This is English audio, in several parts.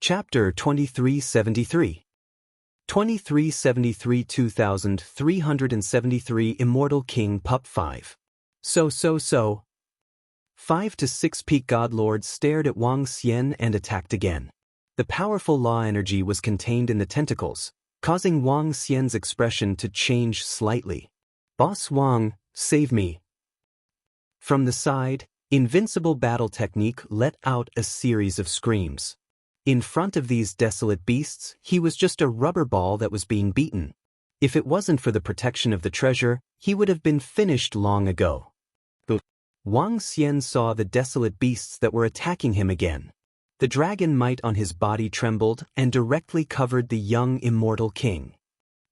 Chapter 2373. 2373 Immortal King Pup 5. So. 5 to 6 peak god lords stared at Wang Xian and attacked again. The powerful law energy was contained in the tentacles, causing Wang Xian's expression to change slightly. "Boss Wang, save me." From the side, Invincible battle technique let out a series of screams. In front of these desolate beasts, he was just a rubber ball that was being beaten. If it wasn't for the protection of the treasure, he would have been finished long ago. Wang Xian saw the desolate beasts that were attacking him again. The dragon might on his body trembled and directly covered the young immortal king.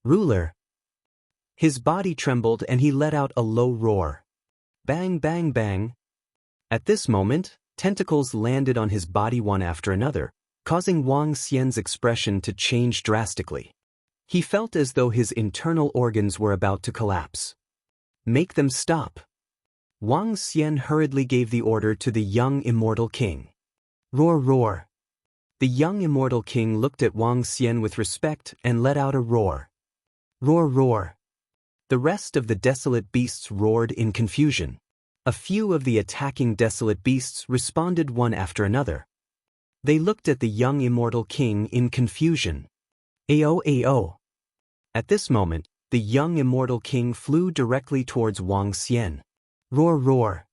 "Ruler." His body trembled and he let out a low roar. Bang, bang, bang. At this moment, tentacles landed on his body one after another, causing Wang Xian's expression to change drastically. He felt as though his internal organs were about to collapse. "Make them stop." Wang Xian hurriedly gave the order to the young immortal king. "Roar, roar." The young immortal king looked at Wang Xian with respect and let out a roar. "Roar, roar." The rest of the desolate beasts roared in confusion. A few of the attacking desolate beasts responded one after another. They looked at the young immortal king in confusion. "Ao, ao." At this moment, the young immortal king flew directly towards Wang Xian. "Roar, roar."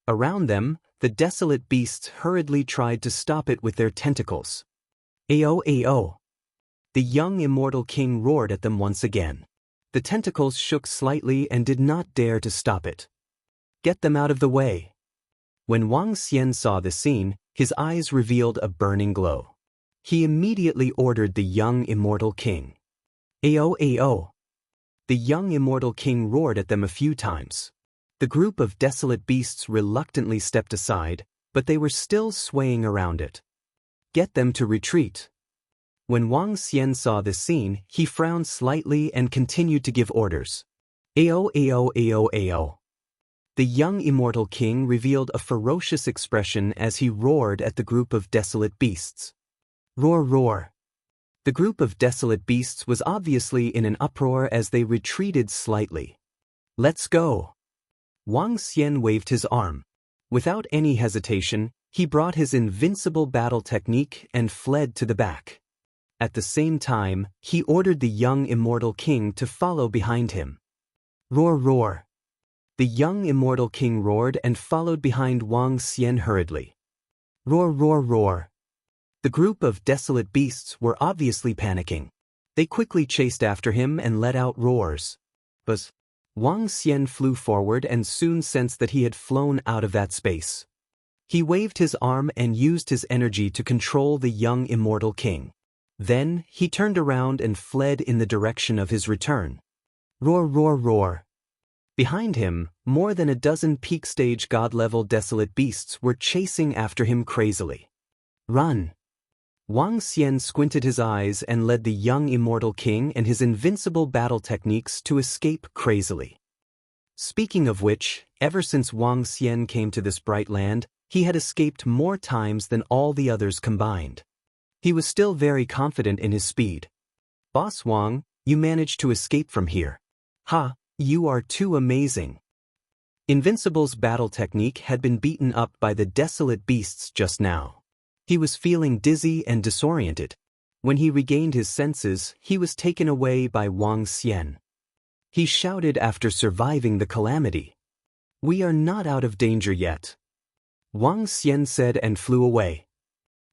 Around them, the desolate beasts hurriedly tried to stop it with their tentacles. "Ao, ao." The young immortal king roared at them once again. The tentacles shook slightly and did not dare to stop it. "Get them out of the way." When Wang Xian saw the scene, his eyes revealed a burning glow. He immediately ordered the young immortal king. "Ao, ao." The young immortal king roared at them a few times. The group of desolate beasts reluctantly stepped aside, but they were still swaying around it. "Get them to retreat." When Wang Xian saw this scene, he frowned slightly and continued to give orders. "Ao, ao, ao, ao." The young immortal king revealed a ferocious expression as he roared at the group of desolate beasts. "Roar, roar." The group of desolate beasts was obviously in an uproar as they retreated slightly. "Let's go." Wang Xian waved his arm. Without any hesitation, he brought his invincible battle technique and fled to the back. At the same time, he ordered the young immortal king to follow behind him. "Roar, roar." The young immortal king roared and followed behind Wang Xian hurriedly. "Roar, roar, roar." The group of desolate beasts were obviously panicking. They quickly chased after him and let out roars. Buzz. Wang Xian flew forward and soon sensed that he had flown out of that space. He waved his arm and used his energy to control the young immortal king. Then, he turned around and fled in the direction of his return. "Roar, roar, roar." Behind him, more than a dozen peak stage god-level desolate beasts were chasing after him crazily. "Run." Wang Xian squinted his eyes and led the young immortal king and his invincible battle techniques to escape crazily. Speaking of which, ever since Wang Xian came to this bright land, he had escaped more times than all the others combined. He was still very confident in his speed. "Boss Wang, you managed to escape from here. Ha! You are too amazing." Invincible's battle technique had been beaten up by the desolate beasts just now. He was feeling dizzy and disoriented. When he regained his senses, he was taken away by Wang Xian. He shouted after surviving the calamity. "We are not out of danger yet." Wang Xian said and flew away.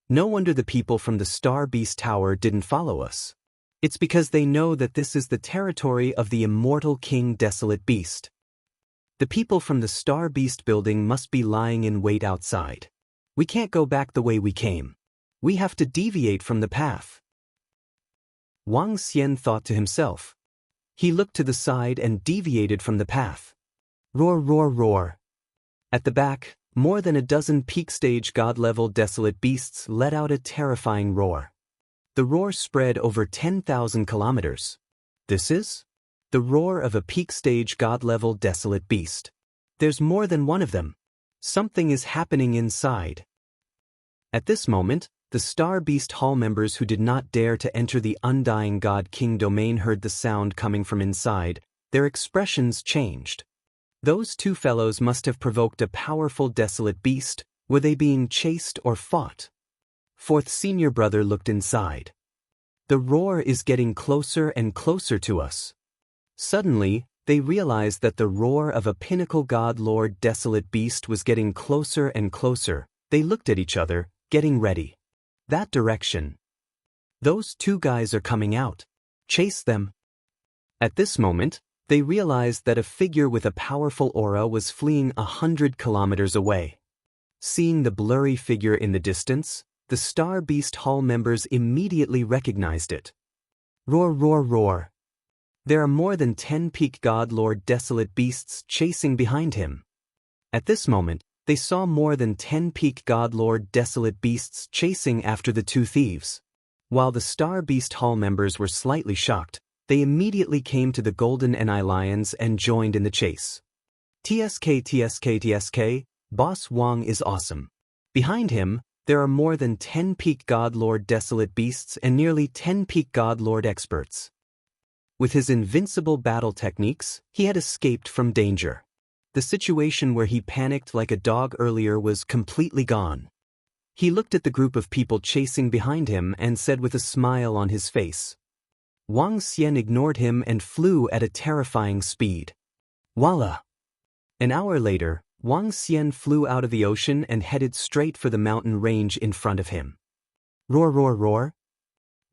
"No wonder the people from the Star Beast Tower didn't follow us. It's because they know that this is the territory of the immortal king desolate beast. The people from the Star Beast building must be lying in wait outside. We can't go back the way we came. We have to deviate from the path." Wang Xian thought to himself. He looked to the side and deviated from the path. "Roar, roar, roar." At the back, more than a dozen peak stage god-level desolate beasts let out a terrifying roar. The roar spread over 10,000 kilometers. This is the roar of a peak stage god-level desolate beast. There's more than one of them. Something is happening inside. At this moment, The Star Beast Hall members who did not dare to enter the Undying God King domain heard the sound coming from inside. Their expressions changed. Those two fellows must have provoked a powerful desolate beast. Were they being chased or fought? Fourth senior brother looked inside. The roar is getting closer and closer to us. Suddenly, they realized that the roar of a pinnacle god lord desolate beast was getting closer and closer. They looked at each other, getting ready. That direction. Those two guys are coming out. Chase them. At this moment, they realized that a figure with a powerful aura was fleeing 100 kilometers away. Seeing the blurry figure in the distance, the Star Beast Hall members immediately recognized it. Roar, roar, roar. There are more than 10 peak god lord desolate beasts chasing behind him. At this moment, they saw more than 10 peak god lord desolate beasts chasing after the two thieves. While the Star Beast Hall members were slightly shocked, they immediately came to the Golden Ni Lions and joined in the chase. TSK TSK TSK, Boss Wong is awesome. Behind him, there are more than 10 peak god lord desolate beasts and nearly 10 peak god lord experts. With his invincible battle techniques, he had escaped from danger. The situation where he panicked like a dog earlier was completely gone. He looked at the group of people chasing behind him and said with a smile on his face. Wang Xian ignored him and flew at a terrifying speed. Voila! An hour later, Wang Xian flew out of the ocean and headed straight for the mountain range in front of him. Roar, roar, roar!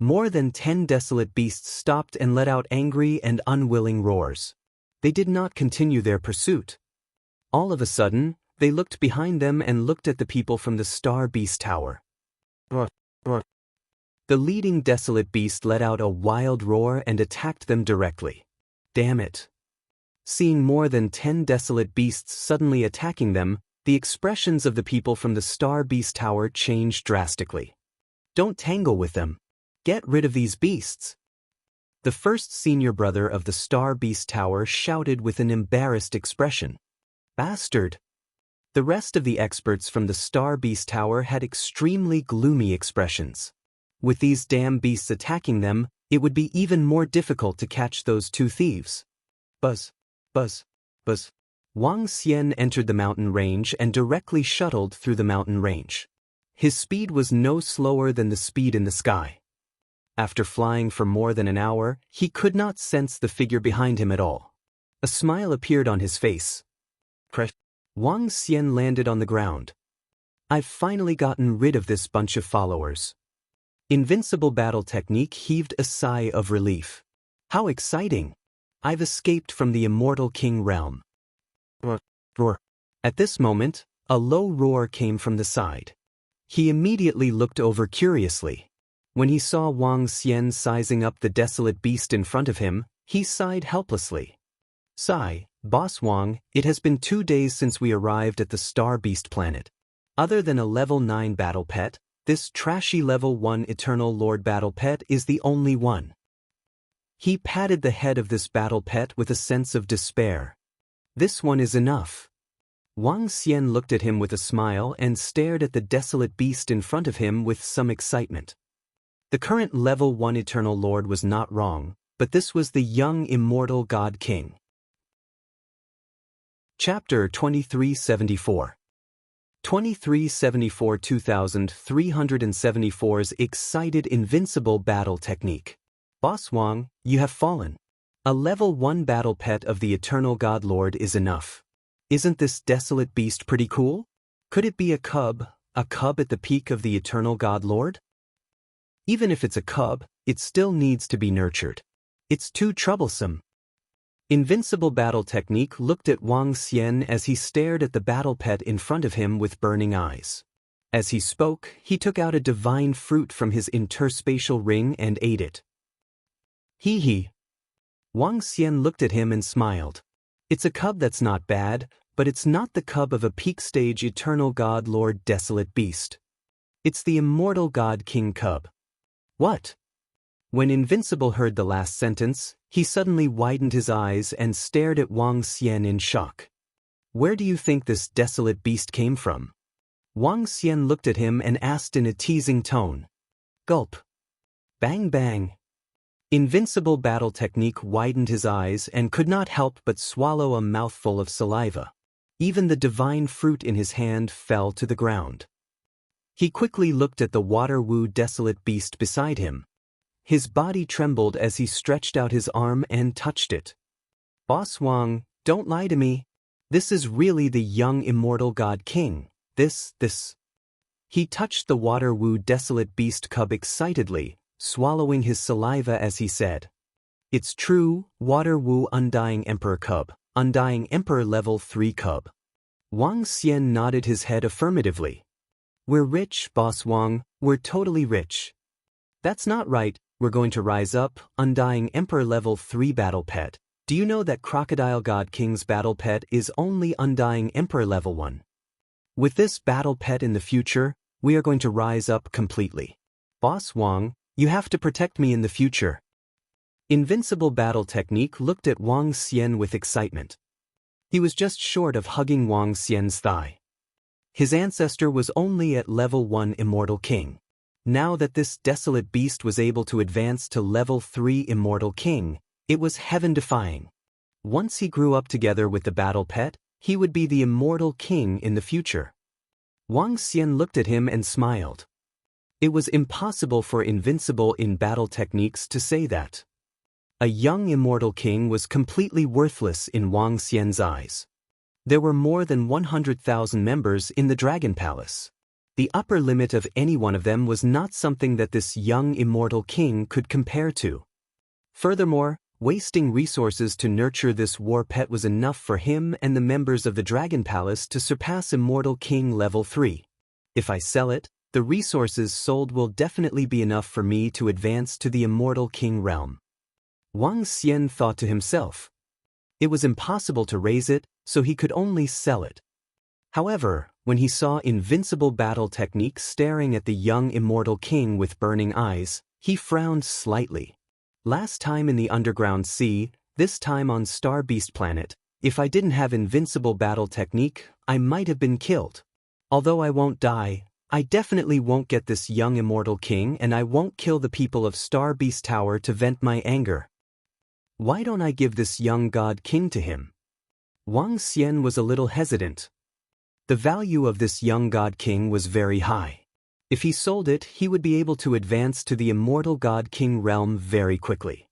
More than 10 desolate beasts stopped and let out angry and unwilling roars. They did not continue their pursuit. All of a sudden, they looked behind them and looked at the people from the Star Beast Tower. Roar, roar. The leading desolate beast let out a wild roar and attacked them directly. Damn it! Seeing more than 10 desolate beasts suddenly attacking them, the expressions of the people from the Star Beast Tower changed drastically. Don't tangle with them. Get rid of these beasts. The first senior brother of the Star Beast Tower shouted with an embarrassed expression. Bastard! The rest of the experts from the Star Beast Tower had extremely gloomy expressions. With these damn beasts attacking them, it would be even more difficult to catch those two thieves. Buzz, buzz, buzz. Wang Xian entered the mountain range and directly shuttled through the mountain range. His speed was no slower than the speed in the sky. After flying for more than an hour, he could not sense the figure behind him at all. A smile appeared on his face. Wang Xian landed on the ground. I've finally gotten rid of this bunch of followers. Invincible battle technique heaved a sigh of relief. How exciting! I've escaped from the immortal king realm. Roar, roar. At this moment, a low roar came from the side. He immediately looked over curiously. When he saw Wang Xian sizing up the desolate beast in front of him, he sighed helplessly. Sigh, Boss Wang, it has been 2 days since we arrived at the Star Beast planet. Other than a level 9 battle pet, this trashy level 1 Eternal Lord battle pet is the only one. He patted the head of this battle pet with a sense of despair. This one is enough. Wang Xian looked at him with a smile and stared at the desolate beast in front of him with some excitement. The current level 1 Eternal Lord was not wrong, but this was the young immortal God King. Chapter 2374. 2374 2374's excited invincible battle technique. Boss Wang, you have fallen. A level 1 battle pet of the Eternal God Lord is enough. Isn't this desolate beast pretty cool? Could it be a cub at the peak of the Eternal God Lord? Even if it's a cub, it still needs to be nurtured. It's too troublesome. Invincible battle technique looked at Wang Xian as he stared at the battle pet in front of him with burning eyes. As he spoke, he took out a divine fruit from his interspatial ring and ate it. Hee hee. Wang Xian looked at him and smiled. It's a cub that's not bad, but it's not the cub of a peak stage Eternal God Lord desolate beast. It's the immortal God King cub. What? When Invincible heard the last sentence, he suddenly widened his eyes and stared at Wang Xian in shock. Where do you think this desolate beast came from? Wang Xian looked at him and asked in a teasing tone. Gulp. Bang bang. Invincible battle technique widened his eyes and could not help but swallow a mouthful of saliva. Even the divine fruit in his hand fell to the ground. He quickly looked at the water-wu desolate beast beside him. His body trembled as he stretched out his arm and touched it. Boss Wang, don't lie to me. This is really the young immortal god king. This. He touched the water-wu desolate beast cub excitedly, swallowing his saliva as he said. It's true, water-wu undying emperor cub, undying emperor level 3 cub. Wang Xian nodded his head affirmatively. We're rich, Boss Wang, we're totally rich. That's not right, we're going to rise up, undying emperor level 3 battle pet. Do you know that Crocodile God King's battle pet is only undying emperor level 1? With this battle pet in the future, we are going to rise up completely. Boss Wang, you have to protect me in the future. Invincible battle technique looked at Wang Xian with excitement. He was just short of hugging Wang Xian's thigh. His ancestor was only at level 1 immortal king. Now that this desolate beast was able to advance to level 3 immortal king, it was heaven-defying. Once he grew up together with the battle pet, he would be the immortal king in the future. Wang Xian looked at him and smiled. It was impossible for Invincible in battle techniques to say that. A young immortal king was completely worthless in Wang Xian's eyes. There were more than 100,000 members in the Dragon Palace. The upper limit of any one of them was not something that this young immortal king could compare to. Furthermore, wasting resources to nurture this war pet was enough for him and the members of the Dragon Palace to surpass Immortal King level 3. If I sell it, the resources sold will definitely be enough for me to advance to the Immortal King realm. Wang Xian thought to himself. It was impossible to raise it, so he could only sell it. However, when he saw Invincible battle technique staring at the young Immortal King with burning eyes, he frowned slightly. Last time in the underground sea, this time on Star Beast Planet, if I didn't have Invincible battle technique, I might have been killed. Although I won't die, I definitely won't get this young Immortal King and I won't kill the people of Star Beast Tower to vent my anger. Why don't I give this young god king to him? Wang Xian was a little hesitant. The value of this young god king was very high. If he sold it, he would be able to advance to the immortal god king realm very quickly.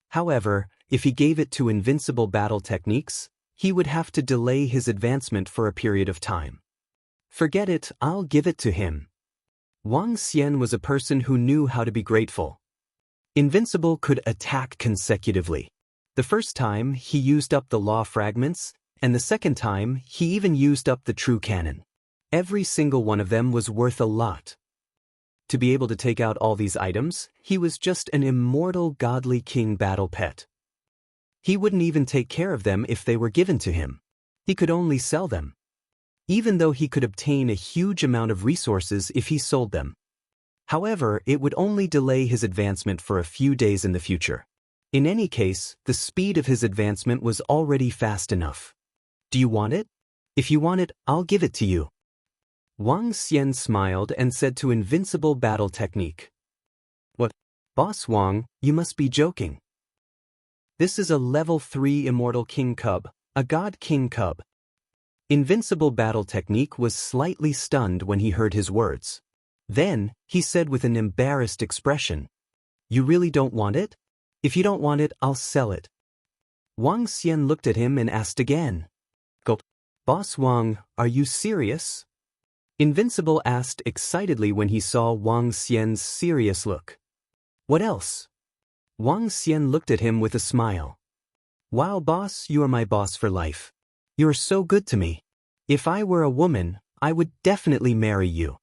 However, if he gave it to Invincible battle techniques, he would have to delay his advancement for a period of time. Forget it, I'll give it to him. Wang Xian was a person who knew how to be grateful. Invincible could attack consecutively. The first time, he used up the law fragments, and the second time, he even used up the true cannon. Every single one of them was worth a lot. To be able to take out all these items, he was just an immortal godly king battle pet. He wouldn't even take care of them if they were given to him. He could only sell them. Even though he could obtain a huge amount of resources if he sold them. However, it would only delay his advancement for a few days in the future. In any case, the speed of his advancement was already fast enough. Do you want it? If you want it, I'll give it to you. Wang Xian smiled and said to Invincible battle technique. What? Boss Wang, you must be joking. This is a level 3 immortal king cub, a god king cub. Invincible battle technique was slightly stunned when he heard his words. Then, he said with an embarrassed expression. You really don't want it? If you don't want it, I'll sell it. Wang Xian looked at him and asked again. Gulp. Boss Wang, are you serious? Invincible asked excitedly when he saw Wang Xian's serious look. What else? Wang Xian looked at him with a smile. Wow, boss, you are my boss for life. You're so good to me. If I were a woman, I would definitely marry you.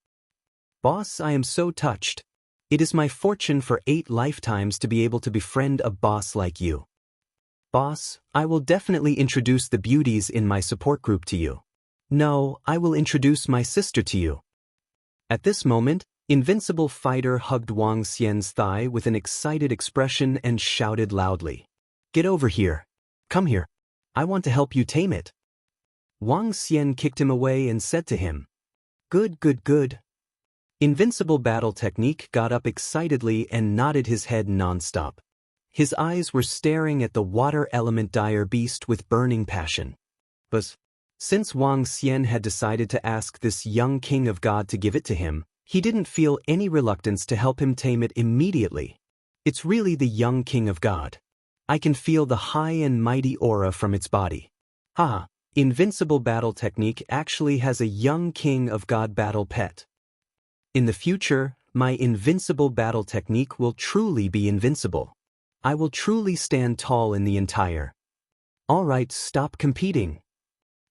Boss, I am so touched. It is my fortune for 8 lifetimes to be able to befriend a boss like you. Boss, I will definitely introduce the beauties in my support group to you. No, I will introduce my sister to you. At this moment, Invincible Fighter hugged Wang Xian's thigh with an excited expression and shouted loudly. Get over here. Come here. I want to help you tame it. Wang Xian kicked him away and said to him. Good, good, good. Invincible battle technique got up excitedly and nodded his head nonstop. His eyes were staring at the water element dire beast with burning passion. But since Wang Xian had decided to ask this young king of God to give it to him, he didn't feel any reluctance to help him tame it immediately. It's really the young king of God. I can feel the high and mighty aura from its body. Haha, Invincible battle technique actually has a young king of God battle pet. In the future, my invincible battle technique will truly be invincible. I will truly stand tall in the entire. Alright, stop competing.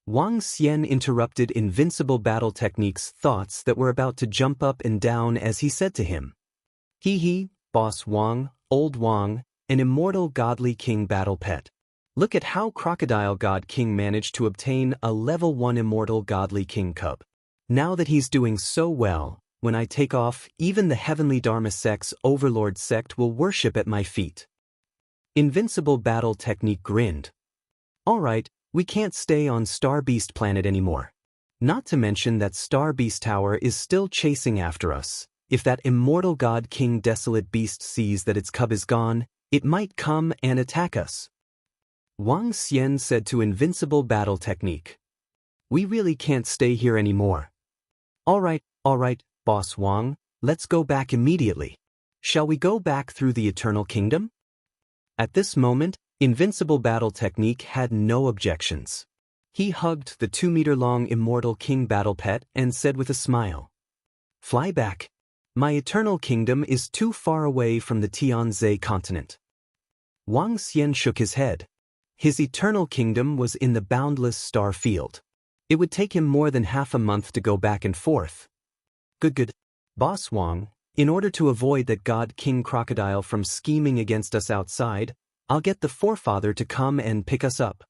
Wang Xian interrupted Invincible battle technique's thoughts that were about to jump up and down as he said to him. Hee, Boss Wang, Old Wang, an immortal godly king battle pet. Look at how Crocodile God King managed to obtain a level 1 immortal godly king cub. Now that he's doing so well, when I take off, even the heavenly Dharma sect's overlord sect will worship at my feet. Invincible battle technique grinned. Alright, we can't stay on Star Beast planet anymore. Not to mention that Star Beast Tower is still chasing after us. If that immortal God King Desolate Beast sees that its cub is gone, it might come and attack us. Wang Xian said to Invincible battle technique. We really can't stay here anymore. Alright, Boss Wang, let's go back immediately. Shall we go back through the Eternal Kingdom? At this moment, Invincible battle technique had no objections. He hugged the 2-meter-long immortal king battle pet and said with a smile. Fly back. My Eternal Kingdom is too far away from the Tianzhe continent. Wang Xian shook his head. His Eternal Kingdom was in the boundless star field. It would take him more than half a month to go back and forth. Good. Boss Wang, in order to avoid that God King Crocodile from scheming against us outside, I'll get the Forefather to come and pick us up.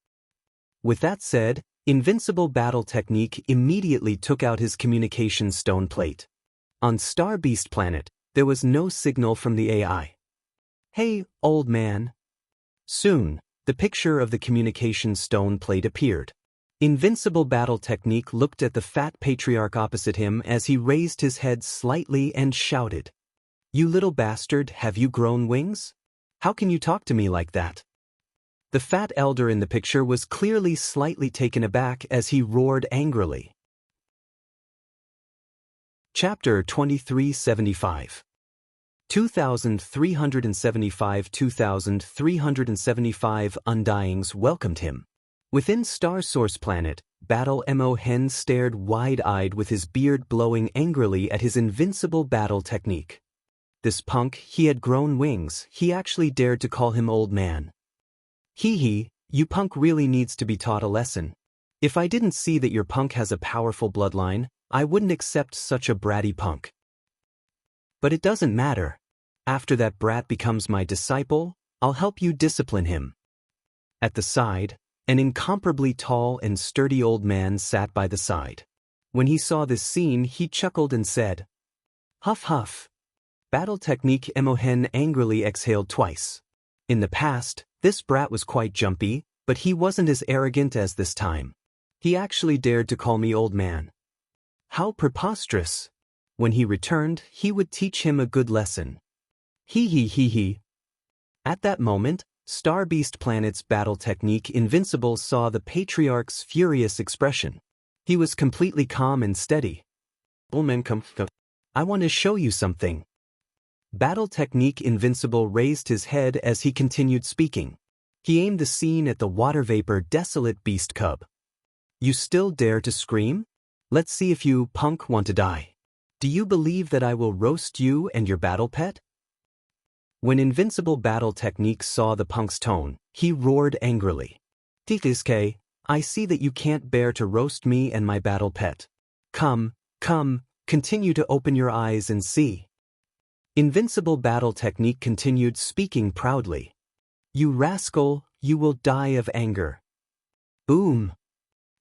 With that said, Invincible battle technique immediately took out his communication stone plate. On Star Beast planet, there was no signal from the AI. Hey, old man. Soon, the picture of the communication stone plate appeared. Invincible battle technique looked at the fat patriarch opposite him as he raised his head slightly and shouted. You little bastard, have you grown wings? How can you talk to me like that? The fat elder in the picture was clearly slightly taken aback as he roared angrily. Chapter 2375 2375 Undyings welcomed him. Within Star Source Planet, Battle Mo Hen stared wide-eyed with his beard blowing angrily at his invincible battle technique. This punk, he had grown wings, he actually dared to call him old man. Hee, you punk really needs to be taught a lesson. If I didn't see that your punk has a powerful bloodline, I wouldn't accept such a bratty punk. But it doesn't matter. After that brat becomes my disciple, I'll help you discipline him. At the side, an incomparably tall and sturdy old man sat by the side. When he saw this scene, he chuckled and said, Huff huff. Battle technique Emohen angrily exhaled twice. In the past, this brat was quite jumpy, but he wasn't as arrogant as this time. He actually dared to call me old man. How preposterous. When he returned, he would teach him a good lesson. Hee. At that moment, Star Beast Planet's battle technique Invincible saw the Patriarch's furious expression. He was completely calm and steady. I want to show you something. Battle technique Invincible raised his head as he continued speaking. He aimed the scene at the water vapor Desolate Beast Cub. You still dare to scream? Let's see if you, punk, want to die. Do you believe that I will roast you and your battle pet? When Invincible battle technique saw the punk's tone, he roared angrily. Tikiske, I see that you can't bear to roast me and my battle pet. Come, continue to open your eyes and see. Invincible battle technique continued speaking proudly. You rascal, you will die of anger. Boom.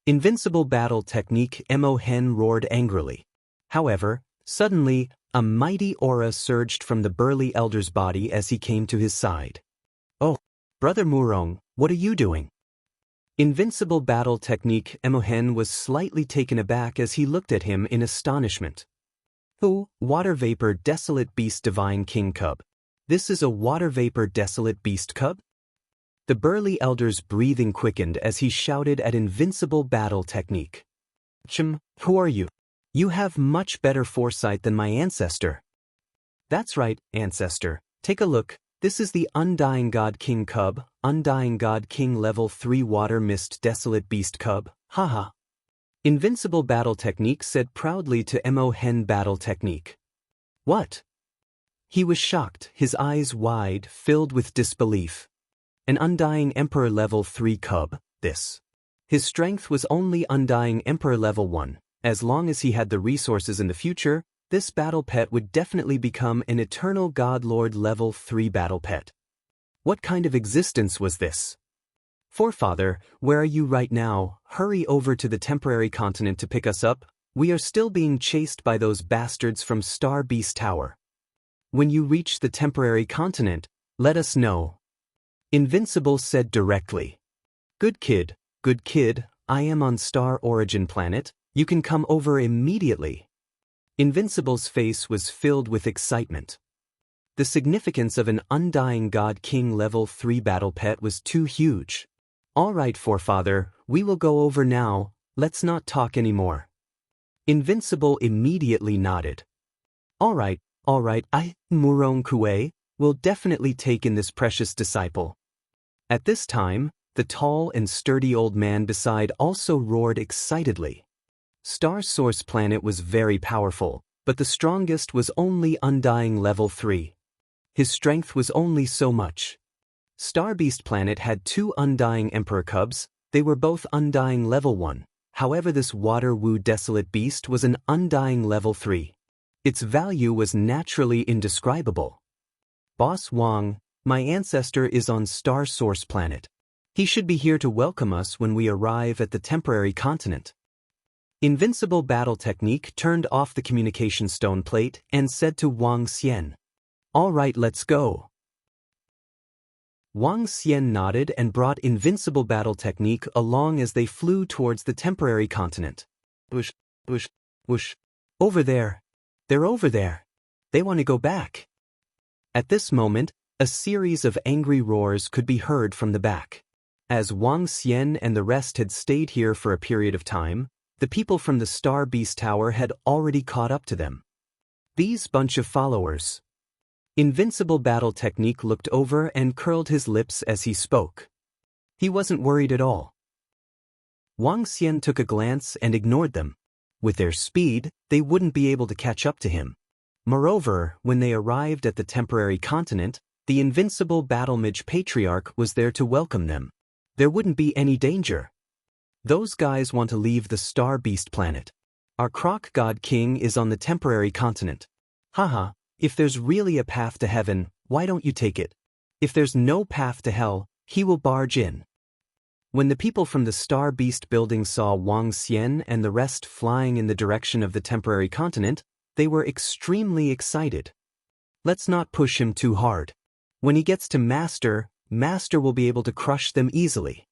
Invincible battle technique Emohen roared angrily. However, suddenly, a mighty aura surged from the burly elder's body as he came to his side. Oh, Brother Murong, what are you doing? Invincible battle technique. Emohen was slightly taken aback as he looked at him in astonishment. Oh, water vapor desolate beast divine king cub. This is a water vapor desolate beast cub? The burly elder's breathing quickened as he shouted at invincible battle technique. Who are you? You have much better foresight than my ancestor. That's right, ancestor. Take a look. This is the Undying God King cub, Undying God King level 3 water mist desolate beast cub, haha. Invincible battle technique said proudly to Emohen battle technique. What? He was shocked, his eyes wide, filled with disbelief. An Undying Emperor level 3 cub, this. His strength was only Undying Emperor level 1. As long as he had the resources in the future, this battle pet would definitely become an Eternal God Lord level 3 battle pet. What kind of existence was this? Forefather, where are you right now? Hurry over to the temporary continent to pick us up. We are still being chased by those bastards from Star Beast Tower. When you reach the temporary continent, let us know. Invincible said directly. Good kid, I am on Star Origin planet. You can come over immediately. Invincible's face was filled with excitement. The significance of an Undying God King level 3 battle pet was too huge. All right, forefather, we will go over now. Let's not talk anymore. Invincible immediately nodded. All right, I, Murong Kue, will definitely take in this precious disciple. At this time, the tall and sturdy old man beside also roared excitedly. Star Source Planet was very powerful, but the strongest was only Undying level 3. His strength was only so much. Star Beast Planet had 2 Undying Emperor cubs. They were both Undying level 1. However, this Water Wu Desolate Beast was an Undying level 3. Its value was naturally indescribable. Boss Wang, my ancestor is on Star Source Planet. He should be here to welcome us when we arrive at the temporary continent. Invincible battle technique turned off the communication stone plate and said to Wang Xian. All right, let's go. Wang Xian nodded and brought invincible battle technique along as they flew towards the temporary continent. Whoosh, whoosh, whoosh. Over there. They're over there. They want to go back. At this moment, a series of angry roars could be heard from the back. As Wang Xian and the rest had stayed here for a period of time, the people from the Star Beast Tower had already caught up to them. These bunch of followers. Invincible battle technique looked over and curled his lips as he spoke. He wasn't worried at all. Wang Xian took a glance and ignored them. With their speed, they wouldn't be able to catch up to him. Moreover, when they arrived at the temporary continent, the invincible battle mage patriarch was there to welcome them. There wouldn't be any danger. Those guys want to leave the Star Beast planet. Our Croc God King is on the temporary continent. Haha, if there's really a path to heaven, why don't you take it? If there's no path to hell, he will barge in. When the people from the Star Beast building saw Wang Xian and the rest flying in the direction of the temporary continent, they were extremely excited. Let's not push him too hard. When he gets to Master will be able to crush them easily.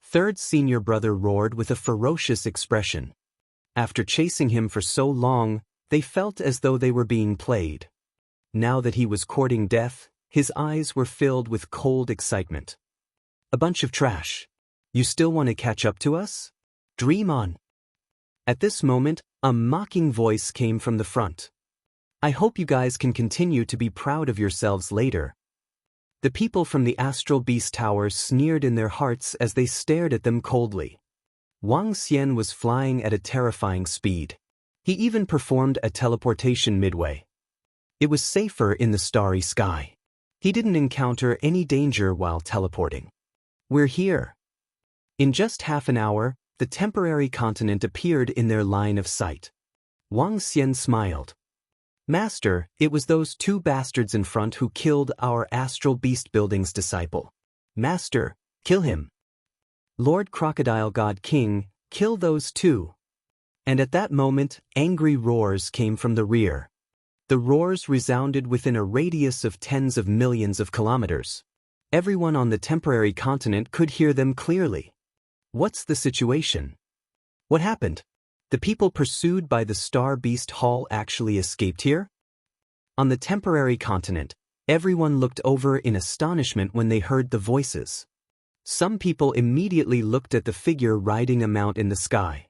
Third senior brother roared with a ferocious expression. After chasing him for so long, they felt as though they were being played. Now that he was courting death, his eyes were filled with cold excitement. A bunch of trash. You still want to catch up to us? Dream on. At this moment, a mocking voice came from the front. I hope you guys can continue to be proud of yourselves later. The people from the Astral Beast Tower sneered in their hearts as they stared at them coldly. Wang Xian was flying at a terrifying speed. He even performed a teleportation midway. It was safer in the starry sky. He didn't encounter any danger while teleporting. We're here. In just half an hour, the temporary continent appeared in their line of sight. Wang Xian smiled. Master, it was those 2 bastards in front who killed our Astral Beast Building's disciple. Master, kill him. Lord Crocodile God King, kill those 2. And at that moment, angry roars came from the rear. The roars resounded within a radius of tens of millions of kilometers. Everyone on the temporary continent could hear them clearly. What's the situation? What happened? The people pursued by the Star Beast Hall actually escaped here? On the temporary continent, everyone looked over in astonishment when they heard the voices. Some people immediately looked at the figure riding a mount in the sky.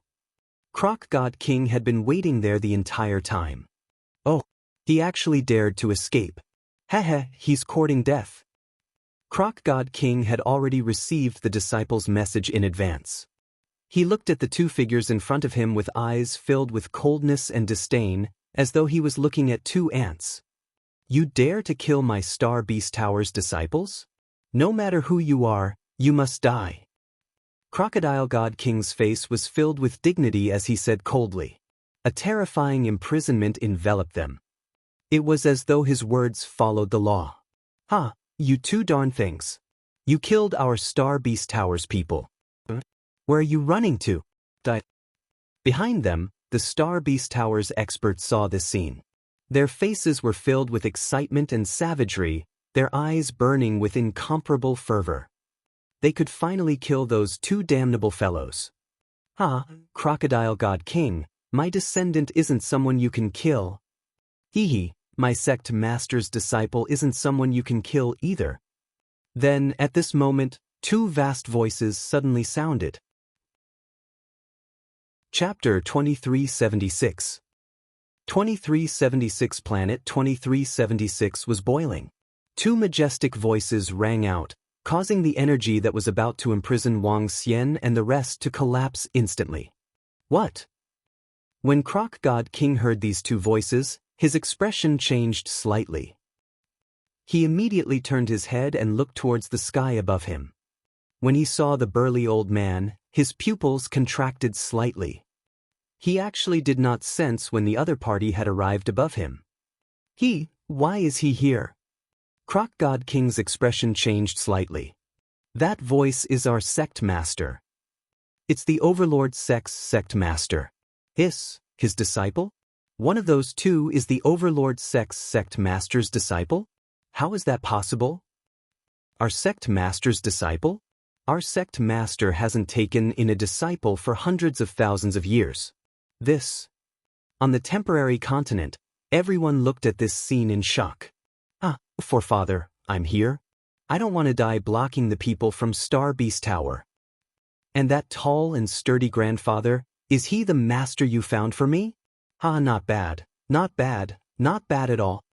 Croc God King had been waiting there the entire time. Oh, he actually dared to escape. Heh, he's courting death. Croc God King had already received the disciples' message in advance. He looked at the two figures in front of him with eyes filled with coldness and disdain, as though he was looking at two ants. You dare to kill my Star Beast Tower's disciples? No matter who you are, you must die. Crocodile God King's face was filled with dignity as he said coldly. A terrifying imprisonment enveloped them. It was as though his words followed the law. Ha, you two darn things. You killed our Star Beast Tower's people. Where are you running to? Behind them, the Star Beast Tower's experts saw this scene. Their faces were filled with excitement and savagery, their eyes burning with incomparable fervor. They could finally kill those two damnable fellows. Ha, Crocodile God King, my descendant isn't someone you can kill. Hee, my sect master's disciple isn't someone you can kill either. Then, at this moment, two vast voices suddenly sounded. Chapter 2376. 2376 Planet 2376 was boiling. Two majestic voices rang out, causing the energy that was about to imprison Wang Xian and the rest to collapse instantly. What? When Croc God King heard these two voices, his expression changed slightly. He immediately turned his head and looked towards the sky above him. When he saw the burly old man, his pupils contracted slightly. He actually did not sense when the other party had arrived above him. Why is he here? Croc God King's expression changed slightly. That voice is our sect master. It's the Overlord sect's sect master. His disciple? One of those two is the Overlord sect's sect master's disciple? How is that possible? Our sect master's disciple? Our sect master hasn't taken in a disciple for hundreds of thousands of years. On the temporary continent, everyone looked at this scene in shock. Forefather, I'm here. I don't want to die blocking the people from Star Beast Tower. And that tall and sturdy grandfather, is he the master you found for me? Not bad, not bad, not bad at all.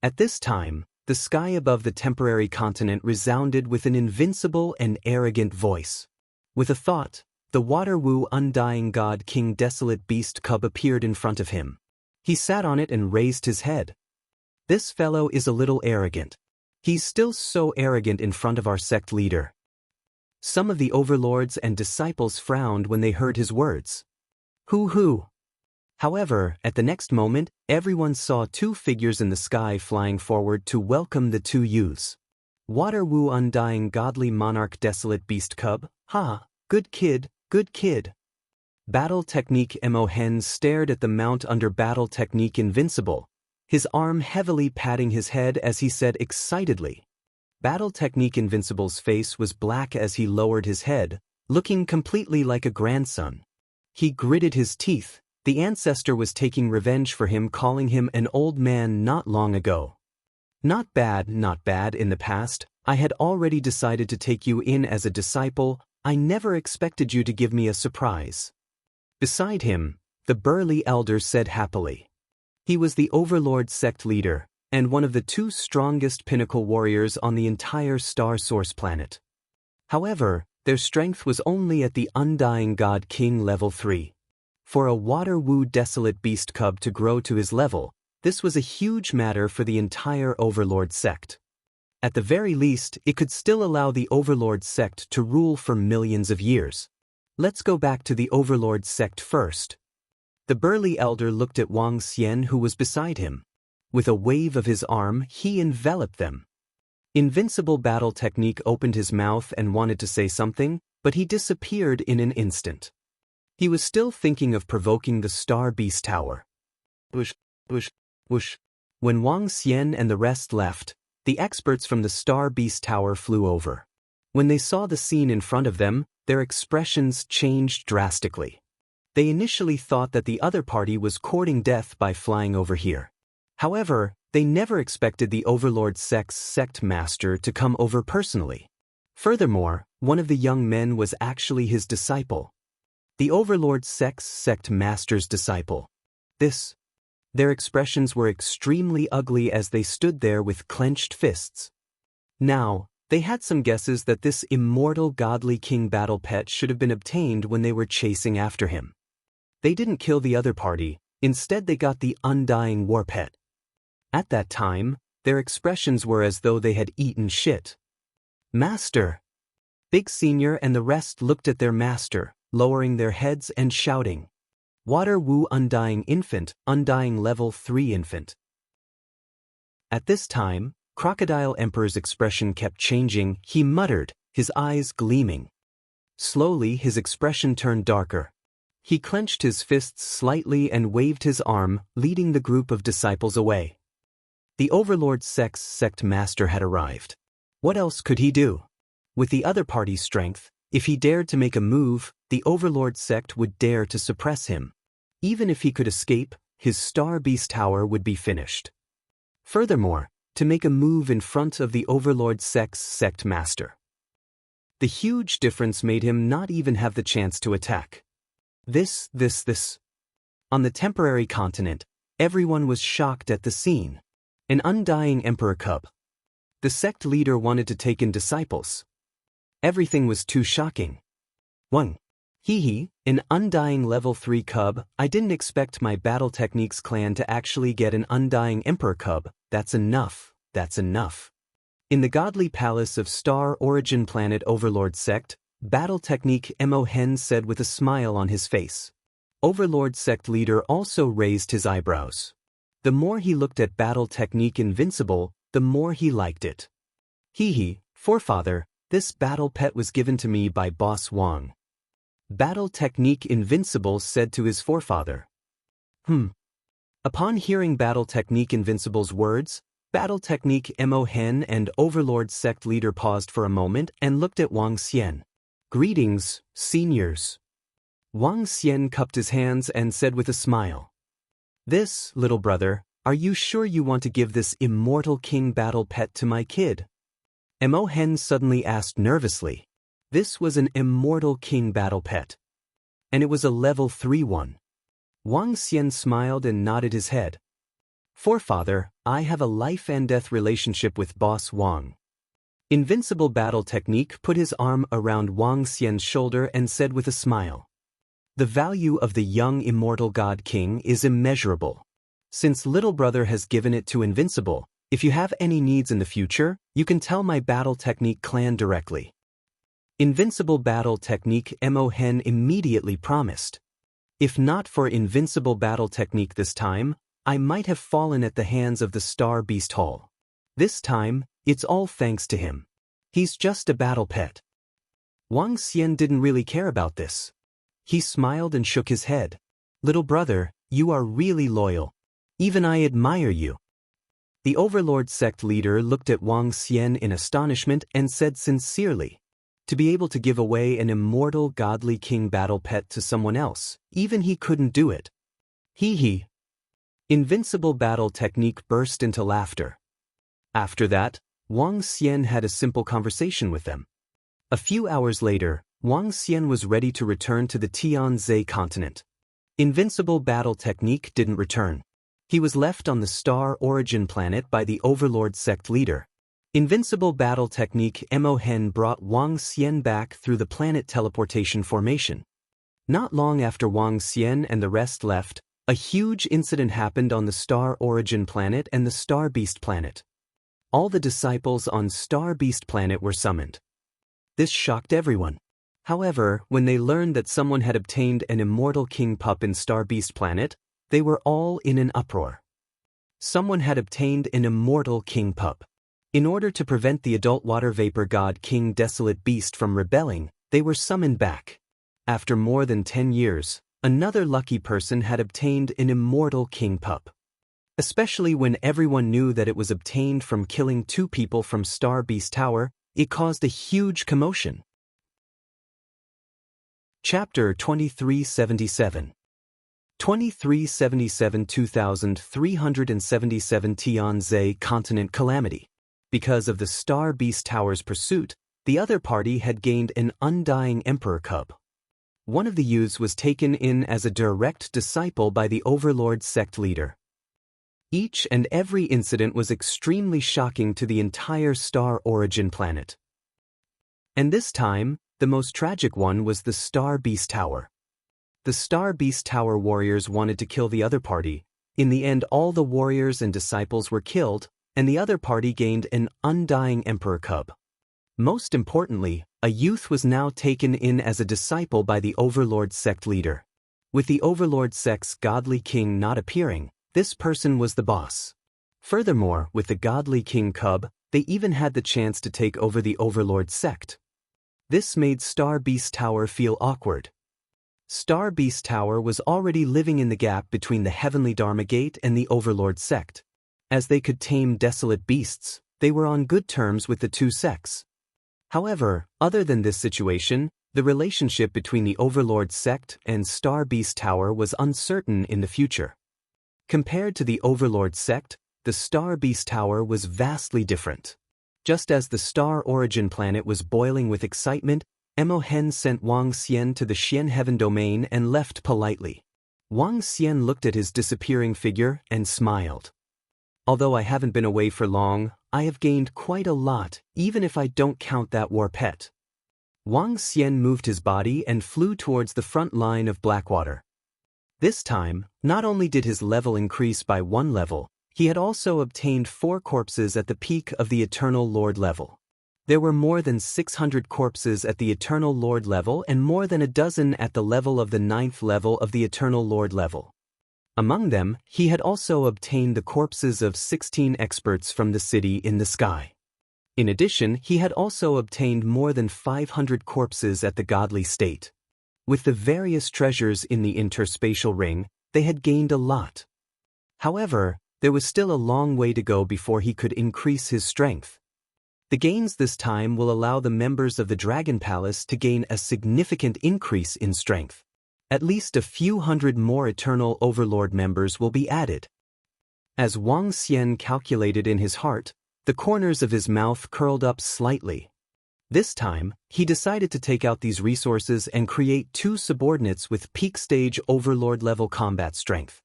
At this time, the sky above the temporary continent resounded with an invincible and arrogant voice. With a thought, the Water-Wu Undying God King Desolate Beast Cub appeared in front of him. He sat on it and raised his head. This fellow is a little arrogant. He's still so arrogant in front of our sect leader. Some of the overlords and disciples frowned when they heard his words. Hoo-hoo. However, at the next moment, everyone saw two figures in the sky flying forward to welcome the two youths. Water-Wu Undying Godly Monarch Desolate Beast Cub, good kid, good kid. Battle Technique Mo Hen stared at the mount under Battle Technique Invincible, his arm heavily patting his head as he said excitedly. Battle Technique Invincible's face was black as he lowered his head, looking completely like a grandson. He gritted his teeth. The ancestor was taking revenge for him, calling him an old man not long ago. Not bad in the past. I had already decided to take you in as a disciple. I never expected you to give me a surprise. Beside him, the burly elder said happily. He was the Overlord sect leader, and one of the two strongest pinnacle warriors on the entire Star Source planet. However, their strength was only at the Undying God King level 3. For a Water-Wu Desolate Beast Cub to grow to his level, this was a huge matter for the entire Overlord sect. At the very least, it could still allow the Overlord sect to rule for millions of years. Let's go back to the Overlord sect first. The burly elder looked at Wang Xian, who was beside him. With a wave of his arm, he enveloped them. Invincible Battle Technique opened his mouth and wanted to say something, but he disappeared in an instant. He was still thinking of provoking the Star Beast Tower. Whoosh, whoosh, whoosh. When Wang Xian and the rest left, the experts from the Star Beast Tower flew over. When they saw the scene in front of them, their expressions changed drastically. They initially thought that the other party was courting death by flying over here. However, they never expected the Overlord sect master to come over personally. Furthermore, one of the young men was actually his disciple. The Overlord sect master's disciple. Their expressions were extremely ugly as they stood there with clenched fists. Now, they had some guesses that this immortal godly king battle pet should have been obtained when they were chasing after him. They didn't kill the other party, instead they got the undying war pet. At that time, their expressions were as though they had eaten shit. Master! Big Senior and the rest looked at their master, lowering their heads and shouting. Water Wu Undying Infant, Undying Level 3 Infant. At this time, Crocodile Emperor's expression kept changing. He muttered, his eyes gleaming. Slowly his expression turned darker. He clenched his fists slightly and waved his arm, leading the group of disciples away. The Overlord sect master had arrived. What else could he do? With the other party's strength, if he dared to make a move, the Overlord sect would dare to suppress him. Even if he could escape, his Star Beast Tower would be finished. Furthermore, to make a move in front of the Overlord sect master. The huge difference made him not even have the chance to attack. This. On the temporary continent, everyone was shocked at the scene. An undying emperor cub. The sect leader wanted to take in disciples. Everything was too shocking. 1. An undying level 3 cub. I didn't expect my Battle Techniques clan to actually get an undying emperor cub. That's enough. In the godly palace of Star Origin Planet Overlord Sect, Battle Technique Mo Hen said with a smile on his face. Overlord Sect leader also raised his eyebrows. The more he looked at Battle Technique Invincible, the more he liked it. Forefather, this battle pet was given to me by Boss Wang. Battle Technique Invincible said to his forefather. Upon hearing Battle Technique Invincible's words, Battle Technique Mo Hen and Overlord Sect leader paused for a moment and looked at Wang Xian. Greetings, seniors. Wang Xian cupped his hands and said with a smile. This, little brother, are you sure you want to give this immortal king battle pet to my kid? Mo Hen suddenly asked nervously. This was an immortal king battle pet. And it was a level 3 one. Wang Xian smiled and nodded his head. Forefather, I have a life and death relationship with Boss Wang. Invincible Battle Technique put his arm around Wang Xian's shoulder and said with a smile. The value of the young immortal God King is immeasurable. Since little brother has given it to Invincible, if you have any needs in the future, you can tell my Battle Technique clan directly. Invincible Battle Technique Mo Hen immediately promised. If not for Invincible Battle Technique this time, I might have fallen at the hands of the Star Beast Hall. This time, it's all thanks to him. He's just a battle pet. Wang Xian didn't really care about this. He smiled and shook his head. Little brother, you are really loyal. Even I admire you. The Overlord sect leader looked at Wang Xian in astonishment and said sincerely. To be able to give away an immortal godly king battle pet to someone else, even he couldn't do it. Invincible Battle Technique burst into laughter. After that, Wang Xian had a simple conversation with them. A few hours later, Wang Xian was ready to return to the Tianzhe continent. Invincible Battle Technique didn't return. He was left on the Star Origin planet by the Overlord sect leader. Invincible Battle Technique Mo Hen brought Wang Xian back through the planet teleportation formation. Not long after Wang Xian and the rest left, a huge incident happened on the Star Origin planet and the Star Beast planet. All the disciples on Star Beast planet were summoned. This shocked everyone. However, when they learned that someone had obtained an immortal king pup in Star Beast planet, they were all in an uproar. Someone had obtained an immortal king pup. In order to prevent the adult water vapor god King Desolate Beast from rebelling, they were summoned back. After more than 10 years, another lucky person had obtained an immortal king pup. Especially when everyone knew that it was obtained from killing 2 people from Star Beast Tower, it caused a huge commotion. Chapter 2377. 2377 2377 Tianze Continent Calamity. Because of the Star Beast Tower's pursuit, the other party had gained an undying emperor cub. One of the youths was taken in as a direct disciple by the Overlord sect leader. Each and every incident was extremely shocking to the entire Star Origin planet. And this time, the most tragic one was the Star Beast Tower. The Star Beast Tower warriors wanted to kill the other party. In the end, all the warriors and disciples were killed, and the other party gained an undying emperor cub. Most importantly, a youth was now taken in as a disciple by the Overlord sect leader. With the Overlord sect's godly king not appearing, this person was the boss. Furthermore, with the godly king cub, they even had the chance to take over the Overlord sect. This made Star Beast Tower feel awkward. Star Beast Tower was already living in the gap between the Heavenly Dharma Gate and the Overlord sect. As they could tame desolate beasts, they were on good terms with the two sects. However, other than this situation, the relationship between the Overlord sect and Star Beast Tower was uncertain in the future. Compared to the Overlord sect, the Star Beast Tower was vastly different. Just as the Star Origin planet was boiling with excitement, Mo Hen sent Wang Xian to the Xian Heaven domain and left politely. Wang Xian looked at his disappearing figure and smiled. Although I haven't been away for long, I have gained quite a lot, even if I don't count that war pet. Wang Xian moved his body and flew towards the front line of Blackwater. This time, not only did his level increase by 1 level, he had also obtained 4 corpses at the peak of the Eternal Lord level. There were more than 600 corpses at the Eternal Lord level and more than a dozen at the level of the 9th level of the Eternal Lord level. Among them, he had also obtained the corpses of 16 experts from the city in the sky. In addition, he had also obtained more than 500 corpses at the godly state. With the various treasures in the interspatial ring, they had gained a lot. However, there was still a long way to go before he could increase his strength. The gains this time will allow the members of the Dragon Palace to gain a significant increase in strength. At least a few hundred more Eternal Overlord members will be added. As Wang Xian calculated in his heart, the corners of his mouth curled up slightly. This time, he decided to take out these resources and create 2 subordinates with peak stage Overlord level combat strength.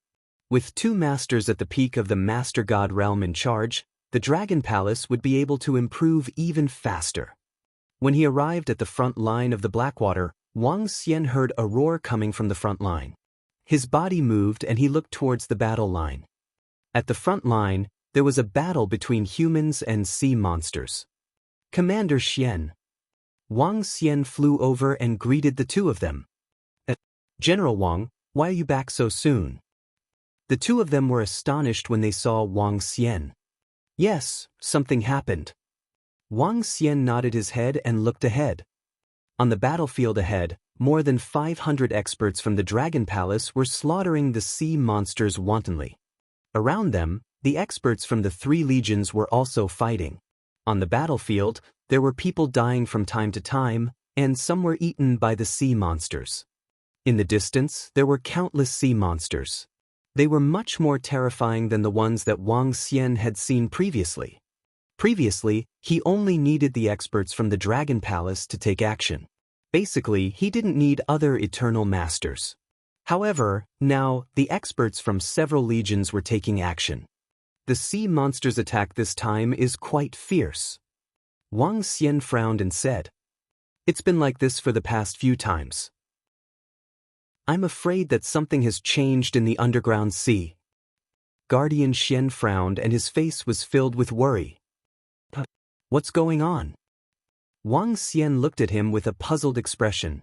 With 2 masters at the peak of the Master God realm in charge, the Dragon Palace would be able to improve even faster. When he arrived at the front line of the Blackwater, Wang Xian heard a roar coming from the front line. His body moved and he looked towards the battle line. At the front line, there was a battle between humans and sea monsters. Commander Xian. Wang Xian flew over and greeted the 2 of them. General Wang, why are you back so soon? The 2 of them were astonished when they saw Wang Xian. Yes, something happened. Wang Xian nodded his head and looked ahead. On the battlefield ahead, more than 500 experts from the Dragon Palace were slaughtering the sea monsters wantonly. Around them, the experts from the 3 legions were also fighting. On the battlefield, there were people dying from time to time, and some were eaten by the sea monsters. In the distance, there were countless sea monsters. They were much more terrifying than the ones that Wang Xian had seen previously. Previously, he only needed the experts from the Dragon Palace to take action. Basically, he didn't need other Eternal Masters. However, now, the experts from several legions were taking action. The sea monster's attack this time is quite fierce. Wang Xian frowned and said, "It's been like this for the past few times. I'm afraid that something has changed in the underground sea." Guardian Xian frowned and his face was filled with worry. What's going on? Wang Xian looked at him with a puzzled expression.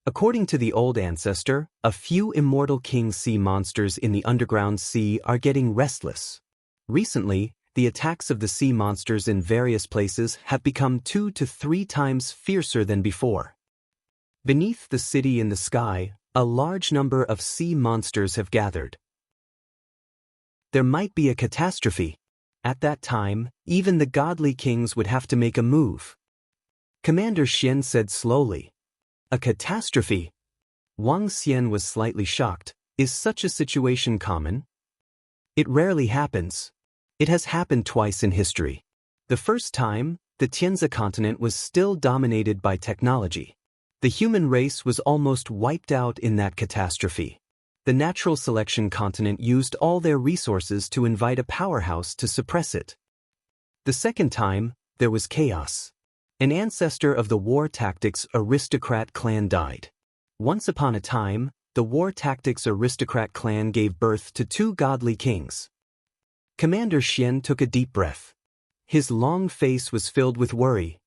According to the old ancestor, a few immortal king sea monsters in the underground sea are getting restless. Recently, the attacks of the sea monsters in various places have become 2 to 3 times fiercer than before. Beneath the city in the sky, a large number of sea monsters have gathered. There might be a catastrophe. At that time, even the godly kings would have to make a move. Commander Xian said slowly. A catastrophe? Wang Xian was slightly shocked. Is such a situation common? It rarely happens. It has happened twice in history. The first time, the Tianzi continent was still dominated by technology. The human race was almost wiped out in that catastrophe. The natural selection continent used all their resources to invite a powerhouse to suppress it. The second time, there was chaos. An ancestor of the war tactics aristocrat clan died. Once upon a time, the war tactics aristocrat clan gave birth to two godly kings. Commander Xian took a deep breath. His long face was filled with worry.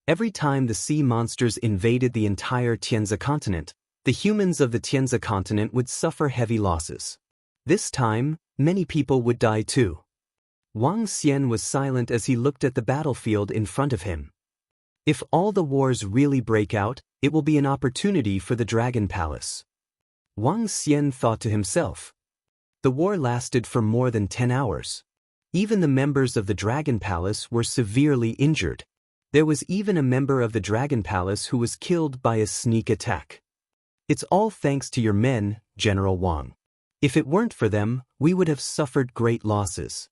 Every time the sea monsters invaded the entire Tianzi continent, the humans of the Tianzi continent would suffer heavy losses. This time, many people would die too. Wang Xian was silent as he looked at the battlefield in front of him. If all the wars really break out, it will be an opportunity for the Dragon Palace. Wang Xian thought to himself. The war lasted for more than 10 hours. Even the members of the Dragon Palace were severely injured. There was even a member of the Dragon Palace who was killed by a sneak attack. It's all thanks to your men, General Wang. If it weren't for them, we would have suffered great losses.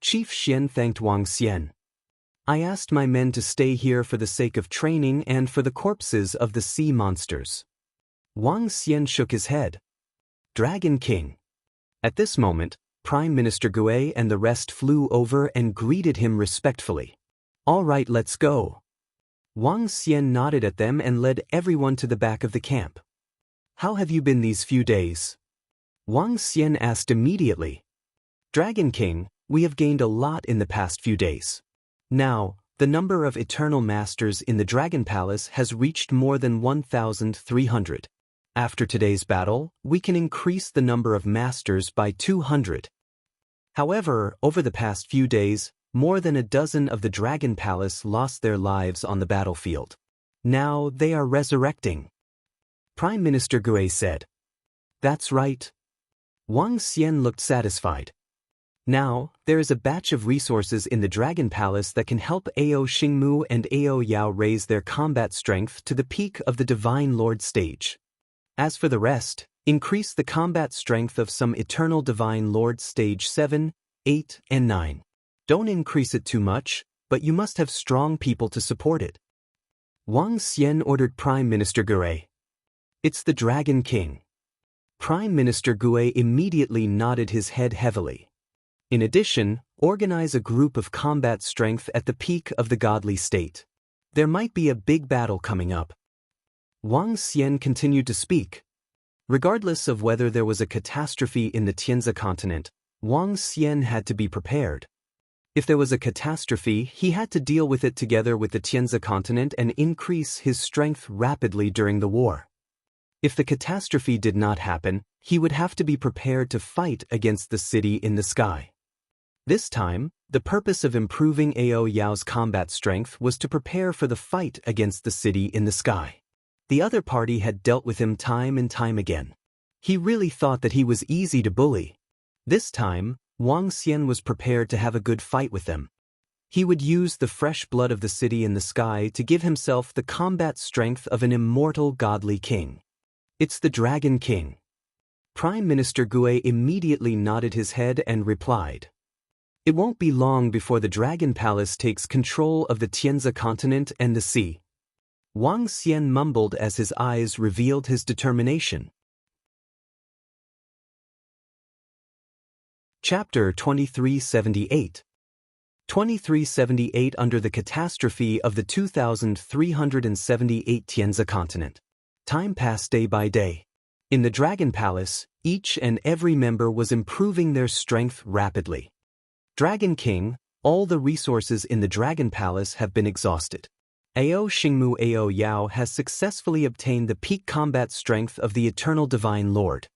Chief Xian thanked Wang Xian. I asked my men to stay here for the sake of training and for the corpses of the sea monsters. Wang Xian shook his head. Dragon King. At this moment, Prime Minister Gue and the rest flew over and greeted him respectfully. All right, let's go. Wang Xian nodded at them and led everyone to the back of the camp. How have you been these few days? Wang Xian asked immediately. Dragon King, we have gained a lot in the past few days. Now, the number of eternal masters in the Dragon Palace has reached more than 1,300. After today's battle, we can increase the number of masters by 200. However, over the past few days, more than a dozen of the Dragon Palace lost their lives on the battlefield. Now they are resurrecting. Prime Minister Gue said. That's right. Wang Xian looked satisfied. Now, there is a batch of resources in the Dragon Palace that can help Ao Xingmu and Ao Yao raise their combat strength to the peak of the Divine Lord stage. As for the rest, increase the combat strength of some Eternal Divine Lord stage 7, 8, and 9. Don't increase it too much, but you must have strong people to support it. Wang Xian ordered Prime Minister Gue. It's the Dragon King. Prime Minister Gue immediately nodded his head heavily. In addition, organize a group of combat strength at the peak of the godly state. There might be a big battle coming up. Wang Xian continued to speak. Regardless of whether there was a catastrophe in the Tianzi continent, Wang Xian had to be prepared. If there was a catastrophe, he had to deal with it together with the Tianzi continent and increase his strength rapidly during the war. If the catastrophe did not happen, he would have to be prepared to fight against the city in the sky. This time, the purpose of improving Ao Yao's combat strength was to prepare for the fight against the city in the sky. The other party had dealt with him time and time again. He really thought that he was easy to bully. This time, Wang Xian was prepared to have a good fight with them. He would use the fresh blood of the city in the sky to give himself the combat strength of an immortal godly king. It's the Dragon King. Prime Minister Gue immediately nodded his head and replied. It won't be long before the Dragon Palace takes control of the Tianzi continent and the sea. Wang Xian mumbled as his eyes revealed his determination. Chapter 2378. 2378 Under the catastrophe of the 2378 Tianzi continent. Time passed day by day. In the Dragon Palace, each and every member was improving their strength rapidly. Dragon King, all the resources in the Dragon Palace have been exhausted. Ao Xingmu Ao Yao has successfully obtained the peak combat strength of the Eternal Divine Lord.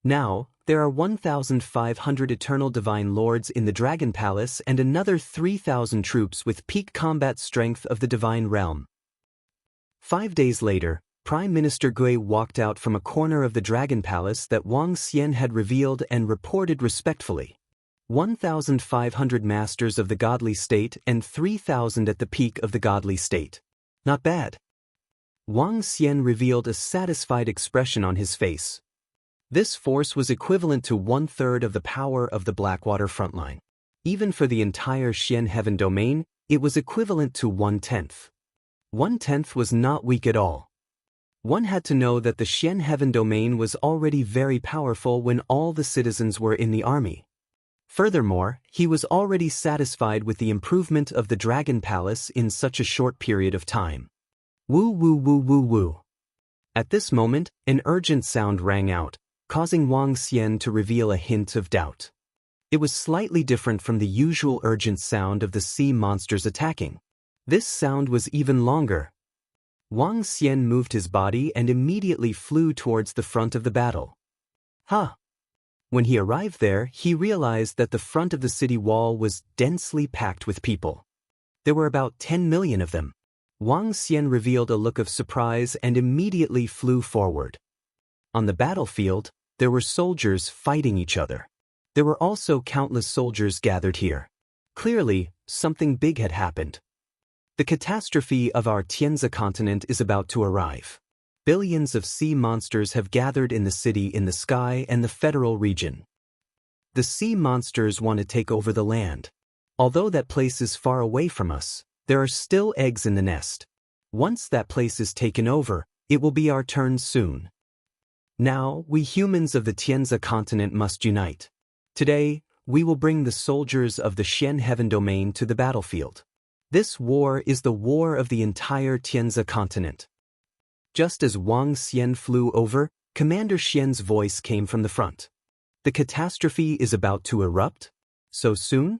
Now, there are 1,500 Eternal Divine Lords in the Dragon Palace and another 3,000 troops with peak combat strength of the Divine Realm. 5 days later, Prime Minister Gue walked out from a corner of the Dragon Palace that Wang Xian had revealed and reported respectfully. 1,500 masters of the godly state and 3,000 at the peak of the godly state. Not bad. Wang Xian revealed a satisfied expression on his face. This force was equivalent to 1/3 of the power of the Blackwater frontline. Even for the entire Xian Heaven domain, it was equivalent to 1/10. 1/10 was not weak at all. One had to know that the Xian Heaven domain was already very powerful when all the citizens were in the army. Furthermore, he was already satisfied with the improvement of the Dragon Palace in such a short period of time. Woo woo woo woo woo. At this moment, an urgent sound rang out, causing Wang Xian to reveal a hint of doubt. It was slightly different from the usual urgent sound of the sea monsters attacking. This sound was even longer. Wang Xian moved his body and immediately flew towards the front of the battle. When he arrived there, he realized that the front of the city wall was densely packed with people. There were about 10 million of them. Wang Xian revealed a look of surprise and immediately flew forward. On the battlefield, there were soldiers fighting each other. There were also countless soldiers gathered here. Clearly, something big had happened. The catastrophe of our Tianzi continent is about to arrive. Billions of sea monsters have gathered in the city in the sky and the federal region. The sea monsters want to take over the land. Although that place is far away from us, there are still eggs in the nest. Once that place is taken over, it will be our turn soon. Now, we humans of the Tianzi continent must unite. Today, we will bring the soldiers of the Xian Heaven domain to the battlefield. This war is the war of the entire Tianzi continent. Just as Wang Xian flew over, Commander Xian's voice came from the front. The catastrophe is about to erupt? So soon?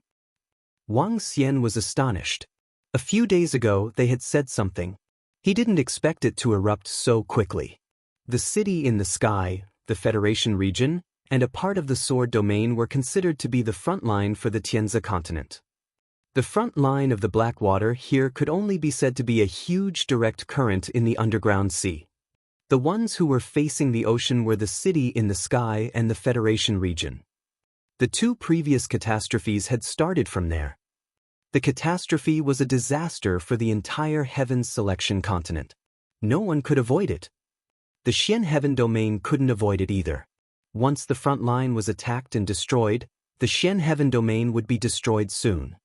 Wang Xian was astonished. A few days ago, they had said something. He didn't expect it to erupt so quickly. The city in the sky, the Federation region, and a part of the Sword domain were considered to be the front line for the Tianzi continent. The front line of the Blackwater here could only be said to be a huge direct current in the underground sea. The ones who were facing the ocean were the city in the sky and the Federation region. The two previous catastrophes had started from there. The catastrophe was a disaster for the entire Heaven's Selection continent. No one could avoid it. The Xian Heaven domain couldn't avoid it either. Once the front line was attacked and destroyed, the Xian Heaven domain would be destroyed soon.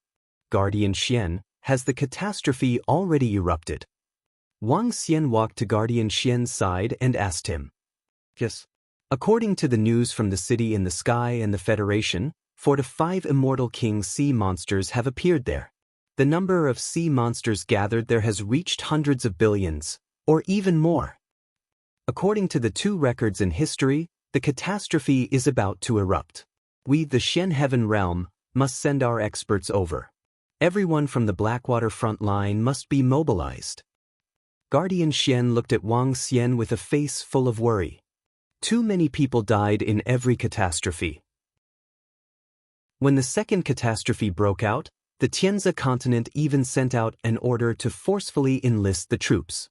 Guardian Xian, has the catastrophe already erupted? Wang Xian walked to Guardian Xian's side and asked him. Yes. According to the news from the city in the sky and the Federation, 4 to 5 immortal king sea monsters have appeared there. The number of sea monsters gathered there has reached hundreds of billions, or even more. According to the 2 records in history, the catastrophe is about to erupt. We, the Xian Heaven realm, must send our experts over. Everyone from the Blackwater front line must be mobilized. Guardian Xian looked at Wang Xian with a face full of worry. Too many people died in every catastrophe. When the second catastrophe broke out, the Tianzi continent even sent out an order to forcefully enlist the troops.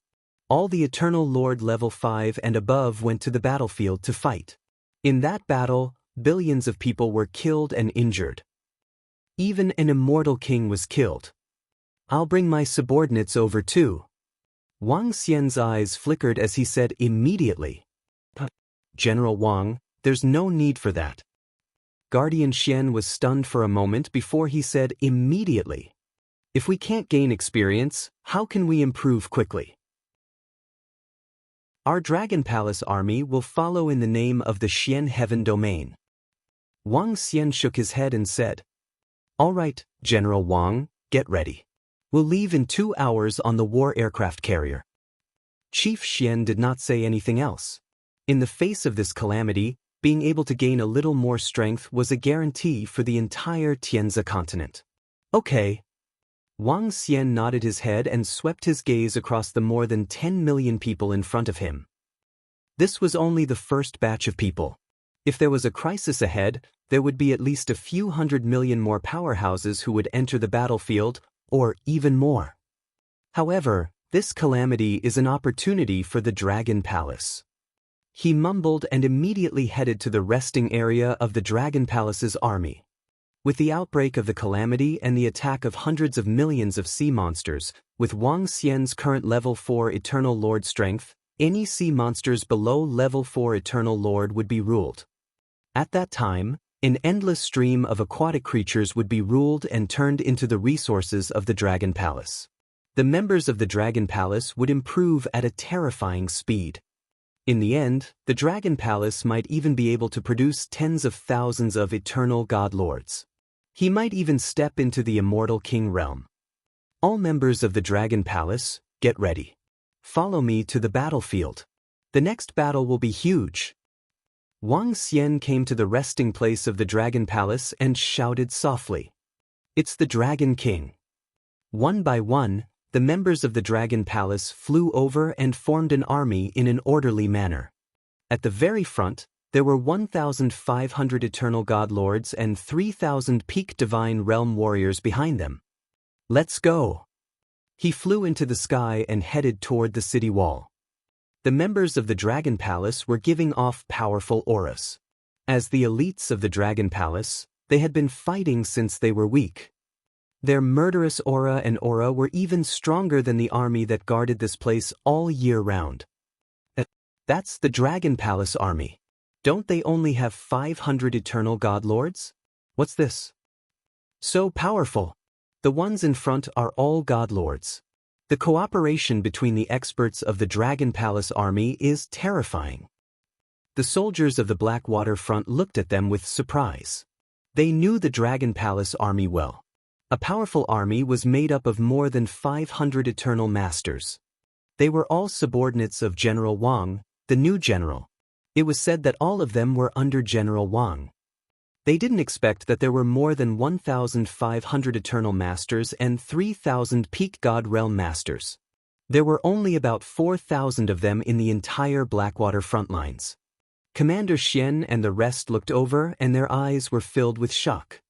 All the Eternal Lord level 5 and above went to the battlefield to fight. In that battle, billions of people were killed and injured. Even an immortal king was killed. I'll bring my subordinates over too. Wang Xian's eyes flickered as he said immediately. General Wang, there's no need for that. Guardian Xian was stunned for a moment before he said immediately. If we can't gain experience, how can we improve quickly? Our Dragon Palace army will follow in the name of the Xian Heaven domain. Wang Xian shook his head and said, All right, General Wang, get ready. We'll leave in 2 hours on the war aircraft carrier. Chief Xian did not say anything else. In the face of this calamity, being able to gain a little more strength was a guarantee for the entire Tianzi continent. Okay. Wang Xian nodded his head and swept his gaze across the more than 10 million people in front of him. This was only the first batch of people. If there was a crisis ahead, there would be at least a few 100 million more powerhouses who would enter the battlefield, or even more. However, this calamity is an opportunity for the Dragon Palace. He mumbled and immediately headed to the resting area of the Dragon Palace's army. With the outbreak of the calamity and the attack of hundreds of millions of sea monsters, with Wang Xian's current level 4 Eternal Lord strength, any sea monsters below level 4 Eternal Lord would be ruled. At that time, an endless stream of aquatic creatures would be ruled and turned into the resources of the Dragon Palace. The members of the Dragon Palace would improve at a terrifying speed. In the end, the Dragon Palace might even be able to produce tens of thousands of eternal God Lords. He might even step into the immortal king realm. All members of the Dragon Palace, get ready. Follow me to the battlefield. The next battle will be huge. Wang Xian came to the resting place of the Dragon Palace and shouted softly. It's the Dragon King. One by one, the members of the Dragon Palace flew over and formed an army in an orderly manner. At the very front, there were 1,500 Eternal God Lords and 3,000 peak Divine Realm warriors behind them. Let's go! He flew into the sky and headed toward the city wall. The members of the Dragon Palace were giving off powerful auras. As the elites of the Dragon Palace, they had been fighting since they were weak. Their murderous aura were even stronger than the army that guarded this place all year round. That's the Dragon Palace army. Don't they only have 500 Eternal God Lords? What's this? So powerful. The ones in front are all God Lords. The cooperation between the experts of the Dragon Palace army is terrifying. The soldiers of the Blackwater front looked at them with surprise. They knew the Dragon Palace army well. A powerful army was made up of more than 500 Eternal Masters. They were all subordinates of General Wang, the new general. It was said that all of them were under General Wang. They didn't expect that there were more than 1,500 Eternal Masters and 3,000 Peak God Realm Masters. There were only about 4,000 of them in the entire Blackwater front lines. Commander Xian and the rest looked over and their eyes were filled with shock.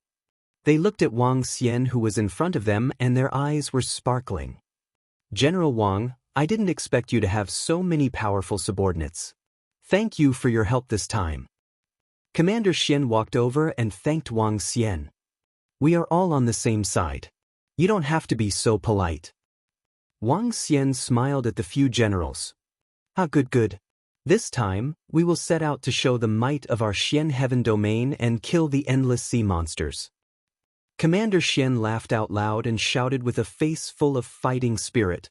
They looked at Wang Xian who was in front of them and their eyes were sparkling. General Wang, I didn't expect you to have so many powerful subordinates. Thank you for your help this time. Commander Xian walked over and thanked Wang Xian. We are all on the same side. You don't have to be so polite. Wang Xian smiled at the few generals. Ah, good. This time, we will set out to show the might of our Xian Heaven domain and kill the endless sea monsters. Commander Xian laughed out loud and shouted with a face full of fighting spirit.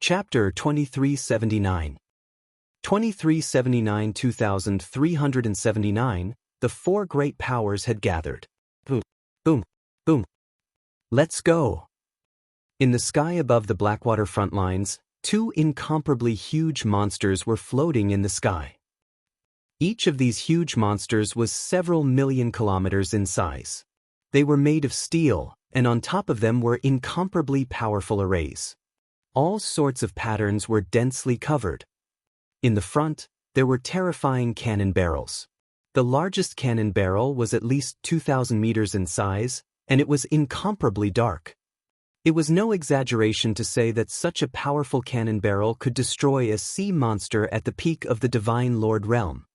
Chapter 2379. 2379-2379, the four great powers had gathered. Boom, boom, boom. Let's go! In the sky above the Blackwater front lines, two incomparably huge monsters were floating in the sky. Each of these huge monsters was several million kilometers in size. They were made of steel, and on top of them were incomparably powerful arrays. All sorts of patterns were densely covered. In the front, there were terrifying cannon barrels. The largest cannon barrel was at least 2,000 meters in size, and it was incomparably dark. It was no exaggeration to say that such a powerful cannon barrel could destroy a sea monster at the peak of the Divine Lord realm.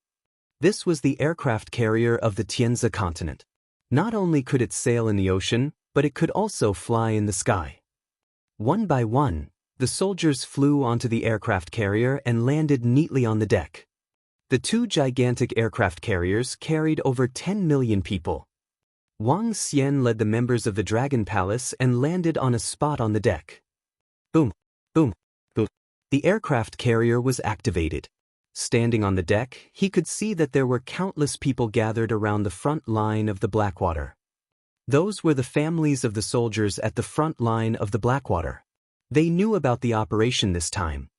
This was the aircraft carrier of the Tianzi continent. Not only could it sail in the ocean, but it could also fly in the sky. One by one, the soldiers flew onto the aircraft carrier and landed neatly on the deck. The two gigantic aircraft carriers carried over 10 million people. Wang Xian led the members of the Dragon Palace and landed on a spot on the deck. Boom, boom, boom. The aircraft carrier was activated. Standing on the deck, he could see that there were countless people gathered around the front line of the Blackwater. Those were the families of the soldiers at the front line of the Blackwater. They knew about the operation this time.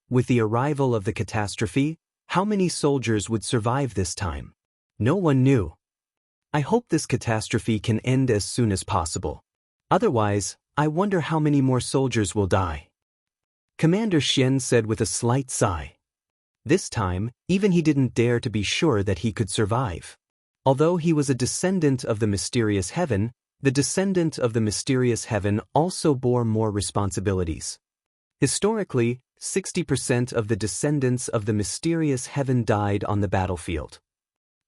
With the arrival of the catastrophe, how many soldiers would survive this time? No one knew. I hope this catastrophe can end as soon as possible. Otherwise, I wonder how many more soldiers will die. Commander Xian said with a slight sigh. This time, even he didn't dare to be sure that he could survive. Although he was a descendant of the mysterious heaven, the descendant of the mysterious heaven also bore more responsibilities. Historically, 60% of the descendants of the mysterious heaven died on the battlefield.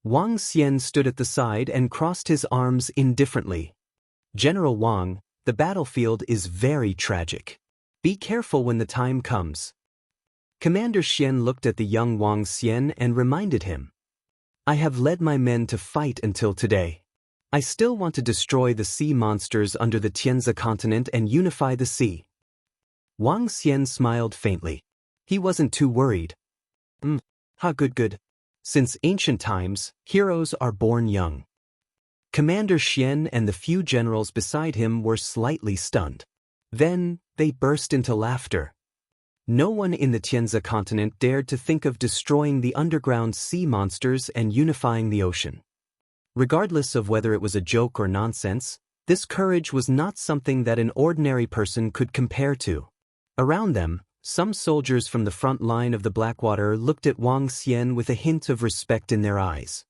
Wang Xian stood at the side and crossed his arms indifferently. General Wang, the battlefield is very tragic. Be careful when the time comes. Commander Xian looked at the young Wang Xian and reminded him. I have led my men to fight until today. I still want to destroy the sea monsters under the Tianzi continent and unify the sea. Wang Xian smiled faintly. He wasn't too worried. Good. Since ancient times, heroes are born young. Commander Xian and the few generals beside him were slightly stunned. Then, they burst into laughter. No one in the Tianzi continent dared to think of destroying the underground sea monsters and unifying the ocean. Regardless of whether it was a joke or nonsense, this courage was not something that an ordinary person could compare to. Around them, some soldiers from the front line of the Blackwater looked at Wang Xian with a hint of respect in their eyes.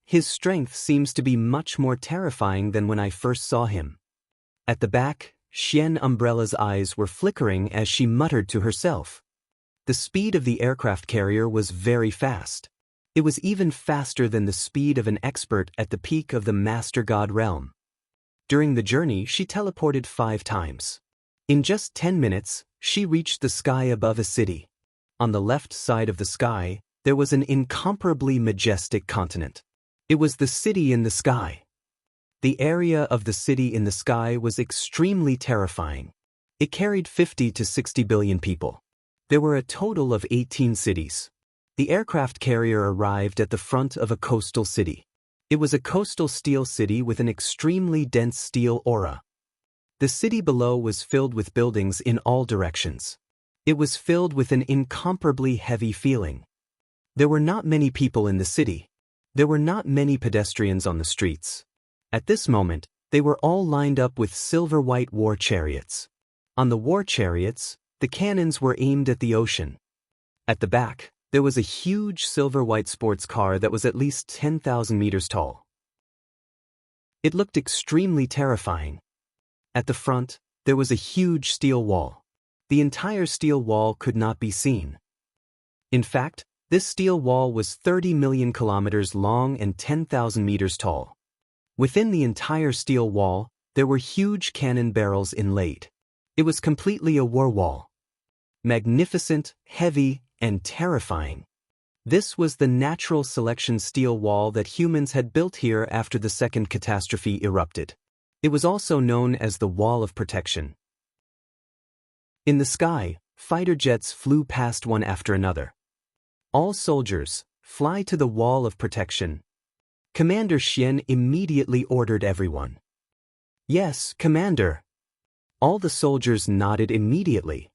His strength seems to be much more terrifying than when I first saw him. At the back, Xian Umbrella's eyes were flickering as she muttered to herself. The speed of the aircraft carrier was very fast. It was even faster than the speed of an expert at the peak of the Master God realm. During the journey, she teleported 5 times. In just 10 minutes, she reached the sky above a city. On the left side of the sky, there was an incomparably majestic continent. It was the city in the sky. The area of the city in the sky was extremely terrifying. It carried 50 to 60 billion people. There were a total of 18 cities. The aircraft carrier arrived at the front of a coastal city. It was a coastal steel city with an extremely dense steel aura. The city below was filled with buildings in all directions. It was filled with an incomparably heavy feeling. There were not many people in the city. There were not many pedestrians on the streets. At this moment, they were all lined up with silver-white war chariots. On the war chariots, the cannons were aimed at the ocean. At the back, there was a huge silver-white sports car that was at least 10,000 meters tall. It looked extremely terrifying. At the front, there was a huge steel wall. The entire steel wall could not be seen. In fact, this steel wall was 30 million kilometers long and 10,000 meters tall. Within the entire steel wall, there were huge cannon barrels inlaid. It was completely a war wall. Magnificent, heavy, and terrifying. This was the natural selection steel wall that humans had built here after the second catastrophe erupted. It was also known as the Wall of Protection. In the sky, fighter jets flew past one after another. All soldiers, fly to the Wall of Protection. Commander Xian immediately ordered everyone. Yes, Commander. All the soldiers nodded immediately.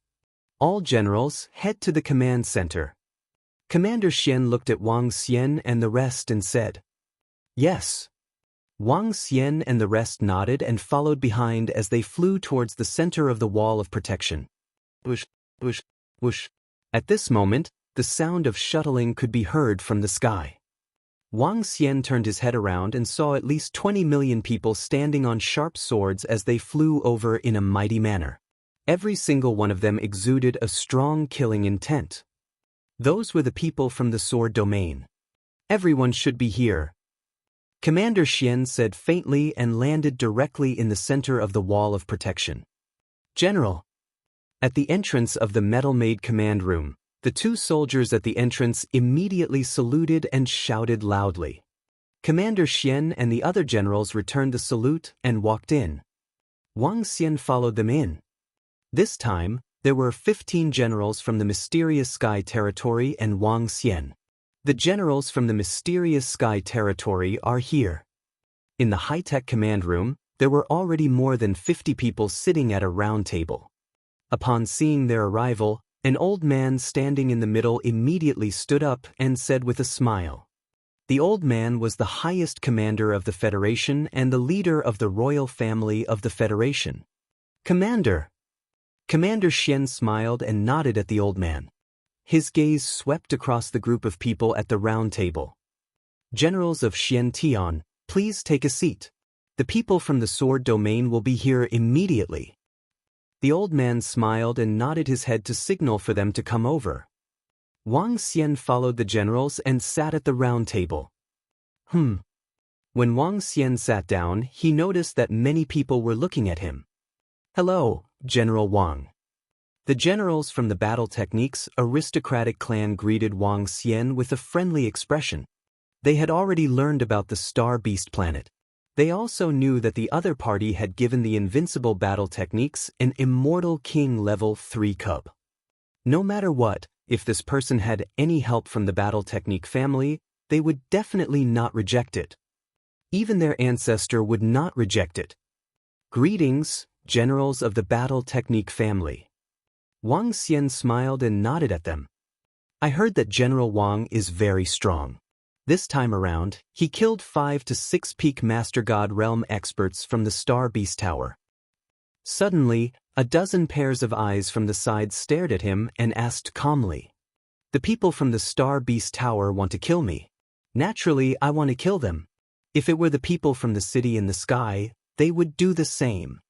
All generals, head to the command center. Commander Xian looked at Wang Xian and the rest and said, Yes. Wang Xian and the rest nodded and followed behind as they flew towards the center of the Wall of Protection. Whoosh, whoosh, whoosh. At this moment, the sound of shuttling could be heard from the sky. Wang Xian turned his head around and saw at least 20 million people standing on sharp swords as they flew over in a mighty manner. Every single one of them exuded a strong killing intent. Those were the people from the sword domain. Everyone should be here. Commander Xian said faintly and landed directly in the center of the Wall of Protection. General. At the entrance of the metal-made command room, the 2 soldiers at the entrance immediately saluted and shouted loudly. Commander Xian and the other generals returned the salute and walked in. Wang Xian followed them in. This time, there were 15 generals from the Mysterious Sky Territory and Wang Xian. The generals from the Mysterious Sky Territory are here. In the high-tech command room, there were already more than 50 people sitting at a round table. Upon seeing their arrival, an old man standing in the middle immediately stood up and said with a smile. The old man was the highest commander of the Federation and the leader of the royal family of the Federation. Commander! Commander Xian smiled and nodded at the old man. His gaze swept across the group of people at the round table. Generals of Xian Tian, please take a seat. The people from the sword domain will be here immediately. The old man smiled and nodded his head to signal for them to come over. Wang Xian followed the generals and sat at the round table. When Wang Xian sat down, he noticed that many people were looking at him. "Hello, General Wang." The generals from the battle techniques aristocratic clan greeted Wang Xian with a friendly expression. They had already learned about the Star Beast planet. They also knew that the other party had given the Invincible battle techniques an Immortal King level 3 cub. No matter what, if this person had any help from the battle technique family, they would definitely not reject it. Even their ancestor would not reject it. "Greetings, generals of the battle technique family." Wang Xian smiled and nodded at them. "I heard that General Wang is very strong. This time around, he killed 5 to 6 peak Master God Realm experts from the Star Beast Tower." Suddenly, a dozen pairs of eyes from the side stared at him and asked calmly, "The people from the Star Beast Tower want to kill me. Naturally, I want to kill them. If it were the people from the city in the sky, they would do the same."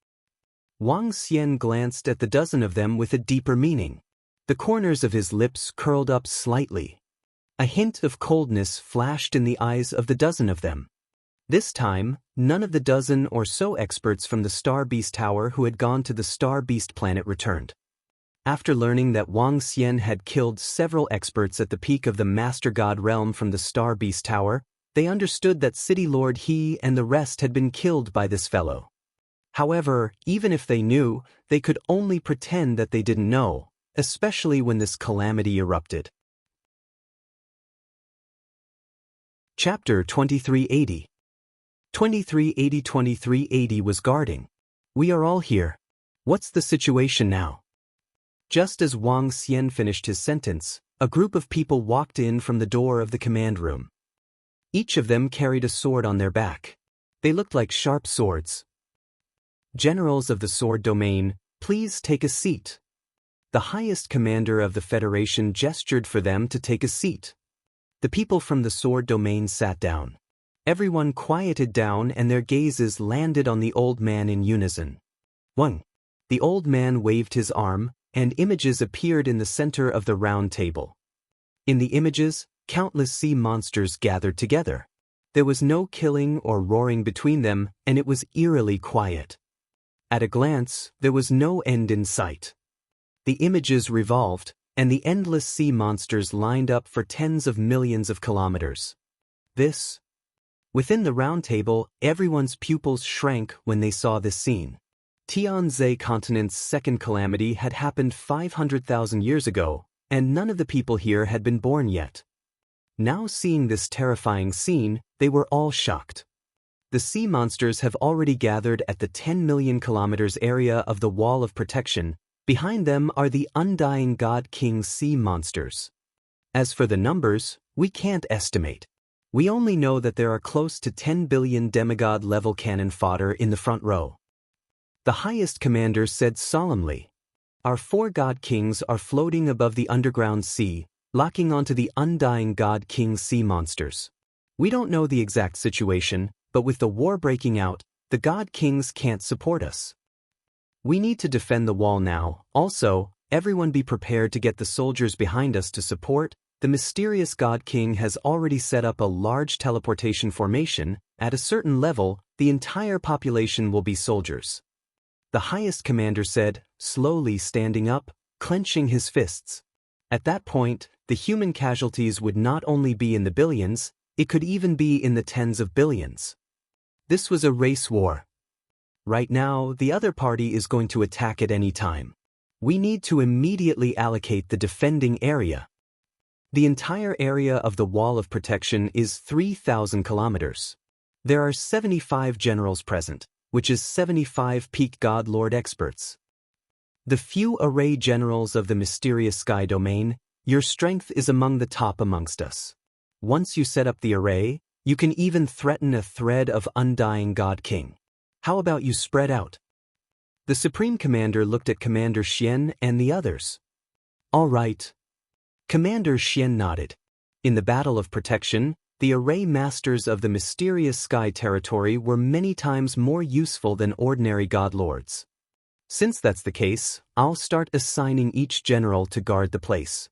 Wang Xian glanced at the dozen of them with a deeper meaning. The corners of his lips curled up slightly. A hint of coldness flashed in the eyes of the dozen of them. This time, none of the dozen or so experts from the Star Beast Tower who had gone to the Star Beast planet returned. After learning that Wang Xian had killed several experts at the peak of the Master God Realm from the Star Beast Tower, they understood that City Lord He and the rest had been killed by this fellow. However, even if they knew, they could only pretend that they didn't know, especially when this calamity erupted. Chapter 2380. 2380 was guarding. "We are all here. What's the situation now?" Just as Wang Xian finished his sentence, a group of people walked in from the door of the command room. Each of them carried a sword on their back. They looked like sharp swords. "Generals of the Sword Domain, please take a seat." The highest commander of the Federation gestured for them to take a seat. The people from the Sword Domain sat down. Everyone quieted down and their gazes landed on the old man in unison. "One." The old man waved his arm, and images appeared in the center of the round table. In the images, countless sea monsters gathered together. There was no killing or roaring between them, and it was eerily quiet. At a glance, there was no end in sight. The images revolved, and the endless sea monsters lined up for tens of millions of kilometers. Within the round table, everyone's pupils shrank when they saw this scene. Tianzhe continent's second calamity had happened 500,000 years ago, and none of the people here had been born yet. Now seeing this terrifying scene, they were all shocked. The sea monsters have already gathered at the 10 million kilometers area of the Wall of Protection. Behind them are the Undying God King sea monsters. As for the numbers, we can't estimate. We only know that there are close to 10 billion demigod-level cannon fodder in the front row. The highest commander said solemnly, "Our 4 God Kings are floating above the underground sea, locking onto the Undying God King sea monsters. We don't know the exact situation, but with the war breaking out, the God Kings can't support us. We need to defend the wall now. Also, everyone be prepared to get the soldiers behind us to support. The mysterious God King has already set up a large teleportation formation. At a certain level, the entire population will be soldiers." The highest commander said, slowly standing up, clenching his fists. At that point, the human casualties would not only be in the billions, it could even be in the tens of billions. This was a race war. Right now, the other party is going to attack at any time. We need to immediately allocate the defending area. The entire area of the Wall of Protection is 3,000 kilometers. There are 75 generals present, which is 75 peak God Lord experts. The few array generals of the mysterious sky domain, your strength is among the top amongst us. Once you set up the array, you can even threaten a thread of Undying God King. How about you spread out? The Supreme Commander looked at Commander Xian and the others. All right. Commander Xian nodded. In the Battle of Protection, the array masters of the mysterious sky territory were many times more useful than ordinary god lords. Since that's the case, I'll start assigning each general to guard the place.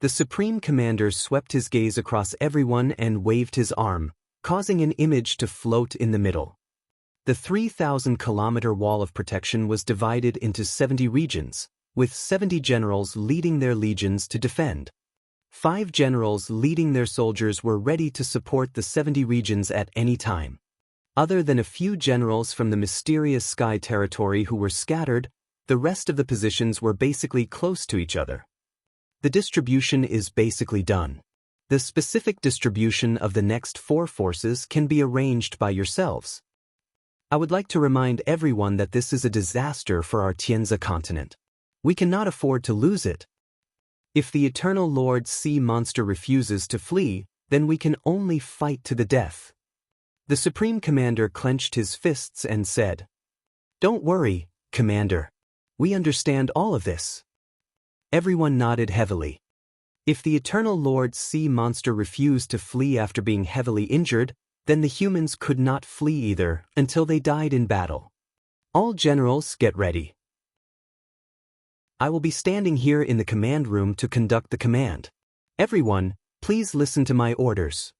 The Supreme Commander swept his gaze across everyone and waved his arm, causing an image to float in the middle. The 3,000-kilometer wall of protection was divided into 70 regions, with 70 generals leading their legions to defend. 5 generals leading their soldiers were ready to support the 70 regions at any time. Other than a few generals from the mysterious sky territory who were scattered, the rest of the positions were basically close to each other. The distribution is basically done. The specific distribution of the next 4 forces can be arranged by yourselves. I would like to remind everyone that this is a disaster for our Tianzi continent. We cannot afford to lose it. If the Eternal Lord Sea Monster refuses to flee, then we can only fight to the death. The Supreme Commander clenched his fists and said, "Don't worry, Commander. We understand all of this." Everyone nodded heavily. If the Eternal Lord Sea Monster refused to flee after being heavily injured, then the humans could not flee either until they died in battle. All generals, get ready. I will be standing here in the command room to conduct the command. Everyone, please listen to my orders.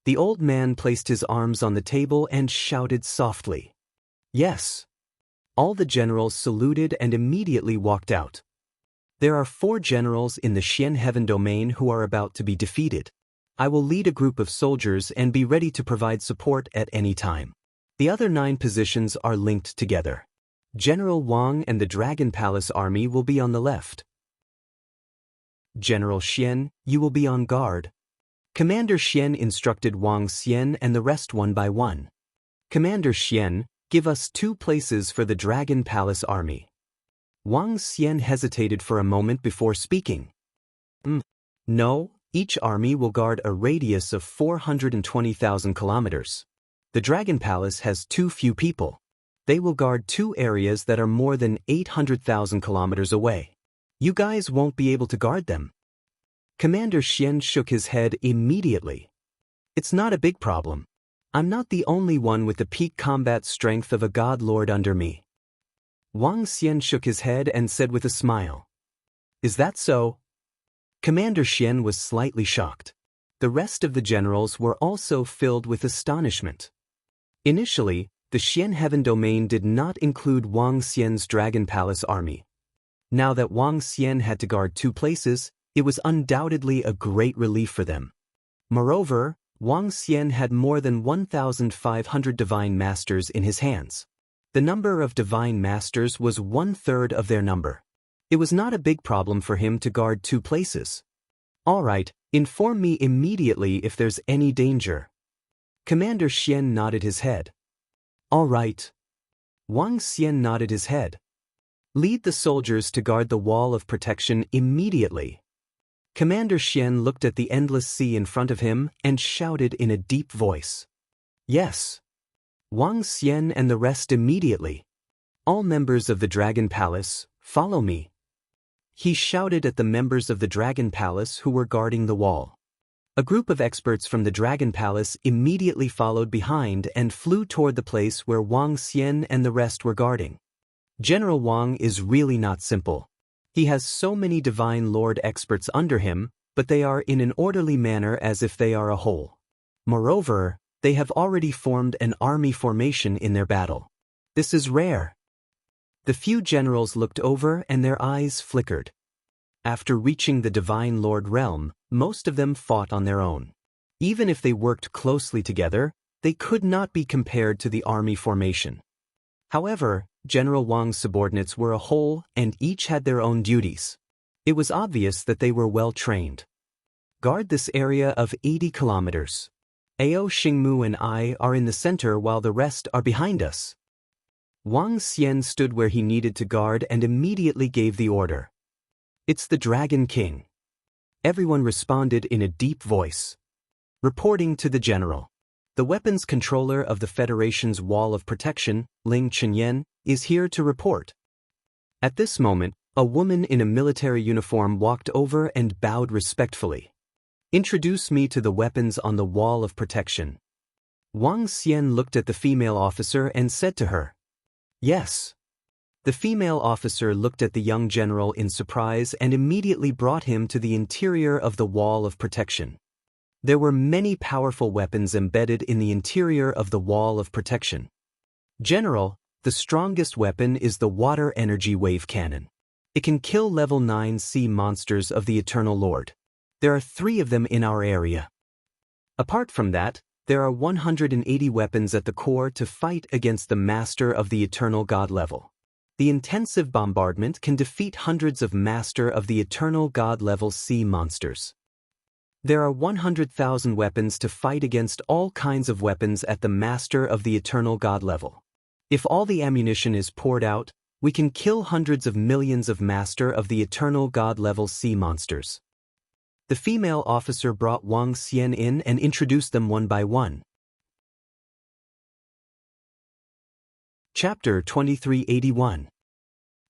The old man placed his arms on the table and shouted softly, "Yes." All the generals saluted and immediately walked out. There are 4 generals in the Xian Heaven domain who are about to be defeated. I will lead a group of soldiers and be ready to provide support at any time. The other 9 positions are linked together. General Wang and the Dragon Palace army will be on the left. General Xian, you will be on guard. Commander Xian instructed Wang Xian and the rest one by one. Commander Xian, give us 2 places for the Dragon Palace army. Wang Xian hesitated for a moment before speaking. No, each army will guard a radius of 420,000 kilometers. The Dragon Palace has too few people. They will guard 2 areas that are more than 800,000 kilometers away. You guys won't be able to guard them. Commander Xian shook his head immediately. It's not a big problem. I'm not the only one with the peak combat strength of a god lord under me. Wang Xian shook his head and said with a smile, "Is that so?" Commander Xian was slightly shocked. The rest of the generals were also filled with astonishment. Initially, the Xian Heaven domain did not include Wang Xian's Dragon Palace army. Now that Wang Xian had to guard 2 places, it was undoubtedly a great relief for them. Moreover, Wang Xian had more than 1,500 divine masters in his hands. The number of divine masters was 1/3 of their number. It was not a big problem for him to guard 2 places. All right, inform me immediately if there's any danger. Commander Xian nodded his head. All right. Wang Xian nodded his head. Lead the soldiers to guard the wall of protection immediately. Commander Xian looked at the endless sea in front of him and shouted in a deep voice, "Yes." Wang Xian and the rest immediately. All members of the Dragon Palace, follow me. He shouted at the members of the Dragon Palace who were guarding the wall. A group of experts from the Dragon Palace immediately followed behind and flew toward the place where Wang Xian and the rest were guarding. General Wang is really not simple. He has so many Divine Lord experts under him, but they are in an orderly manner as if they are a whole. Moreover, they have already formed an army formation in their battle. This is rare. The few generals looked over and their eyes flickered. After reaching the Divine Lord realm, most of them fought on their own. Even if they worked closely together, they could not be compared to the army formation. However, General Wang's subordinates were a whole and each had their own duties. It was obvious that they were well trained. Guard this area of 80 kilometers. Ao Xingmu and I are in the center while the rest are behind us. Wang Xian stood where he needed to guard and immediately gave the order. It's the Dragon King. Everyone responded in a deep voice. Reporting to the general. The weapons controller of the Federation's Wall of Protection, Ling Chenyan, is here to report. At this moment, a woman in a military uniform walked over and bowed respectfully. Introduce me to the weapons on the Wall of Protection. Wang Xian looked at the female officer and said to her, "Yes." The female officer looked at the young general in surprise and immediately brought him to the interior of the Wall of Protection. There were many powerful weapons embedded in the interior of the wall of protection. General, the strongest weapon is the water energy wave cannon. It can kill level 9 sea monsters of the Eternal Lord. There are 3 of them in our area. Apart from that, there are 180 weapons at the core to fight against the Master of the Eternal God level. The intensive bombardment can defeat hundreds of Master of the Eternal God level sea monsters. There are 100,000 weapons to fight against all kinds of weapons at the Master of the Eternal God level. If all the ammunition is poured out, we can kill hundreds of millions of Master of the Eternal God level sea monsters. The female officer brought Wang Xian in and introduced them one by one. Chapter 2381.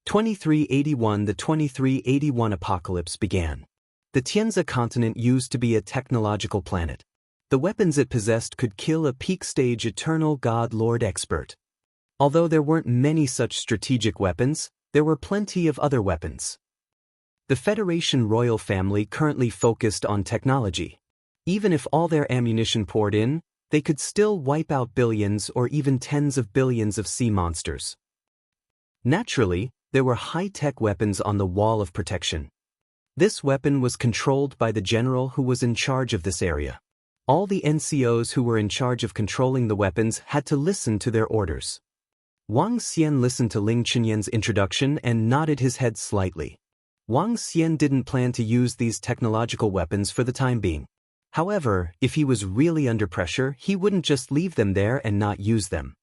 2381. The 2381 apocalypse began. The Tianzi continent used to be a technological planet. The weapons it possessed could kill a peak-stage Eternal God Lord expert. Although there weren't many such strategic weapons, there were plenty of other weapons. The Federation royal family currently focused on technology. Even if all their ammunition poured in, they could still wipe out billions or even tens of billions of sea monsters. Naturally, there were high-tech weapons on the wall of protection. This weapon was controlled by the general who was in charge of this area. All the NCOs who were in charge of controlling the weapons had to listen to their orders. Wang Xian listened to Ling Chunyan's introduction and nodded his head slightly. Wang Xian didn't plan to use these technological weapons for the time being. However, if he was really under pressure, he wouldn't just leave them there and not use them.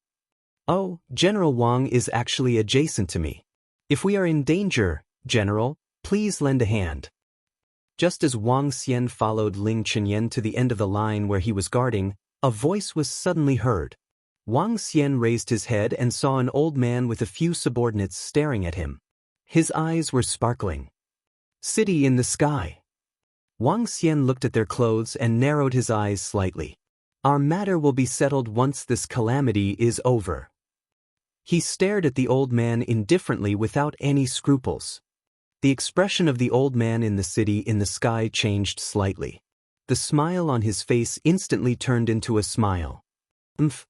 Oh, General Wang is actually adjacent to me. If we are in danger, General, please lend a hand. Just as Wang Xian followed Ling Chunyan to the end of the line where he was guarding, a voice was suddenly heard. Wang Xian raised his head and saw an old man with a few subordinates staring at him. His eyes were sparkling. City in the sky. Wang Xian looked at their clothes and narrowed his eyes slightly. Our matter will be settled once this calamity is over. He stared at the old man indifferently without any scruples. The expression of the old man in the city in the sky changed slightly. The smile on his face instantly turned into a smile. Umph.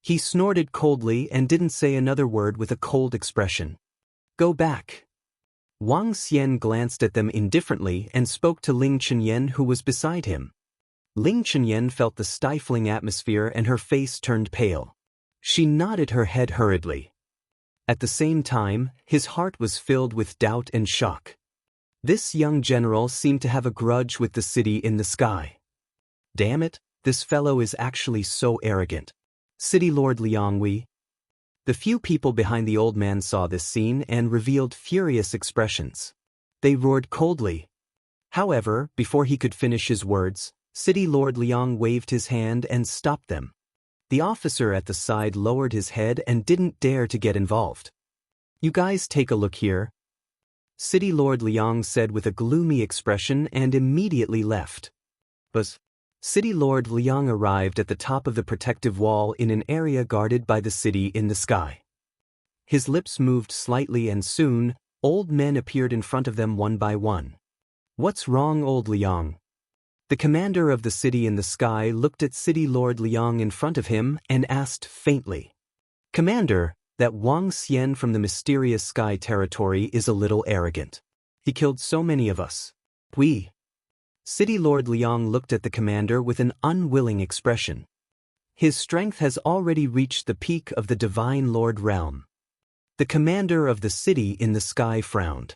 He snorted coldly and didn't say another word with a cold expression. Go back. Wang Xian glanced at them indifferently and spoke to Ling Chunyan who was beside him. Ling Chunyan felt the stifling atmosphere and her face turned pale. She nodded her head hurriedly. At the same time, his heart was filled with doubt and shock. This young general seemed to have a grudge with the city in the sky. Damn it, this fellow is actually so arrogant. City Lord Liangwei. The few people behind the old man saw this scene and revealed furious expressions. They roared coldly. However, before he could finish his words, City Lord Liang waved his hand and stopped them. The officer at the side lowered his head and didn't dare to get involved. You guys take a look here. City Lord Liang said with a gloomy expression and immediately left. But City Lord Liang arrived at the top of the protective wall in an area guarded by the city in the sky. His lips moved slightly and soon, old men appeared in front of them one by one. What's wrong, old Liang? The commander of the city in the sky looked at City Lord Liang in front of him and asked faintly. Commander, that Wang Xian from the mysterious sky territory is a little arrogant. He killed so many of us. We. City Lord Liang looked at the commander with an unwilling expression. His strength has already reached the peak of the Divine Lord realm. The commander of the city in the sky frowned.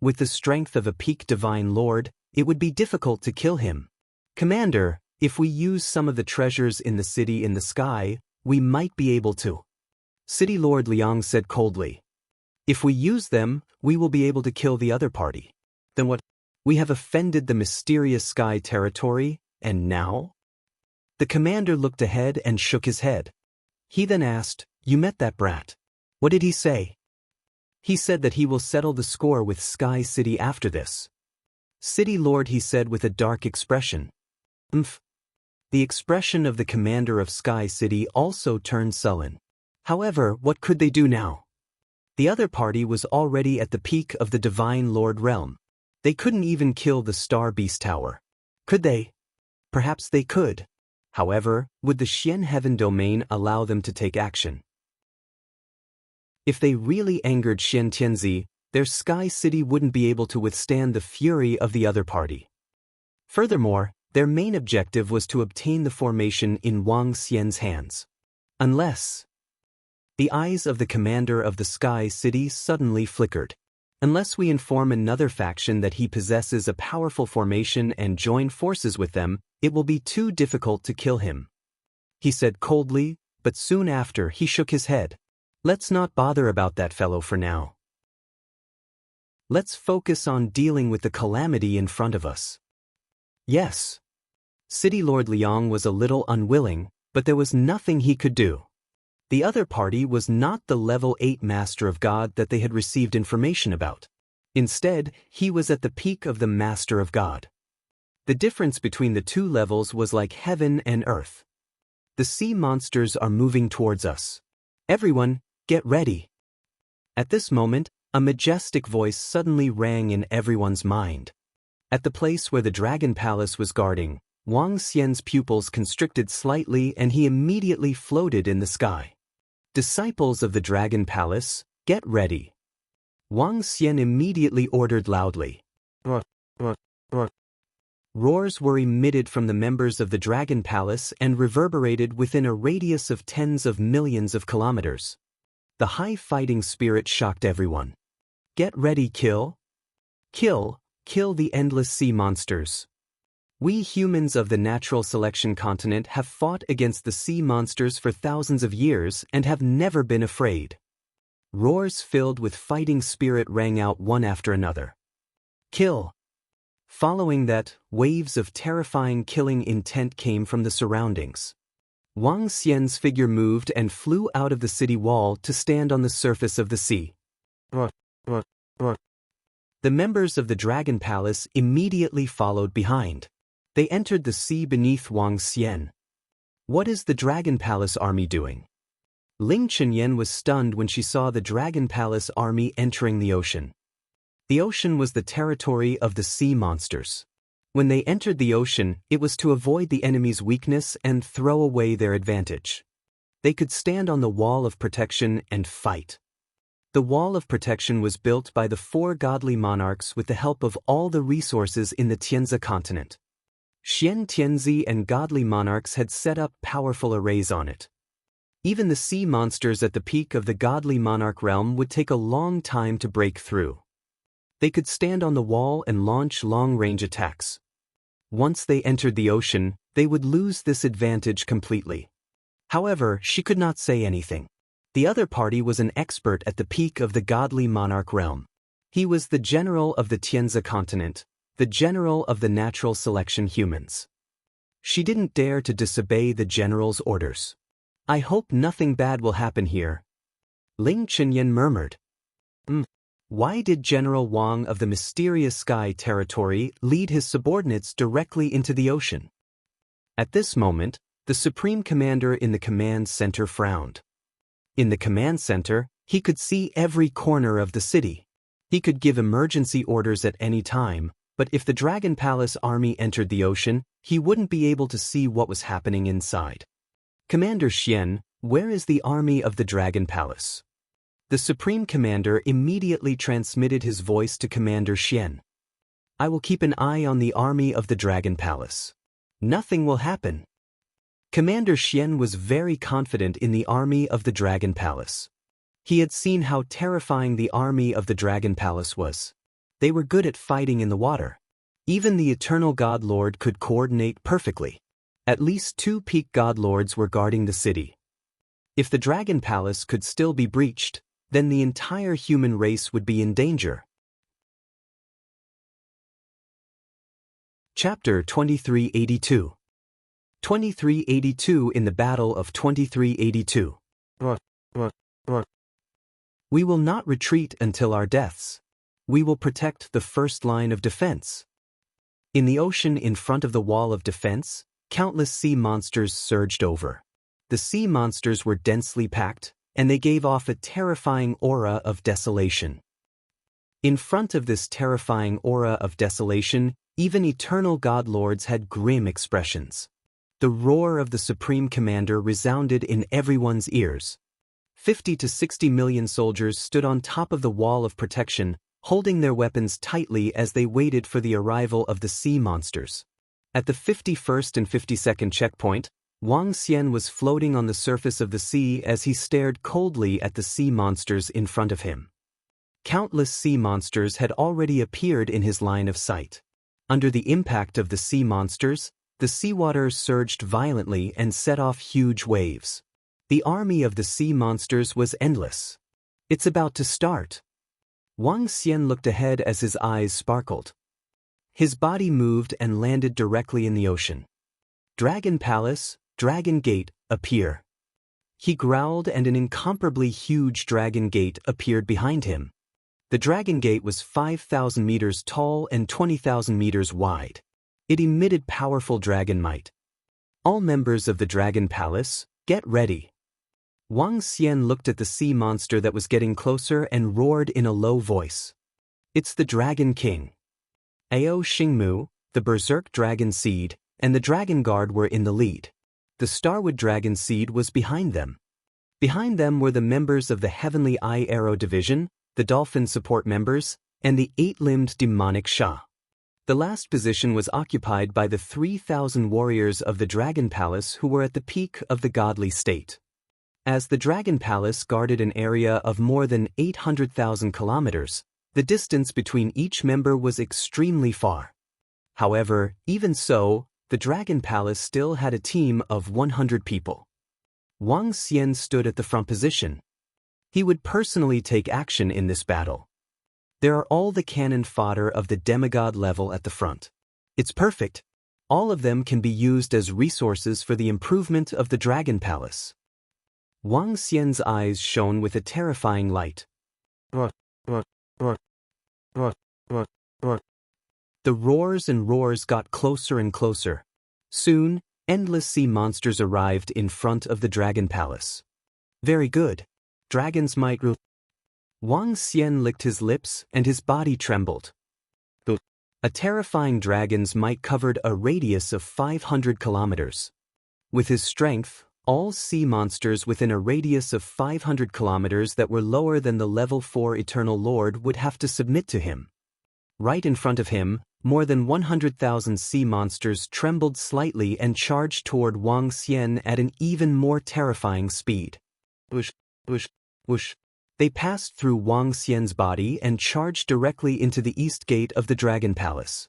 With the strength of a peak Divine Lord, it would be difficult to kill him. Commander, if we use some of the treasures in the city in the sky, we might be able to. City Lord Liang said coldly. If we use them, we will be able to kill the other party. Then what? We have offended the mysterious sky territory, and now? The commander looked ahead and shook his head. He then asked, You met that brat. What did he say? He said that he will settle the score with Sky City after this. City Lord, he said with a dark expression. Umph. The expression of the commander of Sky City also turned sullen. However, what could they do now? The other party was already at the peak of the Divine Lord realm. They couldn't even kill the Star Beast Tower. Could they? Perhaps they could. However, would the Xian Heaven domain allow them to take action? If they really angered Xian Tianzi, their sky city wouldn't be able to withstand the fury of the other party. Furthermore, their main objective was to obtain the formation in Wang Xian's hands. Unless... The eyes of the commander of the sky city suddenly flickered. Unless we inform another faction that he possesses a powerful formation and join forces with them, it will be too difficult to kill him. He said coldly, but soon after he shook his head. Let's not bother about that fellow for now. Let's focus on dealing with the calamity in front of us. Yes. City Lord Liang was a little unwilling, but there was nothing he could do. The other party was not the level 8 Master of God that they had received information about. Instead, he was at the peak of the Master of God. The difference between the two levels was like heaven and earth. The sea monsters are moving towards us. Everyone, get ready. At this moment, a majestic voice suddenly rang in everyone's mind. At the place where the Dragon Palace was guarding, Wang Xian's pupils constricted slightly and he immediately floated in the sky. Disciples of the Dragon Palace, get ready. Wang Xian immediately ordered loudly. Roars were emitted from the members of the Dragon Palace and reverberated within a radius of tens of millions of kilometers. The high fighting spirit shocked everyone. Get ready, kill. Kill the endless sea monsters. We humans of the natural selection continent have fought against the sea monsters for thousands of years and have never been afraid. Roars filled with fighting spirit rang out one after another. Kill. Following that, waves of terrifying killing intent came from the surroundings. Wang Xian's figure moved and flew out of the city wall to stand on the surface of the sea. The members of the Dragon Palace immediately followed behind. They entered the sea beneath Wang Xian. What is the Dragon Palace army doing? Ling Chenyan was stunned when she saw the Dragon Palace army entering the ocean. The ocean was the territory of the sea monsters. When they entered the ocean, it was to avoid the enemy's weakness and throw away their advantage. They could stand on the wall of protection and fight. The wall of protection was built by the 4 godly monarchs with the help of all the resources in the Tianzi continent. Xian Tianzi and godly monarchs had set up powerful arrays on it. Even the sea monsters at the peak of the godly monarch realm would take a long time to break through. They could stand on the wall and launch long-range attacks. Once they entered the ocean, they would lose this advantage completely. However, she could not say anything. The other party was an expert at the peak of the godly monarch realm. He was the general of the Tianzi continent, the general of the natural selection humans. She didn't dare to disobey the general's orders. I hope nothing bad will happen here. Ling Chenyan murmured. Why did General Wang of the mysterious sky territory lead his subordinates directly into the ocean? At this moment, the supreme commander in the command center frowned. In the command center, he could see every corner of the city. He could give emergency orders at any time, but if the Dragon Palace army entered the ocean, he wouldn't be able to see what was happening inside. Commander Xian, where is the army of the Dragon Palace? The Supreme Commander immediately transmitted his voice to Commander Xian. I will keep an eye on the army of the Dragon Palace. Nothing will happen. Commander Xian was very confident in the army of the Dragon Palace. He had seen how terrifying the army of the Dragon Palace was. They were good at fighting in the water. Even the Eternal God Lord could coordinate perfectly. At least 2 peak God Lords were guarding the city. If the Dragon Palace could still be breached, then the entire human race would be in danger. Chapter 2382. 2382 in the Battle of 2382. We will not retreat until our deaths. We will protect the first line of defense. In the ocean in front of the wall of defense, countless sea monsters surged over. The sea monsters were densely packed, and they gave off a terrifying aura of desolation. In front of this terrifying aura of desolation, Even eternal god lords had grim expressions. The roar of the Supreme Commander resounded in everyone's ears. 50 to 60 million soldiers stood on top of the wall of protection, holding their weapons tightly as they waited for the arrival of the sea monsters. At the 51st and 52nd checkpoint, Wang Xian was floating on the surface of the sea as he stared coldly at the sea monsters in front of him. Countless sea monsters had already appeared in his line of sight. Under the impact of the sea monsters, the seawater surged violently and set off huge waves. The army of the sea monsters was endless. It's about to start. Wang Xian looked ahead as his eyes sparkled. His body moved and landed directly in the ocean. Dragon Palace, Dragon Gate, appear. He growled and an incomparably huge dragon gate appeared behind him. The dragon gate was 5,000 meters tall and 20,000 meters wide. It emitted powerful dragon might. All members of the Dragon Palace, get ready. Wang Xian looked at the sea monster that was getting closer and roared in a low voice. It's the Dragon King. Ao Xingmu, the Berserk Dragon Seed, and the Dragon Guard were in the lead. The Starwood Dragon Seed was behind them. Behind them were the members of the Heavenly Eye Arrow Division, the Dolphin Support members, and the 8-limbed Demonic Shah. The last position was occupied by the 3,000 warriors of the Dragon Palace who were at the peak of the godly state. As the Dragon Palace guarded an area of more than 800,000 kilometers, the distance between each member was extremely far. However, even so, the Dragon Palace still had a team of 100 people. Wang Xian stood at the front position. He would personally take action in this battle. There are all the cannon fodder of the demigod level at the front. It's perfect. All of them can be used as resources for the improvement of the Dragon Palace. Wang Xian's eyes shone with a terrifying light. The roars and roars got closer and closer. Soon, endless sea monsters arrived in front of the Dragon Palace. Very good. Dragons might rule. Wang Xian licked his lips and his body trembled. A terrifying dragon's might covered a radius of 500 kilometers. With his strength, all sea monsters within a radius of 500 kilometers that were lower than the level 4 Eternal Lord would have to submit to him. Right in front of him, more than 100,000 sea monsters trembled slightly and charged toward Wang Xian at an even more terrifying speed. Whoosh, whoosh, whoosh. They passed through Wang Xian's body and charged directly into the east gate of the Dragon Palace.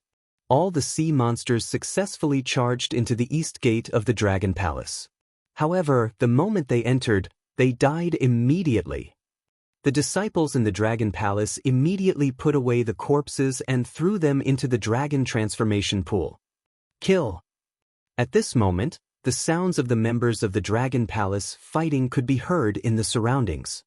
All the sea monsters successfully charged into the east gate of the Dragon Palace. However, the moment they entered, they died immediately. The disciples in the Dragon Palace immediately put away the corpses and threw them into the dragon transformation pool. Kill! At this moment, the sounds of the members of the Dragon Palace fighting could be heard in the surroundings.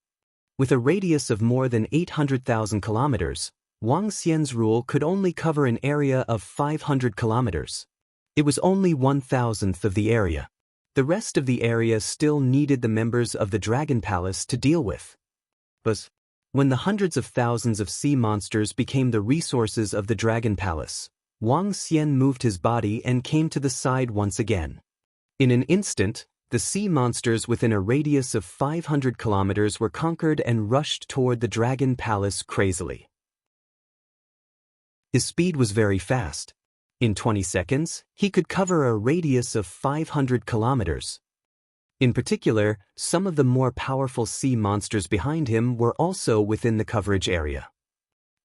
With a radius of more than 800,000 kilometers, Wang Xian's rule could only cover an area of 500 kilometers. It was only 1,000th of the area. The rest of the area still needed the members of the Dragon Palace to deal with. But when the hundreds of thousands of sea monsters became the resources of the Dragon Palace, Wang Xian moved his body and came to the side once again. In an instant, the sea monsters within a radius of 500 kilometers were conquered and rushed toward the Dragon Palace crazily. His speed was very fast. In 20 seconds, he could cover a radius of 500 kilometers. In particular, some of the more powerful sea monsters behind him were also within the coverage area.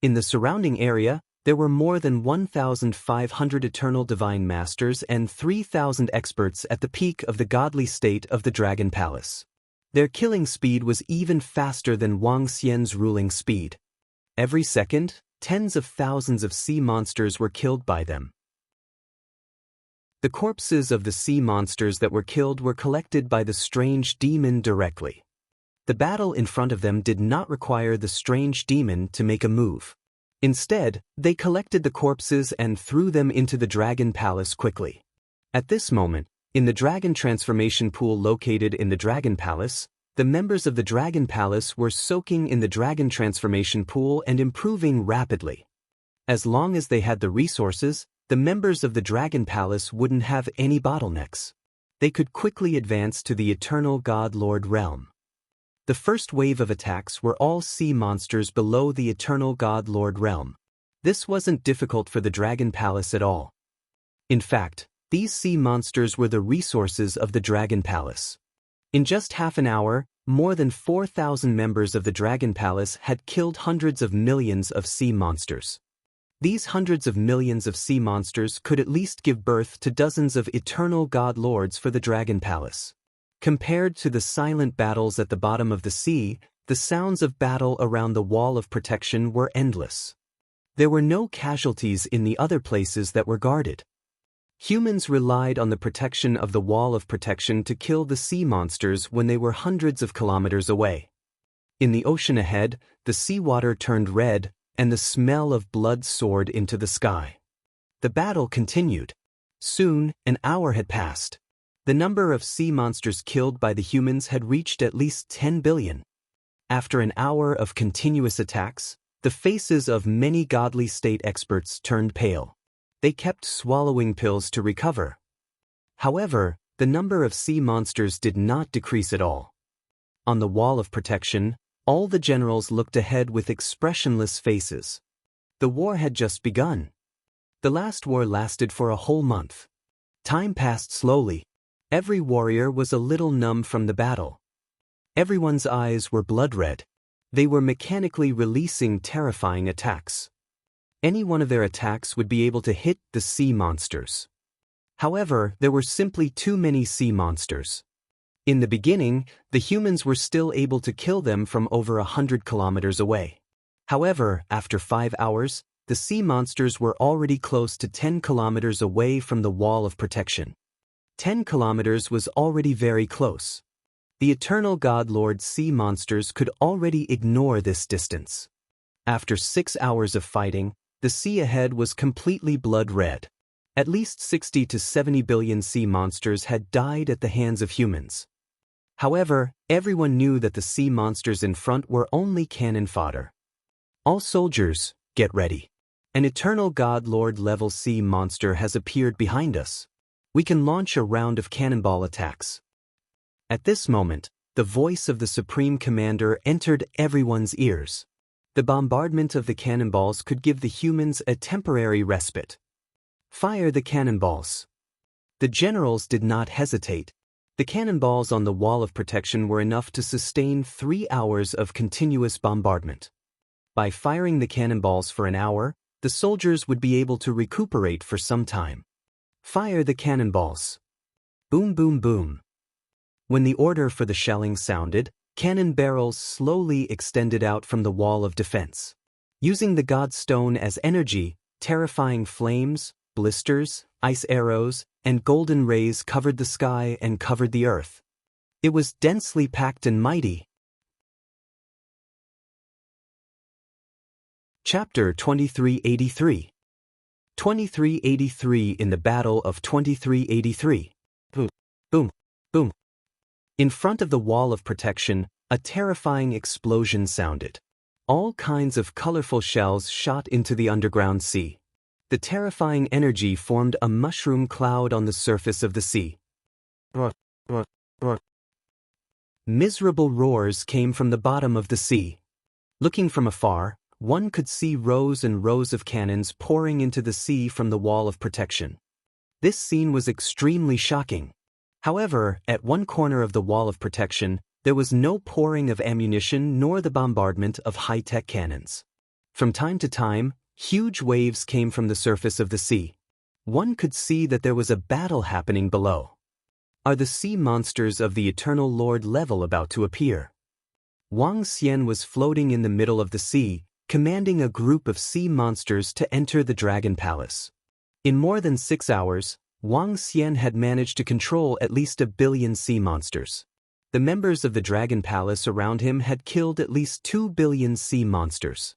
In the surrounding area, there were more than 1,500 Eternal Divine Masters and 3,000 experts at the peak of the godly state of the Dragon Palace. Their killing speed was even faster than Wang Xian's ruling speed. Every second, tens of thousands of sea monsters were killed by them. The corpses of the sea monsters that were killed were collected by the strange demon directly. The battle in front of them did not require the strange demon to make a move. Instead, they collected the corpses and threw them into the Dragon Palace quickly. At this moment, in the Dragon Transformation Pool located in the Dragon Palace, the members of the Dragon Palace were soaking in the Dragon Transformation Pool and improving rapidly. As long as they had the resources, the members of the Dragon Palace wouldn't have any bottlenecks. They could quickly advance to the Eternal God Lord realm. The first wave of attacks were all sea monsters below the Eternal God Lord realm. This wasn't difficult for the Dragon Palace at all. In fact, these sea monsters were the resources of the Dragon Palace. In just half an hour, more than 4,000 members of the Dragon Palace had killed hundreds of millions of sea monsters. These hundreds of millions of sea monsters could at least give birth to dozens of eternal god lords for the Dragon Palace. Compared to the silent battles at the bottom of the sea, the sounds of battle around the Wall of Protection were endless. There were no casualties in the other places that were guarded. Humans relied on the protection of the Wall of Protection to kill the sea monsters when they were hundreds of kilometers away. In the ocean ahead, the seawater turned red, and the smell of blood soared into the sky. The battle continued. Soon, an hour had passed. The number of sea monsters killed by the humans had reached at least 10 billion. After an hour of continuous attacks, the faces of many godly state experts turned pale. They kept swallowing pills to recover. However, the number of sea monsters did not decrease at all. On the Wall of Protection, all the generals looked ahead with expressionless faces. The war had just begun. The last war lasted for a whole month. Time passed slowly. Every warrior was a little numb from the battle. Everyone's eyes were blood red. They were mechanically releasing terrifying attacks. Any one of their attacks would be able to hit the sea monsters. However, there were simply too many sea monsters. In the beginning, the humans were still able to kill them from over 100 kilometers away. However, after 5 hours, the sea monsters were already close to 10 kilometers away from the Wall of Protection. 10 kilometers was already very close. The Eternal God Lord sea monsters could already ignore this distance. After 6 hours of fighting, the sea ahead was completely blood red. At least 60 to 70 billion sea monsters had died at the hands of humans. However, everyone knew that the sea monsters in front were only cannon fodder. All soldiers, get ready. An Eternal God Lord level sea monster has appeared behind us. We can launch a round of cannonball attacks. At this moment, the voice of the Supreme Commander entered everyone's ears. The bombardment of the cannonballs could give the humans a temporary respite. Fire the cannonballs. The generals did not hesitate. The cannonballs on the Wall of Protection were enough to sustain 3 hours of continuous bombardment. By firing the cannonballs for an hour, the soldiers would be able to recuperate for some time. Fire the cannonballs. Boom, boom, boom. When the order for the shelling sounded, cannon barrels slowly extended out from the wall of defense. Using the God Stone as energy, terrifying flames, blisters, ice arrows, and golden rays covered the sky and covered the earth. It was densely packed and mighty. Chapter 2383. 2383 in the Battle of 2383. Boom, boom, boom. In front of the Wall of Protection, a terrifying explosion sounded. All kinds of colorful shells shot into the underground sea. The terrifying energy formed a mushroom cloud on the surface of the sea. Miserable roars came from the bottom of the sea. Looking from afar, one could see rows and rows of cannons pouring into the sea from the Wall of Protection. This scene was extremely shocking. However, at one corner of the Wall of Protection, there was no pouring of ammunition nor the bombardment of high-tech cannons. From time to time, huge waves came from the surface of the sea. One could see that there was a battle happening below. Are the sea monsters of the Eternal Lord level about to appear? Wang Xian was floating in the middle of the sea, commanding a group of sea monsters to enter the Dragon Palace. In more than 6 hours, Wang Xian had managed to control at least 1 billion sea monsters. The members of the Dragon Palace around him had killed at least 2 billion sea monsters.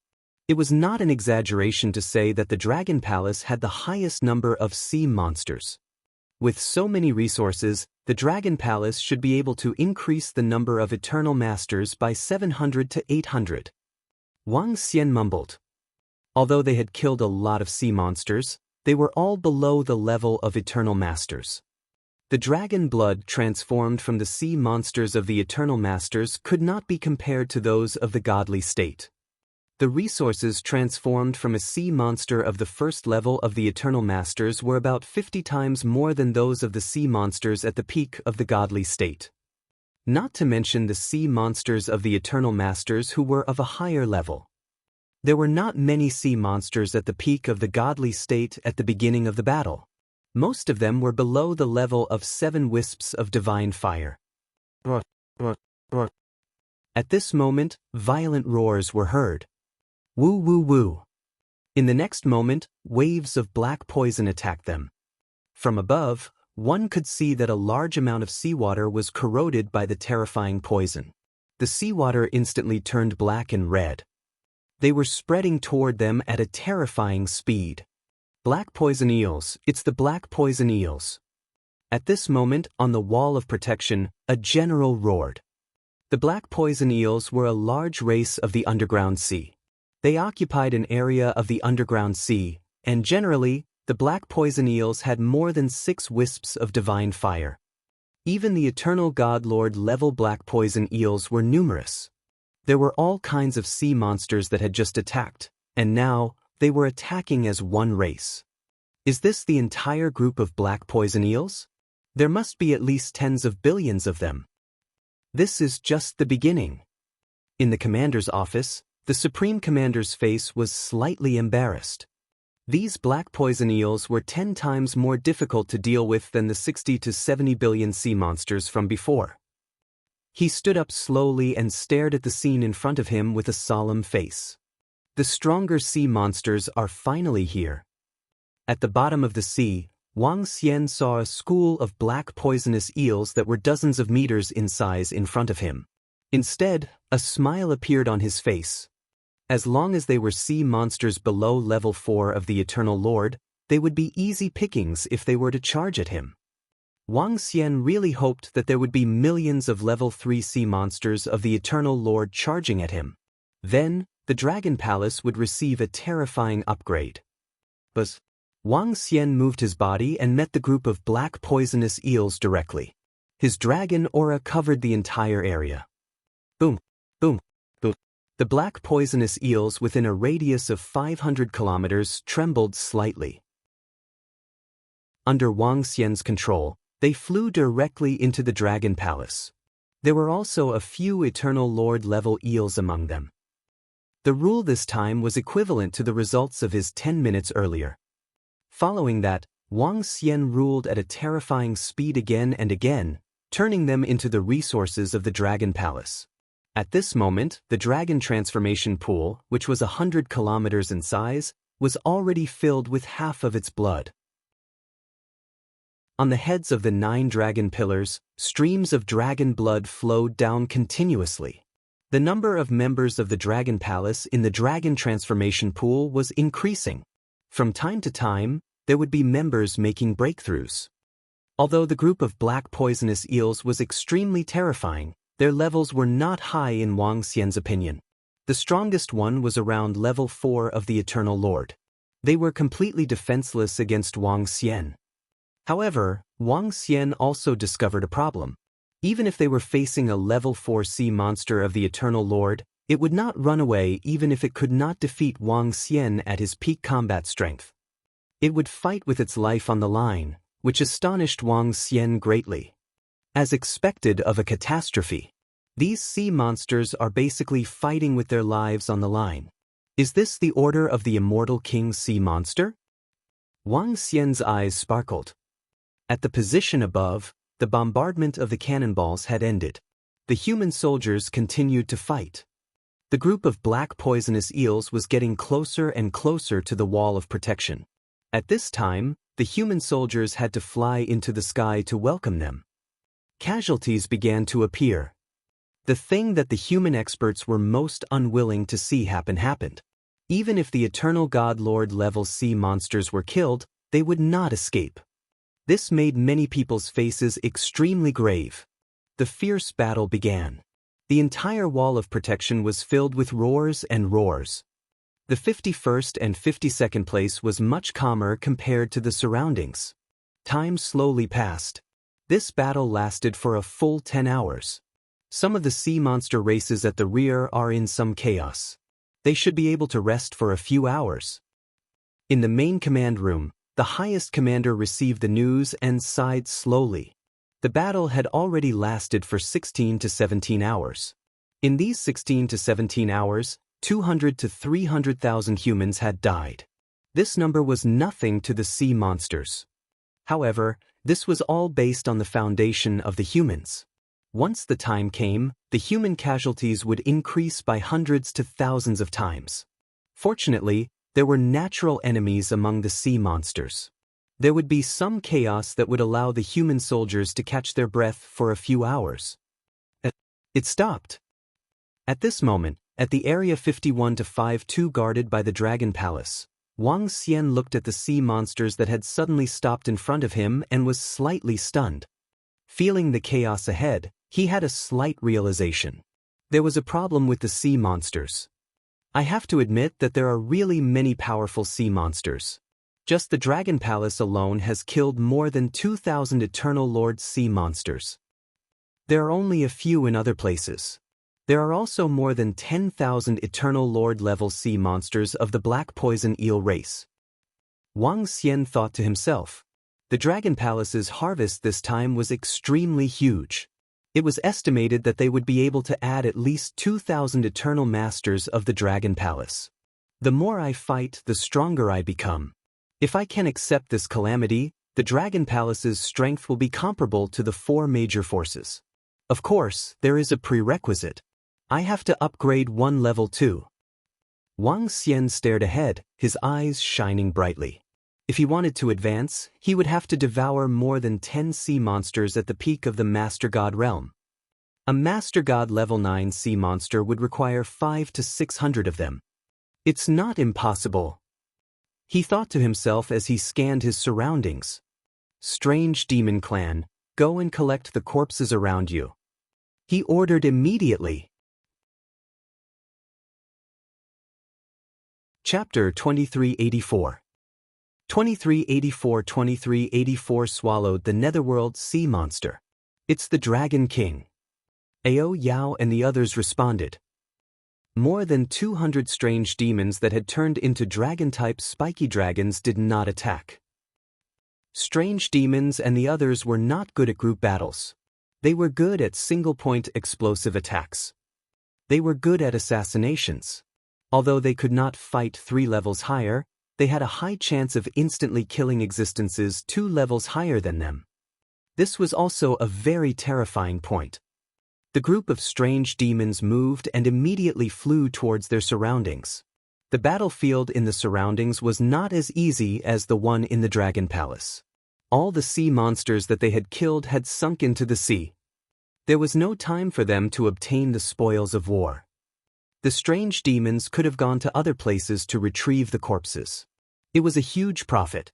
It was not an exaggeration to say that the Dragon Palace had the highest number of sea monsters. With so many resources, the Dragon Palace should be able to increase the number of Eternal Masters by 700 to 800. Wang Xian mumbled. Although they had killed a lot of sea monsters, They were all below the level of Eternal Masters. The dragon blood transformed from the sea monsters of the Eternal Masters could not be compared to those of the godly state. The resources transformed from a sea monster of the first level of the Eternal Masters were about 50 times more than those of the sea monsters at the peak of the godly state. Not to mention the sea monsters of the Eternal Masters who were of a higher level. There were not many sea monsters at the peak of the godly state at the beginning of the battle. Most of them were below the level of 7 wisps of divine fire. At this moment, violent roars were heard. Woo woo woo. In the next moment, waves of black poison attacked them. From above, one could see that a large amount of seawater was corroded by the terrifying poison. The seawater instantly turned black and red. They were spreading toward them at a terrifying speed. Black poison eels, it's the black poison eels. At this moment, on the wall of protection, a general roared. The black poison eels were a large race of the underground sea. They occupied an area of the underground sea, and generally, the black poison eels had more than 6 wisps of divine fire. Even the eternal God Lord level black poison eels were numerous. There were all kinds of sea monsters that had just attacked, and now, they were attacking as one race. Is this the entire group of black poison eels? There must be at least tens of billions of them. This is just the beginning. In the commander's office, the Supreme Commander's face was slightly embarrassed. These black poison eels were 10 times more difficult to deal with than the 60 to 70 billion sea monsters from before. He stood up slowly and stared at the scene in front of him with a solemn face. The stronger sea monsters are finally here. At the bottom of the sea, Wang Xian saw a school of black poisonous eels that were dozens of meters in size in front of him. Instead, a smile appeared on his face. As long as they were sea monsters below level 4 of the Eternal Lord, they would be easy pickings if they were to charge at him. Wang Xian really hoped that there would be millions of level 3 sea monsters of the Eternal Lord charging at him. Then, the Dragon Palace would receive a terrifying upgrade. But Wang Xian moved his body and met the group of black poisonous eels directly. His dragon aura covered the entire area. Boom, boom, boom. The black poisonous eels within a radius of 500 kilometers trembled slightly. Under Wang Xian's control, they flew directly into the Dragon Palace. There were also a few Eternal Lord level eels among them. The rule this time was equivalent to the results of his 10 minutes earlier. Following that, Wang Xian ruled at a terrifying speed again and again, turning them into the resources of the Dragon Palace. At this moment, the dragon transformation pool, which was 100 kilometers in size, was already filled with half of its blood. On the heads of the 9 dragon pillars, streams of dragon blood flowed down continuously. The number of members of the Dragon Palace in the dragon transformation pool was increasing. From time to time, there would be members making breakthroughs. Although the group of black poisonous eels was extremely terrifying, their levels were not high in Wang Xian's opinion. The strongest one was around level 4 of the Eternal Lord. They were completely defenseless against Wang Xian. However, Wang Xian also discovered a problem. Even if they were facing a level 4 sea monster of the Eternal Lord, it would not run away even if it could not defeat Wang Xian at his peak combat strength. It would fight with its life on the line, which astonished Wang Xian greatly. As expected of a catastrophe, these sea monsters are basically fighting with their lives on the line. Is this the order of the immortal king sea monster? Wang Xian's eyes sparkled. At the position above, the bombardment of the cannonballs had ended. The human soldiers continued to fight. The group of black poisonous eels was getting closer and closer to the wall of protection. At this time, the human soldiers had to fly into the sky to welcome them. Casualties began to appear. The thing that the human experts were most unwilling to see happened. Even if the Eternal God Lord level sea monsters were killed, they would not escape. This made many people's faces extremely grave. The fierce battle began. The entire wall of protection was filled with roars and roars. The 51st and 52nd place was much calmer compared to the surroundings. Time slowly passed. This battle lasted for a full 10 hours. Some of the sea monster races at the rear are in some chaos. They should be able to rest for a few hours. In the main command room, the highest commander received the news and sighed slowly. The battle had already lasted for 16 to 17 hours. In these 16 to 17 hours, 200 to 300,000 humans had died. This number was nothing to the sea monsters. However, this was all based on the foundation of the humans. Once the time came, the human casualties would increase by hundreds to thousands of times. Fortunately, there were natural enemies among the sea monsters. There would be some chaos that would allow the human soldiers to catch their breath for a few hours. It stopped. At this moment, at the area 51 to 52 guarded by the Dragon Palace, Wang Xian looked at the sea monsters that had suddenly stopped in front of him and was slightly stunned. Feeling the chaos ahead, he had a slight realization. There was a problem with the sea monsters. I have to admit that there are really many powerful sea monsters. Just the Dragon Palace alone has killed more than 2,000 Eternal Lord sea monsters. There are only a few in other places. There are also more than 10,000 Eternal Lord level sea monsters of the black poison eel race. Wang Xian thought to himself. The Dragon Palace's harvest this time was extremely huge. It was estimated that they would be able to add at least 2,000 Eternal Masters of the Dragon Palace. The more I fight, the stronger I become. If I can accept this calamity, the Dragon Palace's strength will be comparable to the 4 major forces. Of course, there is a prerequisite. I have to upgrade one level too. Wang Xian stared ahead, his eyes shining brightly. If he wanted to advance, he would have to devour more than 10 sea monsters at the peak of the Master God realm. A Master God level 9 sea monster would require 500 to 600 of them. It's not impossible. He thought to himself as he scanned his surroundings. Strange demon clan, go and collect the corpses around you. He ordered immediately. Chapter 2384. 2384 swallowed the netherworld sea monster. It's the Dragon King. Ao Yao and the others responded. More than 200 strange demons that had turned into dragon-type spiky dragons did not attack. Strange demons and the others were not good at group battles. They were good at single-point explosive attacks. They were good at assassinations. Although they could not fight 3 levels higher, they had a high chance of instantly killing existences 2 levels higher than them. This was also a very terrifying point. The group of strange demons moved and immediately flew towards their surroundings. The battlefield in the surroundings was not as easy as the one in the Dragon Palace. All the sea monsters that they had killed had sunk into the sea. There was no time for them to obtain the spoils of war. The strange demons could have gone to other places to retrieve the corpses. It was a huge profit.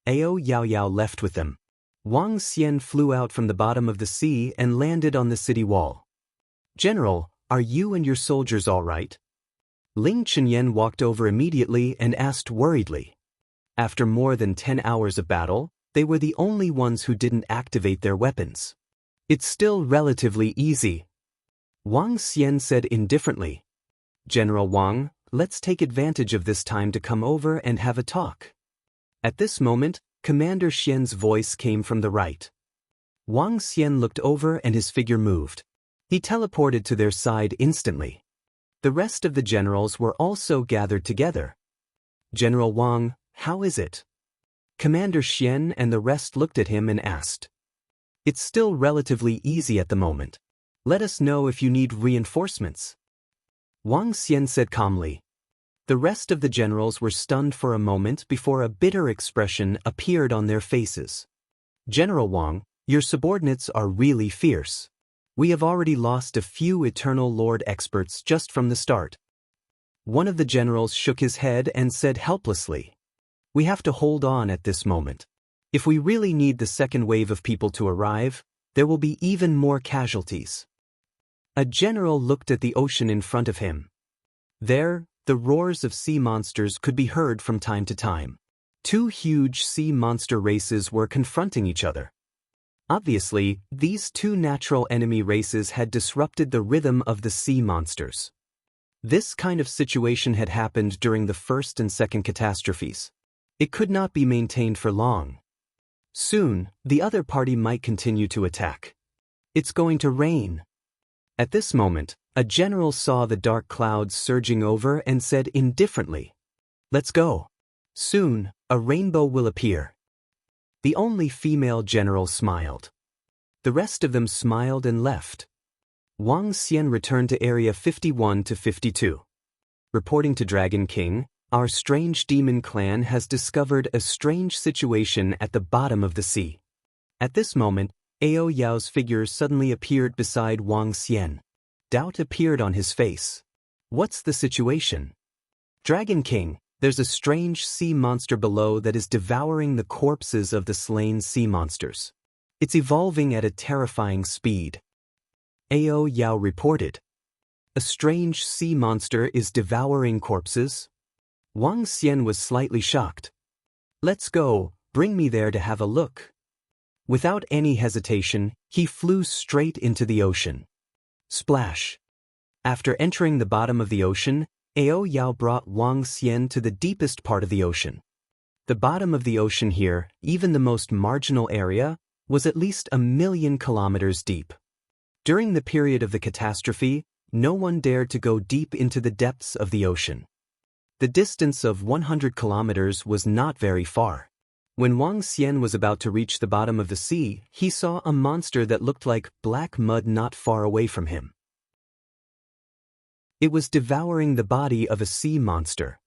Ao Yao left with them. Wang Xian flew out from the bottom of the sea and landed on the city wall. General, are you and your soldiers all right? Ling Chenyan walked over immediately and asked worriedly. After more than 10 hours of battle, they were the only ones who didn't activate their weapons. It's still relatively easy. Wang Xian said indifferently. General Wang, let's take advantage of this time to come over and have a talk. At this moment, Commander Xian's voice came from the right. Wang Xian looked over and his figure moved. He teleported to their side instantly. The rest of the generals were also gathered together. General Wang, how is it? Commander Xian and the rest looked at him and asked. It's still relatively easy at the moment. Let us know if you need reinforcements. Wang Xian said calmly. The rest of the generals were stunned for a moment before a bitter expression appeared on their faces. General Wang, your subordinates are really fierce. We have already lost a few Eternal Lord experts just from the start. One of the generals shook his head and said helplessly. We have to hold on at this moment. If we really need the second wave of people to arrive, there will be even more casualties. A general looked at the ocean in front of him. There, the roars of sea monsters could be heard from time to time. Two huge sea monster races were confronting each other. Obviously, these two natural enemy races had disrupted the rhythm of the sea monsters. This kind of situation had happened during the first and second catastrophes. It could not be maintained for long. Soon, the other party might continue to attack. It's going to rain. At this moment, a general saw the dark clouds surging over and said indifferently, "Let's go. Soon, a rainbow will appear." The only female general smiled. The rest of them smiled and left. Wang Xian returned to Area 51 to 52. Reporting to Dragon King, "Our strange demon clan has discovered a strange situation at the bottom of the sea." At this moment, Ao Yao's figure suddenly appeared beside Wang Xian. Doubt appeared on his face. "What's the situation?" "Dragon King, there's a strange sea monster below that is devouring the corpses of the slain sea monsters. It's evolving at a terrifying speed." Ao Yao reported. "A strange sea monster is devouring corpses?" Wang Xian was slightly shocked. "Let's go, bring me there to have a look." Without any hesitation, he flew straight into the ocean. Splash! After entering the bottom of the ocean, Ao Yao brought Wang Xian to the deepest part of the ocean. The bottom of the ocean here, even the most marginal area, was at least 1,000,000 kilometers deep. During the period of the catastrophe, no one dared to go deep into the depths of the ocean. The distance of 100 kilometers was not very far. When Wang Xian was about to reach the bottom of the sea, he saw a monster that looked like black mud not far away from him. It was devouring the body of a sea monster.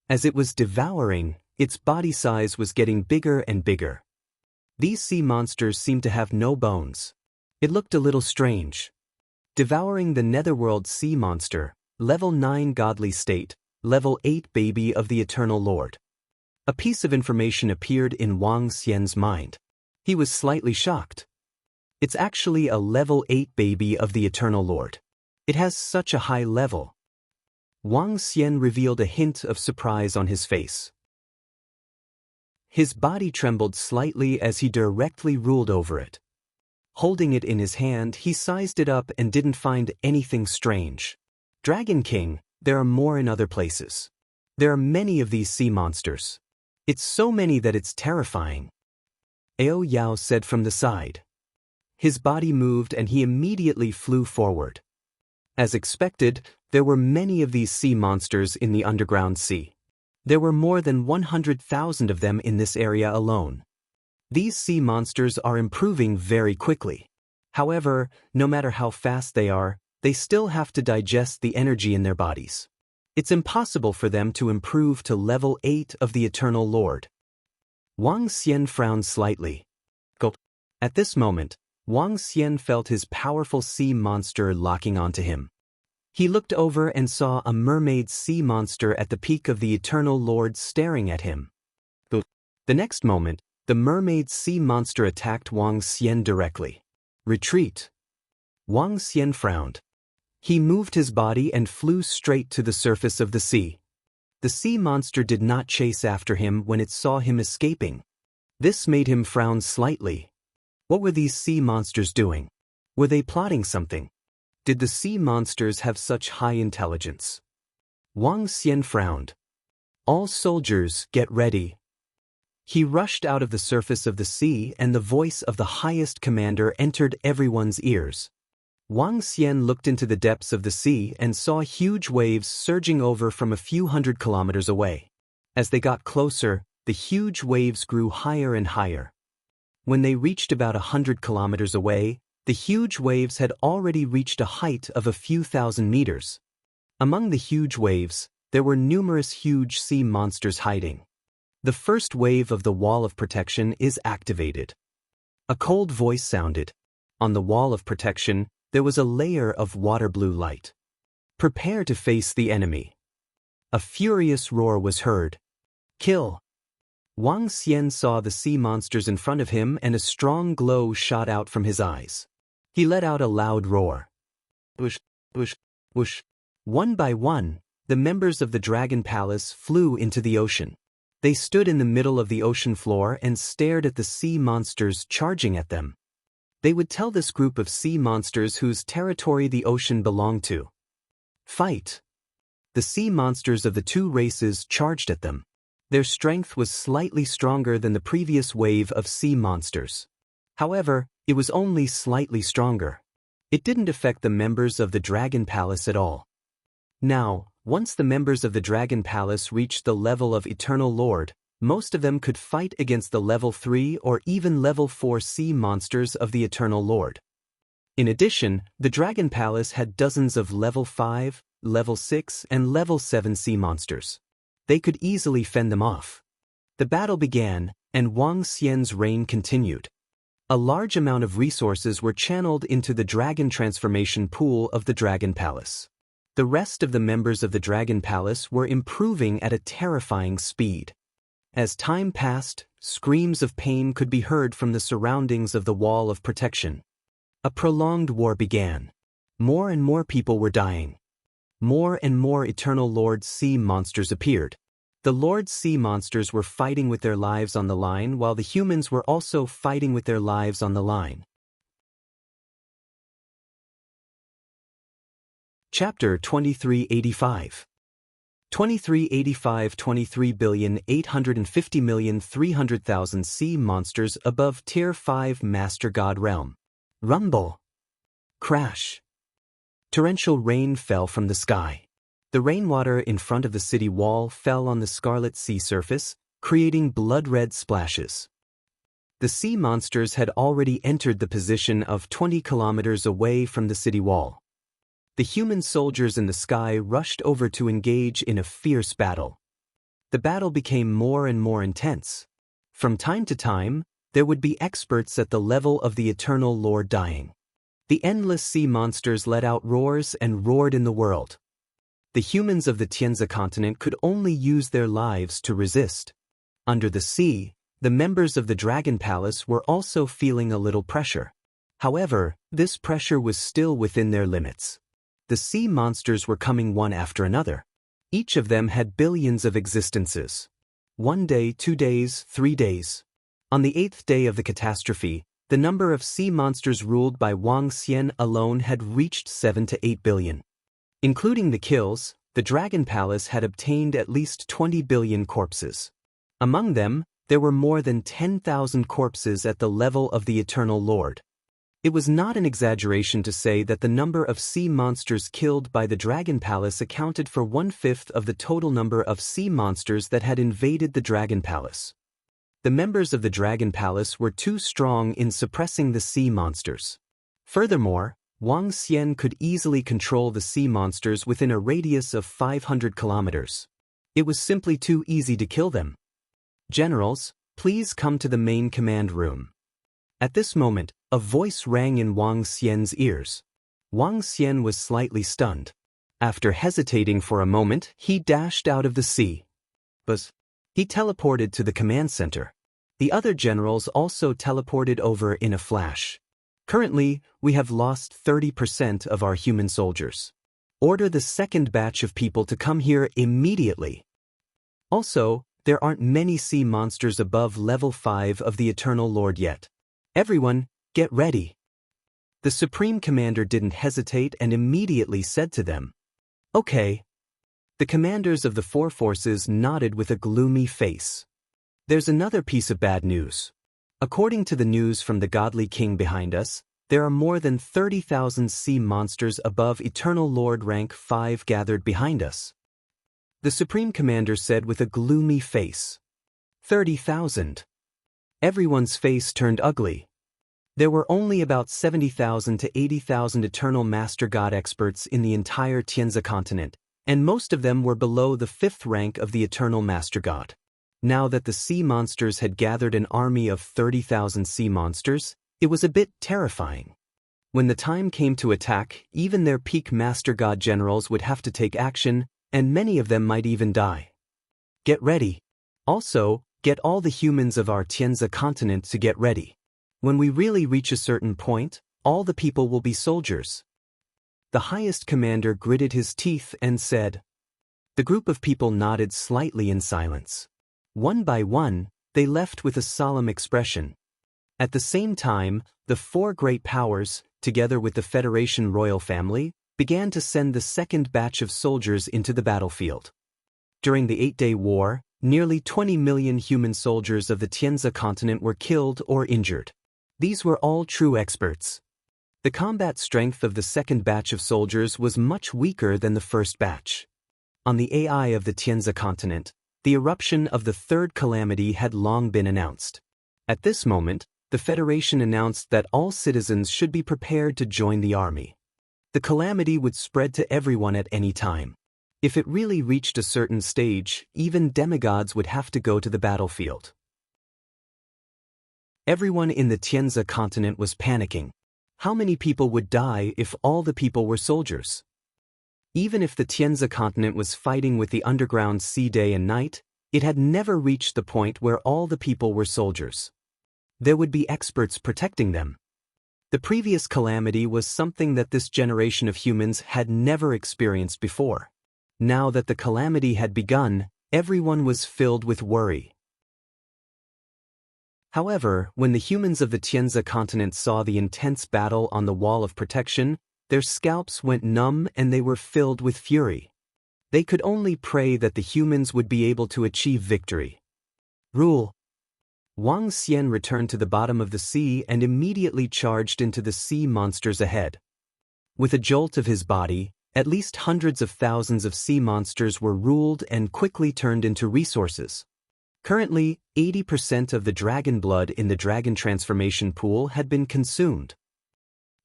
As it was devouring, its body size was getting bigger and bigger. These sea monsters seemed to have no bones. It looked a little strange. Devouring the Netherworld sea monster, level 9 godly state, level 8 baby of the Eternal Lord. A piece of information appeared in Wang Xian's mind. He was slightly shocked. It's actually a level 8 baby of the Eternal Lord. It has such a high level. Wang Xian revealed a hint of surprise on his face. His body trembled slightly as he directly ruled over it. Holding it in his hand, he sized it up and didn't find anything strange. "Dragon King, there are more in other places. There are many of these sea monsters. It's so many that it's terrifying," Ao Yao said from the side. His body moved and he immediately flew forward. As expected, there were many of these sea monsters in the underground sea. There were more than 100,000 of them in this area alone. These sea monsters are improving very quickly. However, no matter how fast they still have to digest the energy in their bodies. It's impossible for them to improve to level 8 of the Eternal Lord. Wang Xian frowned slightly. Gulp. At this moment, Wang Xian felt his powerful sea monster locking onto him. He looked over and saw a mermaid sea monster at the peak of the Eternal Lord staring at him. The next moment, the mermaid sea monster attacked Wang Xian directly. "Retreat." Wang Xian frowned. He moved his body and flew straight to the surface of the sea. The sea monster did not chase after him when it saw him escaping. This made him frown slightly. What were these sea monsters doing? Were they plotting something? Did the sea monsters have such high intelligence? Wang Xian frowned. "All soldiers, get ready." He rushed out of the surface of the sea and the voice of the highest commander entered everyone's ears. Wang Xian looked into the depths of the sea and saw huge waves surging over from a few hundred kilometers away. As they got closer, the huge waves grew higher and higher. When they reached about 100 kilometers away, the huge waves had already reached a height of a few thousand meters. Among the huge waves, there were numerous huge sea monsters hiding. The first wave of the wall of protection is activated. A cold voice sounded. On the wall of protection, there was a layer of water blue light. "Prepare to face the enemy." A furious roar was heard. "Kill!" Wang Xian saw the sea monsters in front of him and a strong glow shot out from his eyes. He let out a loud roar. Whoosh, whoosh, whoosh. One by one, the members of the Dragon Palace flew into the ocean. They stood in the middle of the ocean floor and stared at the sea monsters charging at them. They would tell this group of sea monsters whose territory the ocean belonged to. Fight! The sea monsters of the two races charged at them. Their strength was slightly stronger than the previous wave of sea monsters. However, it was only slightly stronger. It didn't affect the members of the Dragon Palace at all. Now, once the members of the Dragon Palace reached the level of Eternal Lord, most of them could fight against the level 3 or even level 4 sea monsters of the Eternal Lord. In addition, the Dragon Palace had dozens of level 5, level 6 and level 7 sea monsters. They could easily fend them off. The battle began, and Wang Xian's reign continued. A large amount of resources were channeled into the dragon transformation pool of the Dragon Palace. The rest of the members of the Dragon Palace were improving at a terrifying speed. As time passed, screams of pain could be heard from the surroundings of the wall of protection. A prolonged war began. More and more people were dying. More and more Eternal Lord sea monsters appeared. The Lord sea monsters were fighting with their lives on the line while the humans were also fighting with their lives on the line. Chapter 2385 2385 23,850,300,000 sea monsters above Tier 5 Master God Realm. Rumble. Crash. Torrential rain fell from the sky. The rainwater in front of the city wall fell on the scarlet sea surface, creating blood-red splashes. The sea monsters had already entered the position of 20 kilometers away from the city wall. The human soldiers in the sky rushed over to engage in a fierce battle. The battle became more and more intense. From time to time, there would be experts at the level of the Eternal Lord dying. The endless sea monsters let out roars and roared in the world. The humans of the Tianzi continent could only use their lives to resist. Under the sea, the members of the Dragon Palace were also feeling a little pressure. However, this pressure was still within their limits. The sea monsters were coming one after another. Each of them had billions of existences. 1 day, 2 days, 3 days. On the 8th day of the catastrophe, the number of sea monsters ruled by Wang Xian alone had reached 7 to 8 billion. Including the kills, the Dragon Palace had obtained at least 20 billion corpses. Among them, there were more than 10,000 corpses at the level of the Eternal Lord. It was not an exaggeration to say that the number of sea monsters killed by the Dragon Palace accounted for 1/5 of the total number of sea monsters that had invaded the Dragon Palace. The members of the Dragon Palace were too strong in suppressing the sea monsters. Furthermore, Wang Xian could easily control the sea monsters within a radius of 500 kilometers. It was simply too easy to kill them. Generals, please come to the main command room. At this moment, a voice rang in Wang Xian's ears. Wang Xian was slightly stunned. After hesitating for a moment, he dashed out of the sea. He teleported to the command center. The other generals also teleported over in a flash. Currently, we have lost 30% of our human soldiers. Order the second batch of people to come here immediately. Also, there aren't many sea monsters above level 5 of the Eternal Lord yet. Everyone, get ready. The Supreme Commander didn't hesitate and immediately said to them, "Okay." The commanders of the 4 forces nodded with a gloomy face. There's another piece of bad news. According to the news from the godly king behind us, there are more than 30,000 sea monsters above Eternal Lord rank 5 gathered behind us. The Supreme Commander said with a gloomy face. 30,000. Everyone's face turned ugly. There were only about 70,000 to 80,000 Eternal Master God experts in the entire Tianzi continent, and most of them were below the 5th rank of the Eternal Master God. Now that the sea monsters had gathered an army of 30,000 sea monsters, it was a bit terrifying. When the time came to attack, even their peak Master God generals would have to take action, and many of them might even die. Get ready. Also, get all the humans of our Tianzi continent to get ready. When we really reach a certain point, all the people will be soldiers. The highest commander gritted his teeth and said, The group of people nodded slightly in silence. One by one, they left with a solemn expression. At the same time, the four great powers, together with the Federation royal family, began to send the second batch of soldiers into the battlefield. During the 8-day war, nearly 20 million human soldiers of the Tianzi continent were killed or injured. These were all true experts. The combat strength of the second batch of soldiers was much weaker than the first batch. On the AI of the Tianzi continent, the eruption of the third calamity had long been announced. At this moment, the Federation announced that all citizens should be prepared to join the army. The calamity would spread to everyone at any time. If it really reached a certain stage, even demigods would have to go to the battlefield. Everyone in the Tianzi continent was panicking. How many people would die if all the people were soldiers? Even if the Tianzi continent was fighting with the underground sea day and night, it had never reached the point where all the people were soldiers. There would be experts protecting them. The previous calamity was something that this generation of humans had never experienced before. Now that the calamity had begun, everyone was filled with worry. However, when the humans of the Tianzi continent saw the intense battle on the wall of protection, their scalps went numb and they were filled with fury. They could only pray that the humans would be able to achieve victory. Rule. Wang Xian returned to the bottom of the sea and immediately charged into the sea monsters ahead. With a jolt of his body, at least hundreds of thousands of sea monsters were ruled and quickly turned into resources. Currently, 80% of the dragon blood in the dragon transformation pool had been consumed.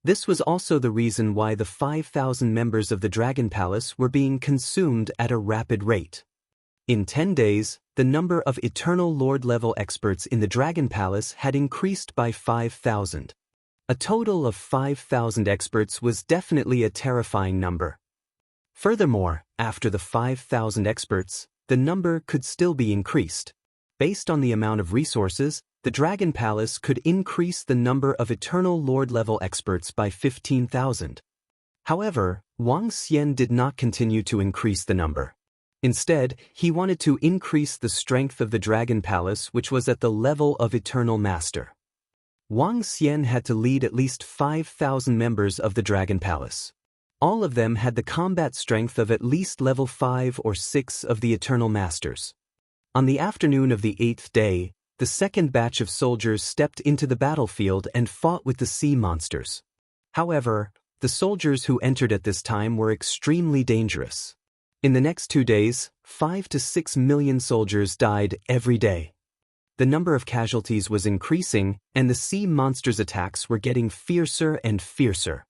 This was also the reason why the 5,000 members of the Dragon Palace were being consumed at a rapid rate. In 10 days, the number of Eternal Lord-level experts in the Dragon Palace had increased by 5,000. A total of 5,000 experts was definitely a terrifying number. Furthermore, after the 5,000 experts, the number could still be increased. Based on the amount of resources, the Dragon Palace could increase the number of Eternal Lord-level experts by 15,000. However, Wang Xian did not continue to increase the number. Instead, he wanted to increase the strength of the Dragon Palace, which was at the level of Eternal Master. Wang Xian had to lead at least 5,000 members of the Dragon Palace. All of them had the combat strength of at least level 5 or 6 of the Eternal Masters. On the afternoon of the 8th day, the second batch of soldiers stepped into the battlefield and fought with the sea monsters. However, the soldiers who entered at this time were extremely dangerous. In the next 2 days, 5 to 6 million soldiers died every day. The number of casualties was increasing, and the sea monsters' attacks were getting fiercer and fiercer.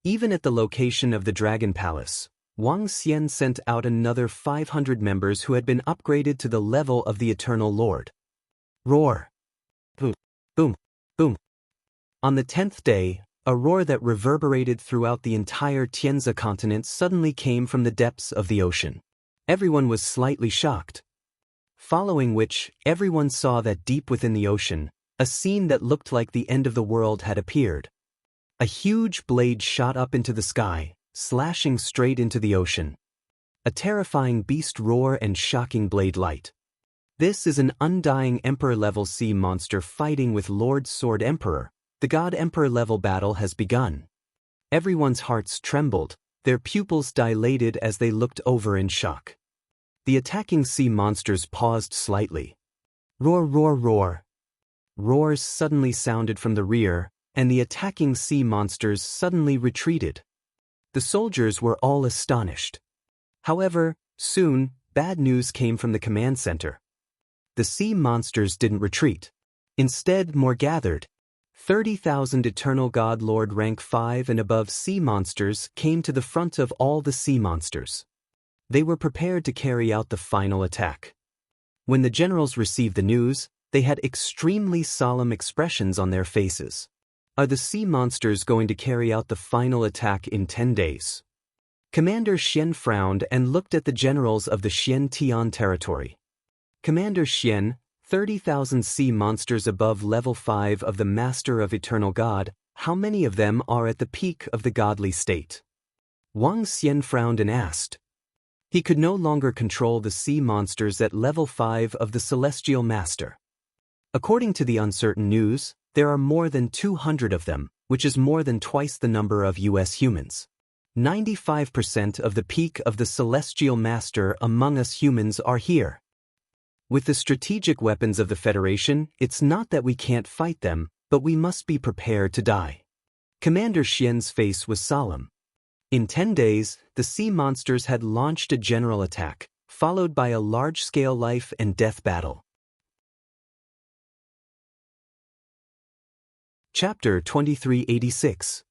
Even at the location of the Dragon Palace, Wang Xian sent out another 500 members who had been upgraded to the level of the Eternal Lord. Roar! Boom! Boom! Boom! On the 10th day, a roar that reverberated throughout the entire Tianzi continent suddenly came from the depths of the ocean. Everyone was slightly shocked. Following which, everyone saw that deep within the ocean, a scene that looked like the end of the world had appeared. A huge blade shot up into the sky, slashing straight into the ocean. A terrifying beast roar and shocking blade light. This is an undying Emperor-level sea monster fighting with Lord Sword Emperor. The God Emperor level battle has begun. Everyone's hearts trembled, their pupils dilated as they looked over in shock. The attacking sea monsters paused slightly. Roar, roar, roar. Roars suddenly sounded from the rear, and the attacking sea monsters suddenly retreated. The soldiers were all astonished. However, soon, bad news came from the command center. The sea monsters didn't retreat. Instead, more gathered. 30,000 Eternal God Lord rank 5 and above sea monsters came to the front of all the sea monsters. They were prepared to carry out the final attack. When the generals received the news, they had extremely solemn expressions on their faces. Are the sea monsters going to carry out the final attack in 10 days? Commander Xian frowned and looked at the generals of the Xian Tian territory. Commander Xian, 30,000 sea monsters above level 5 of the Master of Eternal God, how many of them are at the peak of the godly state? Wang Xian frowned and asked. He could no longer control the sea monsters at level 5 of the Celestial Master. According to the uncertain news, there are more than 200 of them, which is more than twice the number of US humans. 95% of the peak of the Celestial Master among us humans are here. With the strategic weapons of the Federation, it's not that we can't fight them, but we must be prepared to die. Commander Xian's face was solemn. In 10 days, the sea monsters had launched a general attack, followed by a large-scale life and death battle. Chapter 2386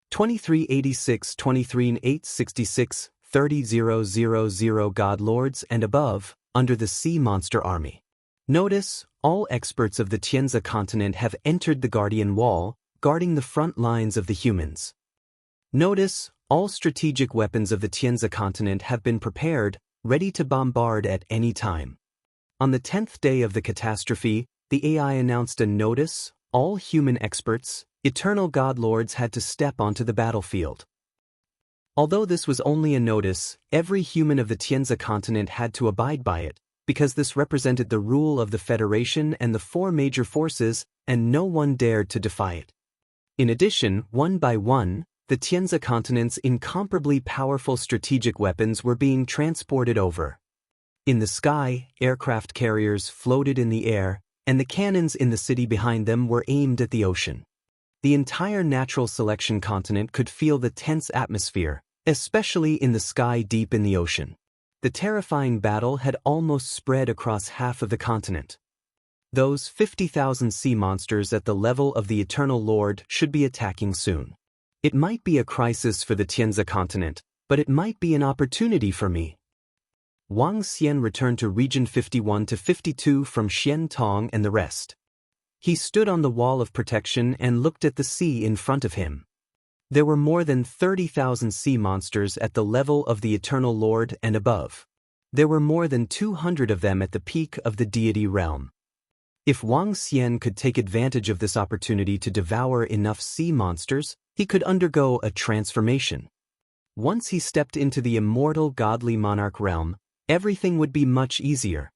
2386 23,866 30,000 God Lords and above, under the Sea Monster Army. Notice, all experts of the Tianzi continent have entered the Guardian Wall, guarding the front lines of the humans. Notice, all strategic weapons of the Tianzi continent have been prepared, ready to bombard at any time. On the 10th day of the catastrophe, the AI announced a notice: all human experts, eternal God Lords had to step onto the battlefield. Although this was only a notice, every human of the Tianzi continent had to abide by it, because this represented the rule of the Federation and the 4 major forces, and no one dared to defy it. In addition, one by one, the Tianzi continent's incomparably powerful strategic weapons were being transported over. In the sky, aircraft carriers floated in the air, and the cannons in the city behind them were aimed at the ocean. The entire natural selection continent could feel the tense atmosphere, especially in the sky deep in the ocean. The terrifying battle had almost spread across half of the continent. Those 50,000 sea monsters at the level of the Eternal Lord should be attacking soon. It might be a crisis for the Tianzi continent, but it might be an opportunity for me. Wang Xian returned to Region 51 to 52 from Xian Tong and the rest. He stood on the wall of protection and looked at the sea in front of him. There were more than 30,000 sea monsters at the level of the Eternal Lord and above. There were more than 200 of them at the peak of the deity realm. If Wang Xian could take advantage of this opportunity to devour enough sea monsters, he could undergo a transformation. Once he stepped into the immortal godly monarch realm, everything would be much easier.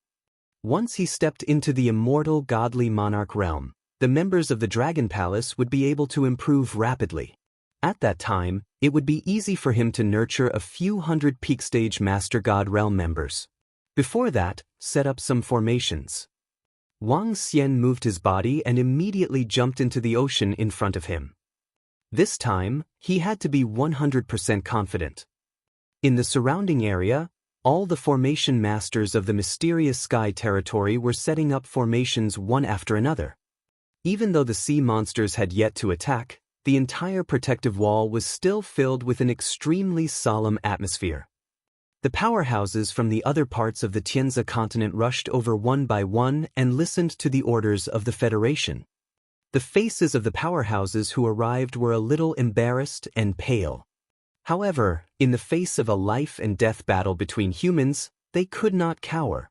Once he stepped into the immortal godly monarch realm, the members of the Dragon Palace would be able to improve rapidly. At that time, it would be easy for him to nurture a few hundred peak stage Master God Realm members. Before that, set up some formations. Wang Xian moved his body and immediately jumped into the ocean in front of him. This time, he had to be 100% confident. In the surrounding area, all the formation masters of the mysterious sky territory were setting up formations one after another. Even though the sea monsters had yet to attack, the entire protective wall was still filled with an extremely solemn atmosphere. The powerhouses from the other parts of the Tianzi continent rushed over one by one and listened to the orders of the Federation. The faces of the powerhouses who arrived were a little embarrassed and pale. However, in the face of a life and death battle between humans, they could not cower.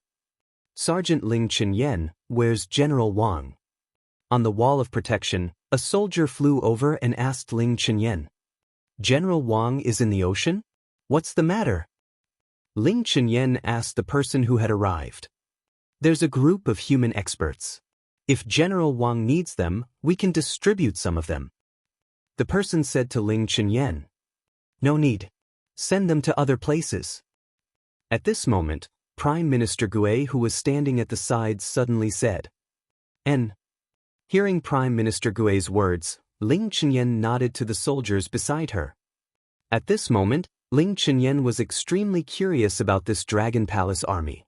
Sergeant Ling Chenyan, where's General Wang? On the wall of protection, a soldier flew over and asked Ling Chenyan. General Wang is in the ocean? What's the matter? Ling Chenyan asked the person who had arrived. There's a group of human experts. If General Wang needs them, we can distribute some of them. The person said to Ling Chenyan. No need. Send them to other places. At this moment, Prime Minister Gui, who was standing at the side, suddenly said, N. Hearing Prime Minister Gui's words, Ling Chenyan nodded to the soldiers beside her. At this moment, Ling Chenyan was extremely curious about this Dragon Palace army.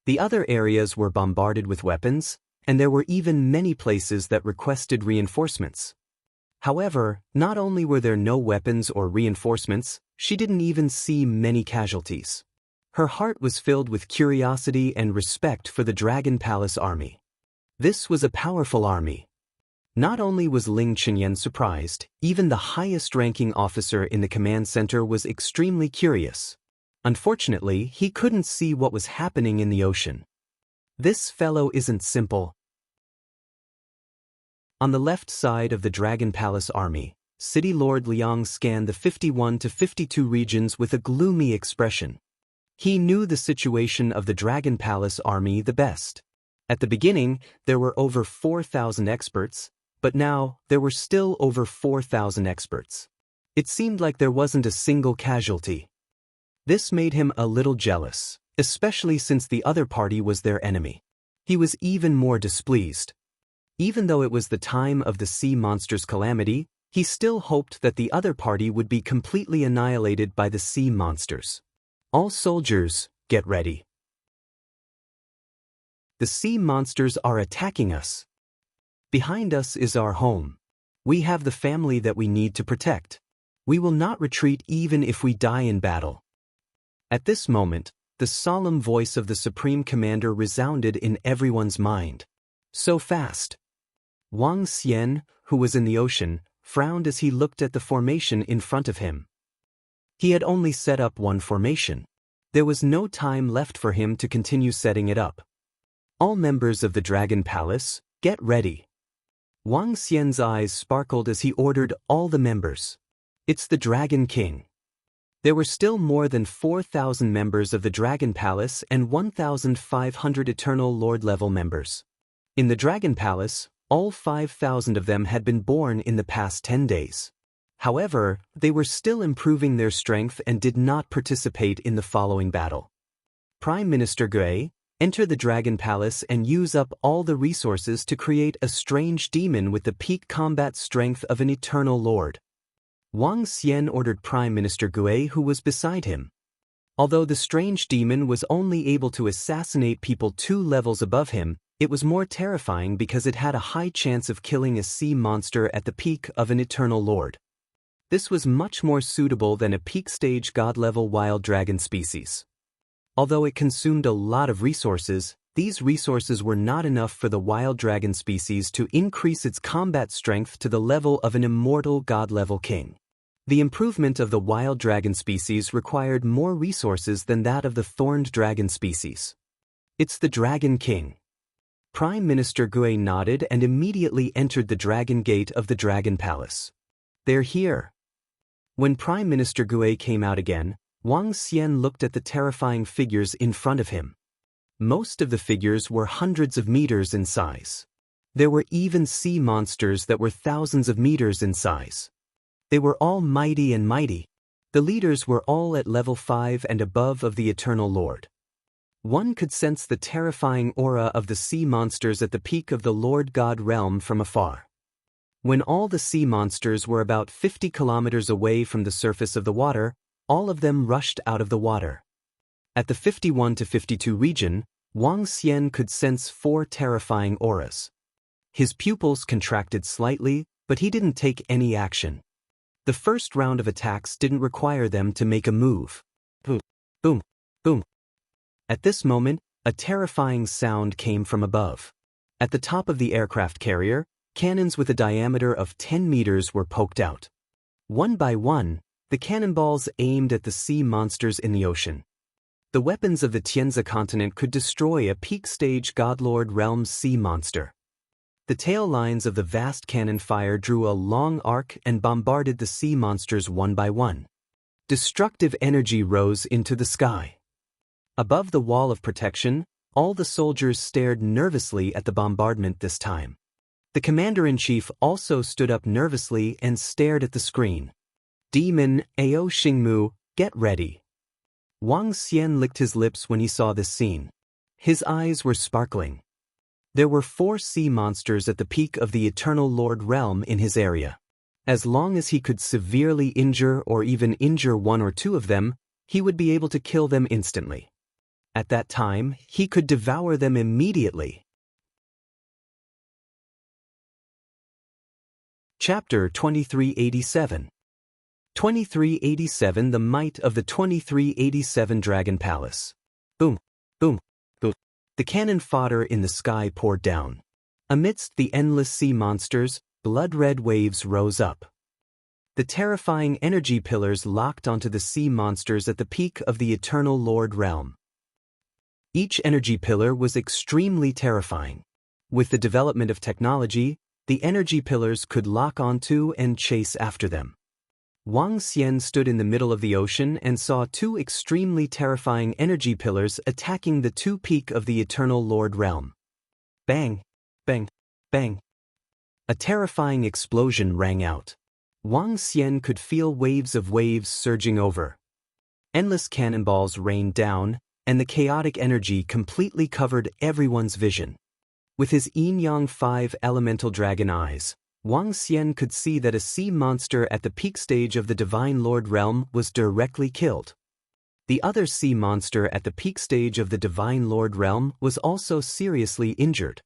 The other areas were bombarded with weapons, and there were even many places that requested reinforcements. However, not only were there no weapons or reinforcements, she didn't even see many casualties. Her heart was filled with curiosity and respect for the Dragon Palace army. This was a powerful army. Not only was Ling Chenyan surprised, even the highest-ranking officer in the command center was extremely curious. Unfortunately, he couldn't see what was happening in the ocean. This fellow isn't simple. On the left side of the Dragon Palace army, City Lord Liang scanned the 51 to 52 regions with a gloomy expression. He knew the situation of the Dragon Palace army the best. At the beginning, there were over 4,000 experts, but now there were still over 4,000 experts. It seemed like there wasn't a single casualty. This made him a little jealous, especially since the other party was their enemy. He was even more displeased. Even though it was the time of the sea monster's calamity, he still hoped that the other party would be completely annihilated by the sea monsters. All soldiers, get ready. The sea monsters are attacking us. Behind us is our home. We have the family that we need to protect. We will not retreat even if we die in battle. At this moment, the solemn voice of the Supreme Commander resounded in everyone's mind. So fast. Wang Xian, who was in the ocean, frowned as he looked at the formation in front of him. He had only set up one formation. There was no time left for him to continue setting it up. All members of the Dragon Palace, get ready. Wang Xian's eyes sparkled as he ordered all the members. It's the Dragon King. There were still more than 4,000 members of the Dragon Palace and 1,500 Eternal Lord-level members. In the Dragon Palace, all 5,000 of them had been born in the past 10 days. However, they were still improving their strength and did not participate in the following battle. Prime Minister Gui, enter the Dragon Palace and use up all the resources to create a strange demon with the peak combat strength of an Eternal Lord. Wang Xian ordered Prime Minister Gui, who was beside him. Although the strange demon was only able to assassinate people 2 levels above him, it was more terrifying because it had a high chance of killing a sea monster at the peak of an Eternal Lord. This was much more suitable than a peak stage god-level wild dragon species. Although it consumed a lot of resources, these resources were not enough for the wild dragon species to increase its combat strength to the level of an immortal god-level king. The improvement of the wild dragon species required more resources than that of the thorned dragon species. It's the Dragon King. Prime Minister Gui nodded and immediately entered the Dragon Gate of the Dragon Palace. They're here. When Prime Minister Gui came out again, Wang Xian looked at the terrifying figures in front of him. Most of the figures were hundreds of meters in size. There were even sea monsters that were thousands of meters in size. They were all mighty and mighty. The leaders were all at level 5 and above of the Eternal Lord. One could sense the terrifying aura of the sea monsters at the peak of the Lord God realm from afar. When all the sea monsters were about 50 kilometers away from the surface of the water, all of them rushed out of the water. At the 51 to 52 region, Wang Xian could sense 4 terrifying auras. His pupils contracted slightly, but he didn't take any action. The first round of attacks didn't require them to make a move. Boom, boom, boom. At this moment, a terrifying sound came from above. At the top of the aircraft carrier, cannons with a diameter of 10 meters were poked out. One by one, the cannonballs aimed at the sea monsters in the ocean. The weapons of the Tianzi continent could destroy a peak stage Godlord realm sea monster. The tail lines of the vast cannon fire drew a long arc and bombarded the sea monsters one by one. Destructive energy rose into the sky. Above the wall of protection, all the soldiers stared nervously at the bombardment this time. The commander-in-chief also stood up nervously and stared at the screen. Demon Ao Xingmu, get ready. Wang Xian licked his lips when he saw this scene. His eyes were sparkling. There were 4 sea monsters at the peak of the Eternal Lord realm in his area. As long as he could severely injure or even injure 1 or 2 of them, he would be able to kill them instantly. At that time, he could devour them immediately. Chapter 2387. 2387 The Might of the 2387 Dragon Palace. Boom, boom, boom. The cannon fodder in the sky poured down. Amidst the endless sea monsters, blood-red waves rose up. The terrifying energy pillars locked onto the sea monsters at the peak of the Eternal Lord realm. Each energy pillar was extremely terrifying. With the development of technology, the energy pillars could lock onto and chase after them. Wang Xian stood in the middle of the ocean and saw two extremely terrifying energy pillars attacking the two peak of the Eternal Lord realm. Bang! Bang! Bang! A terrifying explosion rang out. Wang Xian could feel waves of waves surging over. Endless cannonballs rained down, and the chaotic energy completely covered everyone's vision. With his Yin-Yang 5 elemental dragon eyes, Wang Xian could see that a sea monster at the peak stage of the Divine Lord realm was directly killed. The other sea monster at the peak stage of the Divine Lord realm was also seriously injured.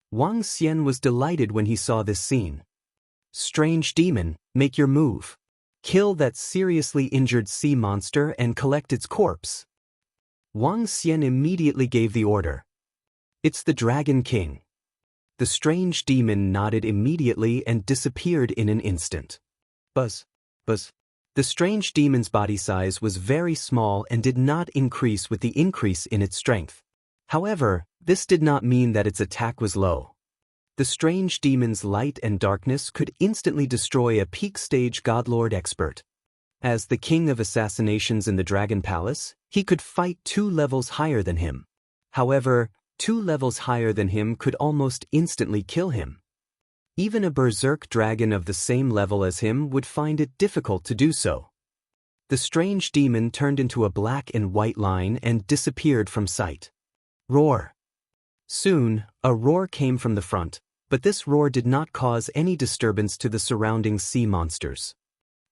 Wang Xian was delighted when he saw this scene. Strange demon, make your move. Kill that seriously injured sea monster and collect its corpse. Wang Xian immediately gave the order. It's the Dragon King. The strange demon nodded immediately and disappeared in an instant. Buzz, buzz. The strange demon's body size was very small and did not increase with the increase in its strength. However, this did not mean that its attack was low. The strange demon's light and darkness could instantly destroy a peak stage Godlord expert. As the king of assassinations in the Dragon Palace, he could fight 2 levels higher than him. However, 2 levels higher than him could almost instantly kill him. Even a berserk dragon of the same level as him would find it difficult to do so. The strange demon turned into a black and white line and disappeared from sight. Roar! Soon, a roar came from the front, but this roar did not cause any disturbance to the surrounding sea monsters.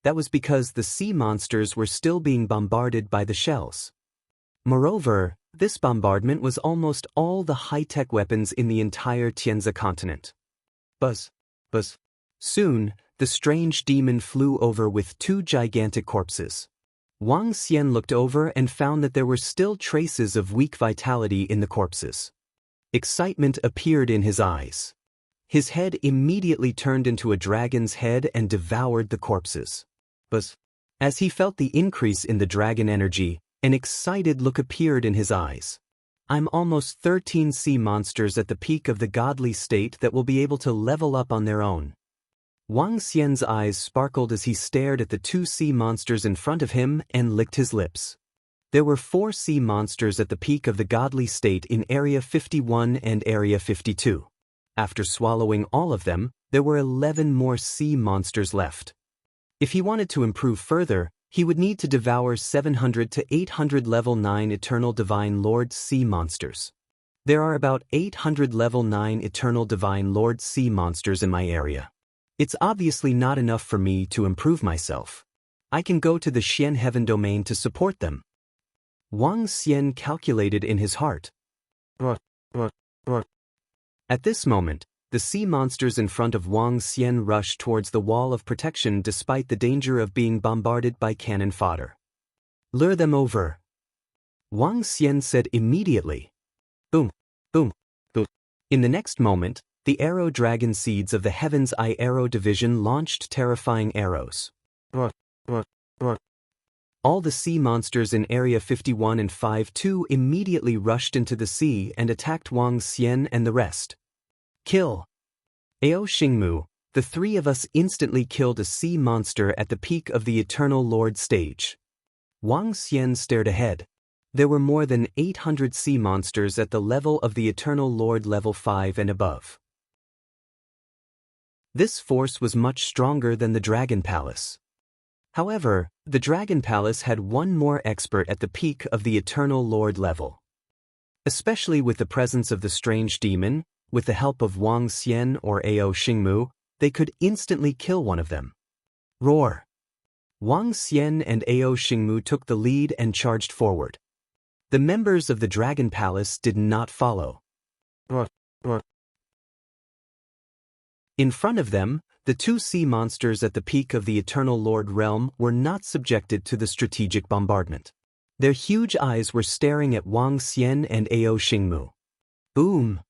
That was because the sea monsters were still being bombarded by the shells. Moreover, this bombardment was almost all the high-tech weapons in the entire Tianzi continent. Buzz, buzz. Soon, the strange demon flew over with 2 gigantic corpses. Wang Xian looked over and found that there were still traces of weak vitality in the corpses. Excitement appeared in his eyes. His head immediately turned into a dragon's head and devoured the corpses. Buzz. As he felt the increase in the dragon energy, an excited look appeared in his eyes. I'm almost 13 sea monsters at the peak of the godly state that will be able to level up on their own. Wang Xian's eyes sparkled as he stared at the 2 sea monsters in front of him and licked his lips. There were 4 sea monsters at the peak of the godly state in Area 51 and Area 52. After swallowing all of them, there were 11 more sea monsters left. If he wanted to improve further, he would need to devour 700 to 800 level 9 Eternal Divine Lord sea monsters. There are about 800 level 9 Eternal Divine Lord sea monsters in my area. It's obviously not enough for me to improve myself. I can go to the Xian Heaven domain to support them. Wang Xian calculated in his heart. At this moment, the sea monsters in front of Wang Xian rushed towards the wall of protection despite the danger of being bombarded by cannon fodder. Lure them over. Wang Xian said immediately. Boom, boom, boom. In the next moment, the arrow dragon seeds of the Heaven's Eye Arrow Division launched terrifying arrows. All the sea monsters in Area 51 and 52 immediately rushed into the sea and attacked Wang Xian and the rest. Kill. Ao Xingmu, the 3 of us instantly killed a sea monster at the peak of the Eternal Lord stage. Wang Xian stared ahead. There were more than 800 sea monsters at the level of the Eternal Lord level 5 and above. This force was much stronger than the Dragon Palace. However, the Dragon Palace had 1 more expert at the peak of the Eternal Lord level. Especially with the presence of the strange demon, with the help of Wang Xian or Ao Xingmu, they could instantly kill one of them. Roar! Wang Xian and Ao Xingmu took the lead and charged forward. The members of the Dragon Palace did not follow. In front of them, the 2 sea monsters at the peak of the Eternal Lord realm were not subjected to the strategic bombardment. Their huge eyes were staring at Wang Xian and Ao Xingmu. Boom!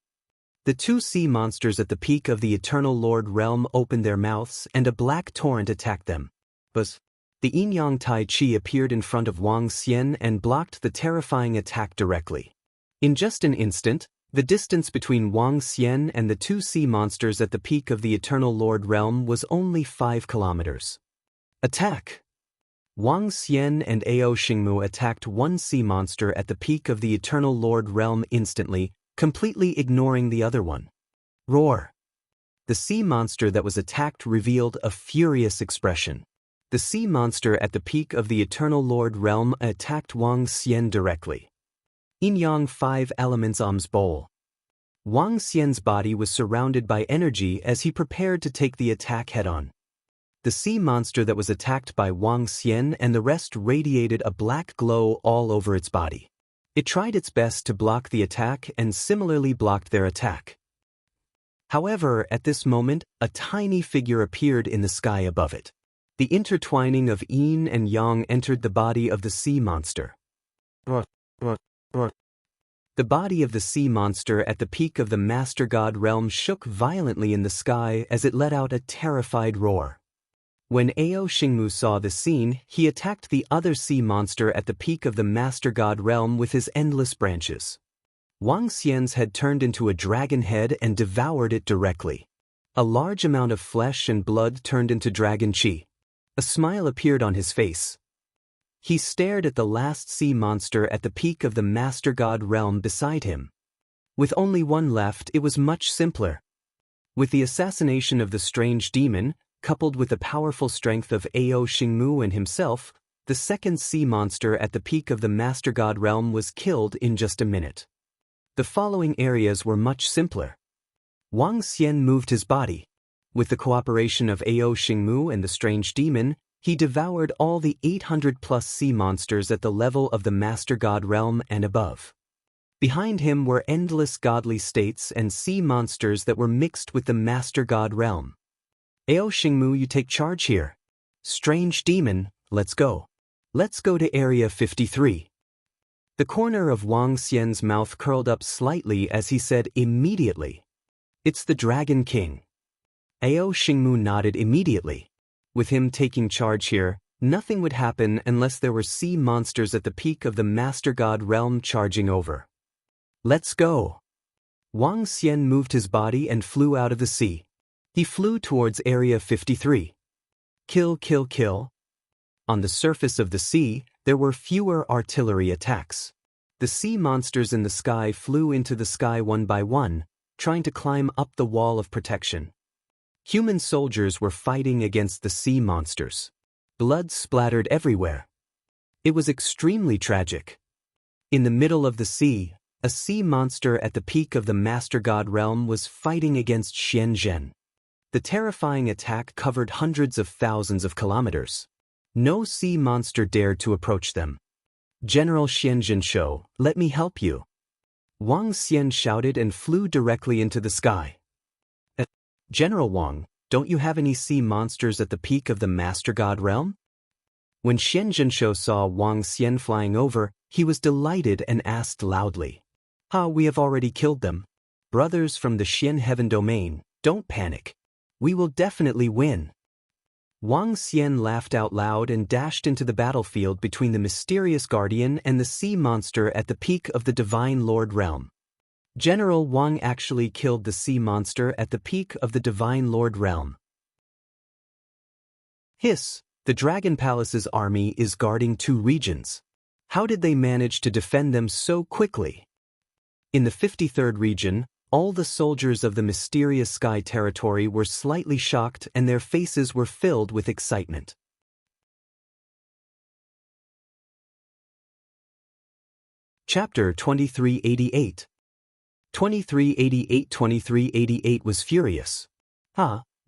The 2 sea monsters at the peak of the Eternal Lord realm opened their mouths and a black torrent attacked them. Buzz! The Yin-Yang Tai Chi appeared in front of Wang Xian and blocked the terrifying attack directly. In just an instant, the distance between Wang Xian and the 2 sea monsters at the peak of the Eternal Lord realm was only 5 kilometers. Attack! Wang Xian and Ao Xingmu attacked one sea monster at the peak of the Eternal Lord realm instantly, completely ignoring the other one. Roar! The sea monster that was attacked revealed a furious expression. The sea monster at the peak of the Eternal Lord realm attacked Wang Xian directly. Yin-Yang 5 Elements Om's Bowl. Wang Xian's body was surrounded by energy as he prepared to take the attack head-on. The sea monster that was attacked by Wang Xian and the rest radiated a black glow all over its body. It tried its best to block the attack and similarly blocked their attack. However, at this moment, a tiny figure appeared in the sky above it. The intertwining of yin and yang entered the body of the sea monster. The body of the sea monster at the peak of the Master God realm shook violently in the sky as it let out a terrified roar. When Ao Xingmu saw the scene, he attacked the other sea monster at the peak of the Master God realm with his endless branches. Wang Xian's head turned into a dragon head and devoured it directly. A large amount of flesh and blood turned into dragon qi. A smile appeared on his face. He stared at the last sea monster at the peak of the Master God realm beside him. With only one left, it was much simpler. With the assassination of the strange demon, coupled with the powerful strength of Ao Xingmu and himself, the second sea monster at the peak of the Master God realm was killed in just a minute. The following areas were much simpler. Wang Xian moved his body. With the cooperation of Ao Xingmu and the strange demon, he devoured all the 800+ sea monsters at the level of the Master God realm and above. Behind him were endless godly states and sea monsters that were mixed with the Master God realm. Ao Xingmu, you take charge here. Strange demon, let's go. Let's go to Area 53. The corner of Wang Xian's mouth curled up slightly as he said immediately. It's the Dragon King. Ao Xingmu nodded immediately. With him taking charge here, nothing would happen unless there were sea monsters at the peak of the Master God realm charging over. Let's go. Wang Xian moved his body and flew out of the sea. He flew towards Area 53. Kill, kill, kill. On the surface of the sea, there were fewer artillery attacks. The sea monsters in the sky flew into the sky one by one, trying to climb up the wall of protection. Human soldiers were fighting against the sea monsters. Blood splattered everywhere. It was extremely tragic. In the middle of the sea, a sea monster at the peak of the Master God realm was fighting against Xianzhen. The terrifying attack covered hundreds of thousands of kilometers. No sea monster dared to approach them. General Xianzhenshou, let me help you. Wang Xian shouted and flew directly into the sky. General Wang, don't you have any sea monsters at the peak of the Master God realm? When Xianzhenshou saw Wang Xian flying over, he was delighted and asked loudly. We have already killed them. Brothers from the Xian Heaven domain, don't panic. We will definitely win. Wang Xian laughed out loud and dashed into the battlefield between the mysterious guardian and the sea monster at the peak of the Divine Lord realm. General Wang actually killed the sea monster at the peak of the Divine Lord realm. Hiss, the Dragon Palace's army is guarding 2 regions. How did they manage to defend them so quickly? In the 53rd region, all the soldiers of the mysterious sky territory were slightly shocked and their faces were filled with excitement. Chapter 2388. 2388 was furious.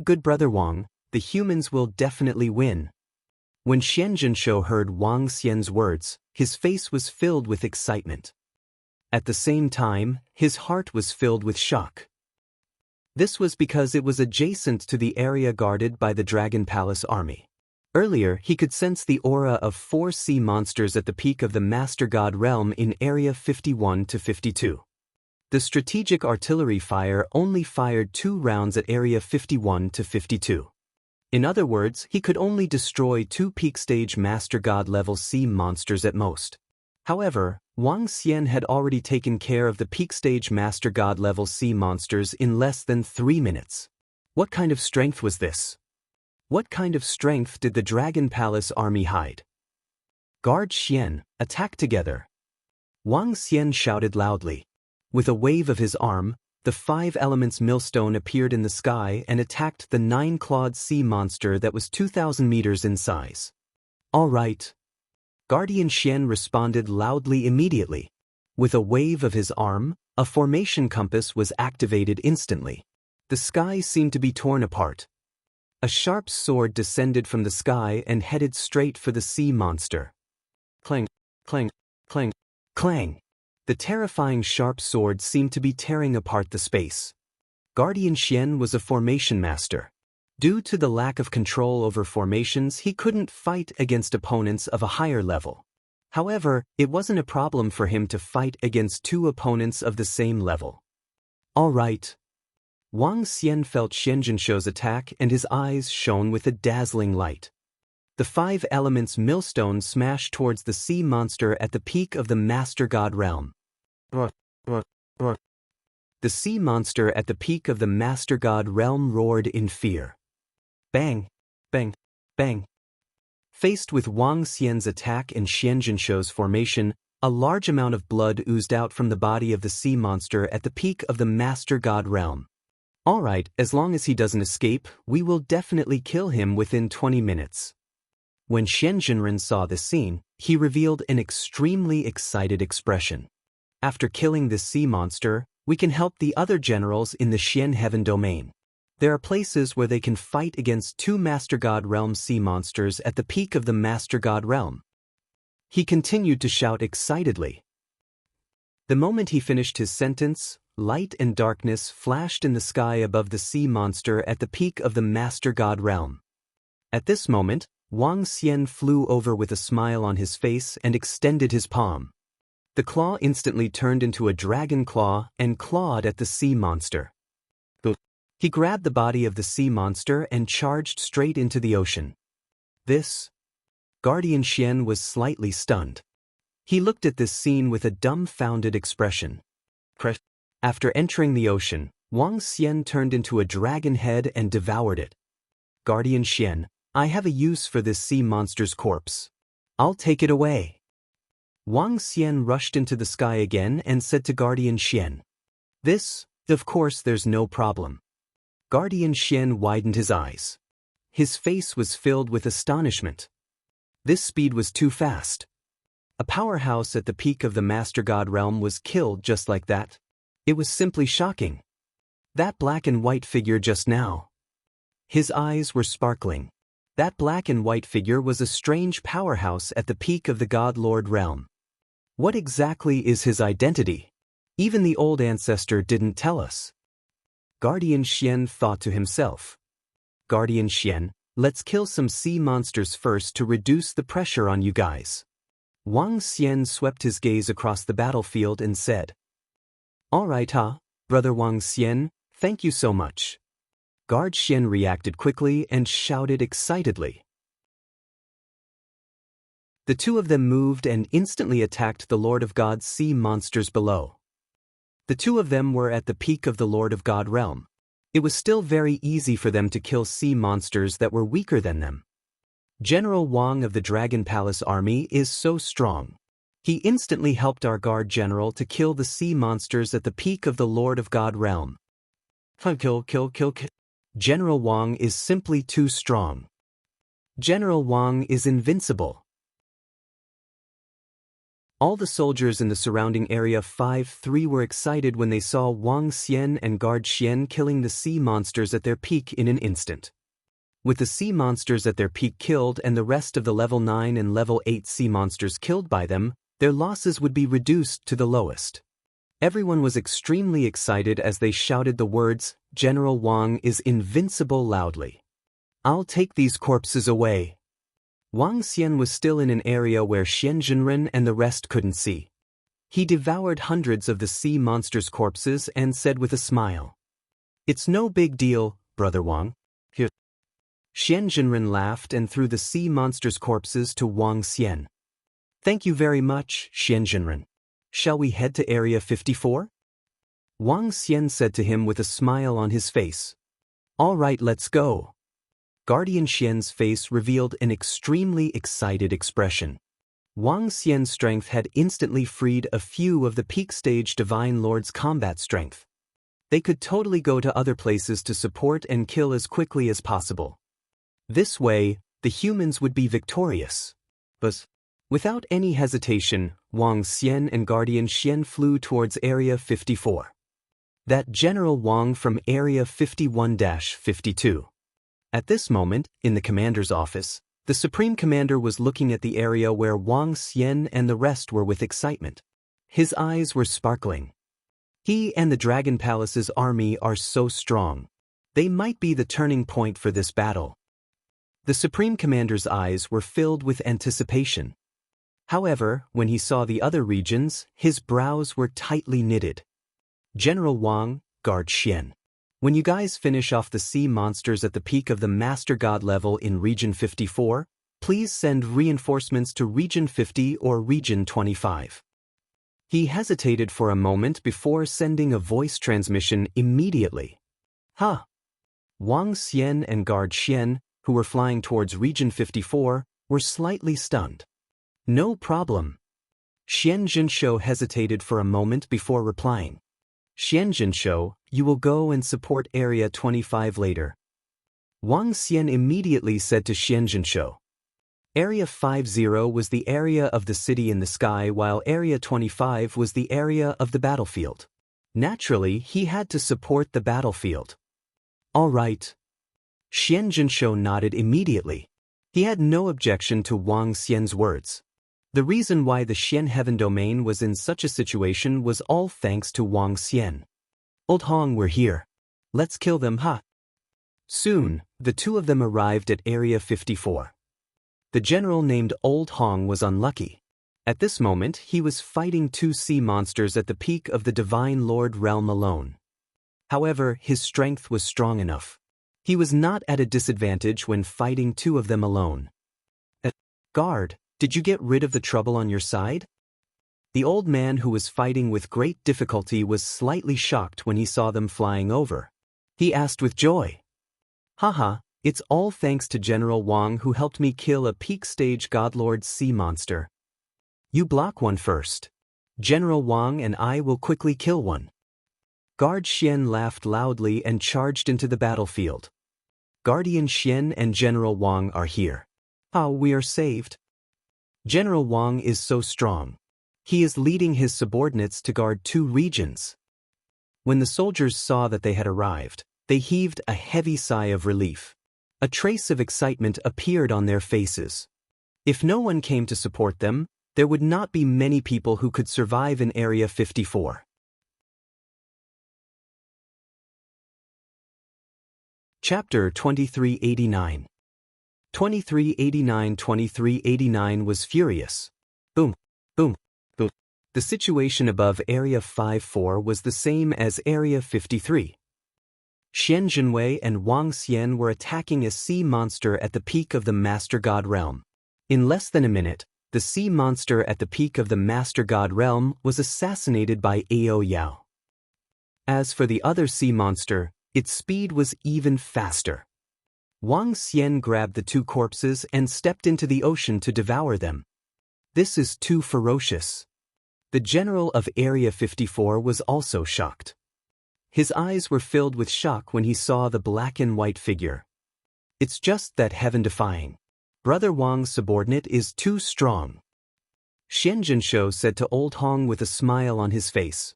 Good brother Wang, the humans will definitely win. When Xianzhenshou heard Wang Xian's words, his face was filled with excitement. At the same time, his heart was filled with shock. This was because it was adjacent to the area guarded by the Dragon Palace army. Earlier, he could sense the aura of 4 sea monsters at the peak of the Master God realm in Area 51 to 52. The strategic artillery fire only fired 2 rounds at Area 51 to 52. In other words, he could only destroy 2 peak stage Master God level sea monsters at most. However, Wang Xian had already taken care of the peak stage Master God level sea monsters in less than 3 minutes. What kind of strength was this? What kind of strength did the Dragon Palace army hide? Guard Xian, attack together! Wang Xian shouted loudly. With a wave of his arm, the 5 elements millstone appeared in the sky and attacked the 9-clawed sea monster that was 2,000 meters in size. All right. Guardian Xian responded loudly immediately. With a wave of his arm, a formation compass was activated instantly. The sky seemed to be torn apart. A sharp sword descended from the sky and headed straight for the sea monster. Clang, clang, clang, clang. The terrifying sharp sword seemed to be tearing apart the space. Guardian Xian was a formation master. Due to the lack of control over formations, he couldn't fight against opponents of a higher level. However, it wasn't a problem for him to fight against 2 opponents of the same level. All right. Wang Xian felt Xianjinshuo's attack and his eyes shone with a dazzling light. The 5 elements millstone smashed towards the sea monster at the peak of the Master God realm. The sea monster at the peak of the Master God realm roared in fear. Bang! Bang! Bang! Faced with Wang Xian's attack and Xianjinshuo's formation, a large amount of blood oozed out from the body of the sea monster at the peak of the Master God realm. Alright, as long as he doesn't escape, we will definitely kill him within 20 minutes. When Xianjinren saw this scene, he revealed an extremely excited expression. After killing this sea monster, we can help the other generals in the Xian Heaven domain. There are places where they can fight against 2 Master God realm sea monsters at the peak of the Master God realm. He continued to shout excitedly. The moment he finished his sentence, light and darkness flashed in the sky above the sea monster at the peak of the Master God realm. At this moment, Wang Xian flew over with a smile on his face and extended his palm. The claw instantly turned into a dragon claw and clawed at the sea monster. He grabbed the body of the sea monster and charged straight into the ocean. Guardian Xian was slightly stunned. He looked at this scene with a dumbfounded expression. After entering the ocean, Wang Xian turned into a dragon head and devoured it. Guardian Xian, I have a use for this sea monster's corpse. I'll take it away. Wang Xian rushed into the sky again and said to Guardian Xian. Of course there's no problem. Guardian Xian widened his eyes. His face was filled with astonishment. This speed was too fast. A powerhouse at the peak of the Master God realm was killed just like that. It was simply shocking. That black and white figure just now. His eyes were sparkling. That black and white figure was a strange powerhouse at the peak of the God Lord realm. What exactly is his identity? Even the old ancestor didn't tell us. Guardian Xian thought to himself. Guardian Xian, let's kill some sea monsters first to reduce the pressure on you guys. Wang Xian swept his gaze across the battlefield and said. All right, Brother Wang Xian, thank you so much. Guard Xian reacted quickly and shouted excitedly. The 2 of them moved and instantly attacked the Lord of God's sea monsters below. The 2 of them were at the peak of the Lord of God realm. It was still very easy for them to kill sea monsters that were weaker than them. General Wang of the Dragon Palace army is so strong. He instantly helped our guard general to kill the sea monsters at the peak of the Lord of God realm. Kill. General Wang is simply too strong. General Wang is invincible. All the soldiers in the surrounding area 5-3 were excited when they saw Wang Xian and Guard Xian killing the sea monsters at their peak in an instant. With the sea monsters at their peak killed and the rest of the level 9 and level 8 sea monsters killed by them, their losses would be reduced to the lowest. Everyone was extremely excited as they shouted the words, General Wang is invincible loudly. I'll take these corpses away. Wang Xian was still in an area where Xianjinren and the rest couldn't see. He devoured hundreds of the sea monsters' corpses and said with a smile. It's no big deal, Brother Wang. Here. Xianjinren laughed and threw the sea monsters' corpses to Wang Xian. Thank you very much, Xianjinren. Shall we head to Area 54? Wang Xian said to him with a smile on his face. All right, let's go. Guardian Xian's face revealed an extremely excited expression. Wang Xian's strength had instantly freed a few of the peak stage Divine Lord's combat strength. They could totally go to other places to support and kill as quickly as possible. This way, the humans would be victorious. But, without any hesitation, Wang Xian and Guardian Xian flew towards Area 54. That General Wang from Area 51-52. At this moment, in the commander's office, the Supreme Commander was looking at the area where Wang Xian and the rest were with excitement. His eyes were sparkling. He and the Dragon Palace's army are so strong. They might be the turning point for this battle. The Supreme Commander's eyes were filled with anticipation. However, when he saw the other regions, his brows were tightly knitted. General Wang, guard Xian. When you guys finish off the sea monsters at the peak of the Master God level in Region 54, please send reinforcements to Region 50 or Region 25. He hesitated for a moment before sending a voice transmission immediately. Huh. Wang Xian and guard Xian, who were flying towards Region 54, were slightly stunned. No problem. Xian Jinsho hesitated for a moment before replying. Xian Jinsho, you will go and support Area 25 later. Wang Xian immediately said to Xian Jinsho. Area 50 was the area of the city in the sky, while Area 25 was the area of the battlefield. Naturally, he had to support the battlefield. All right. Xian Jinsho nodded immediately. He had no objection to Wang Xian's words. The reason why the Xian Heaven Domain was in such a situation was all thanks to Wang Xian. Old Hong were here. Let's kill them, huh? Soon, the two of them arrived at Area 54. The general named Old Hong was unlucky. At this moment, he was fighting two sea monsters at the peak of the Divine Lord realm alone. However, his strength was strong enough. He was not at a disadvantage when fighting two of them alone. Guard, did you get rid of the trouble on your side? The old man who was fighting with great difficulty was slightly shocked when he saw them flying over. He asked with joy. Haha, it's all thanks to General Wang who helped me kill a peak stage Godlord sea monster. You block one first. General Wang and I will quickly kill one. Guard Xian laughed loudly and charged into the battlefield. Guardian Xian and General Wang are here. Ah, we are saved. General Wang is so strong. He is leading his subordinates to guard two regions. When the soldiers saw that they had arrived, they heaved a heavy sigh of relief. A trace of excitement appeared on their faces. If no one came to support them, there would not be many people who could survive in Area 54. Chapter 2389. 2389 was furious. Boom, boom, boom. The situation above Area 54 was the same as Area 53. Xian Jinwei and Wang Xian were attacking a sea monster at the peak of the Master God realm. In less than a minute, the sea monster at the peak of the Master God realm was assassinated by Ao Yao. As for the other sea monster, its speed was even faster. Wang Xian grabbed the two corpses and stepped into the ocean to devour them. This is too ferocious. The general of Area 54 was also shocked. His eyes were filled with shock when he saw the black and white figure. It's just that heaven-defying. Brother Wang's subordinate is too strong. Xian Jinsho said to Old Hong with a smile on his face.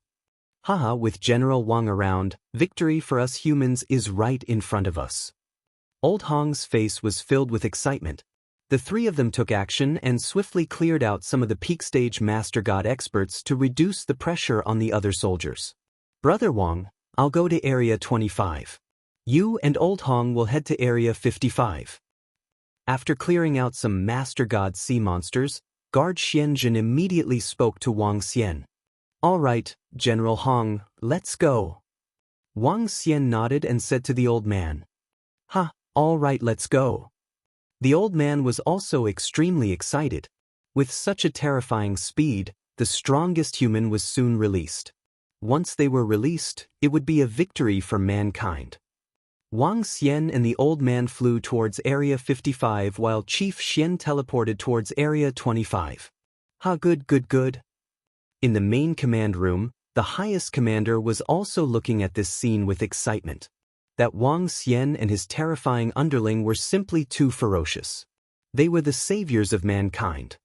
Haha, with General Wang around, victory for us humans is right in front of us. Old Hong's face was filled with excitement. The three of them took action and swiftly cleared out some of the peak stage Master God experts to reduce the pressure on the other soldiers. Brother Wang, I'll go to Area 25. You and Old Hong will head to Area 55. After clearing out some Master God sea monsters, Guard Xianjin immediately spoke to Wang Xian. All right, General Hong, let's go. Wang Xian nodded and said to the old man. Ha, all right, let's go. The old man was also extremely excited. With such a terrifying speed, the strongest human was soon released. Once they were released, it would be a victory for mankind. Wang Xian and the old man flew towards Area 55 while Chief Xian teleported towards Area 25. Ha, good, good, good. In the main command room, the highest commander was also looking at this scene with excitement. That Wang Xian and his terrifying underling were simply too ferocious. They were the saviors of mankind.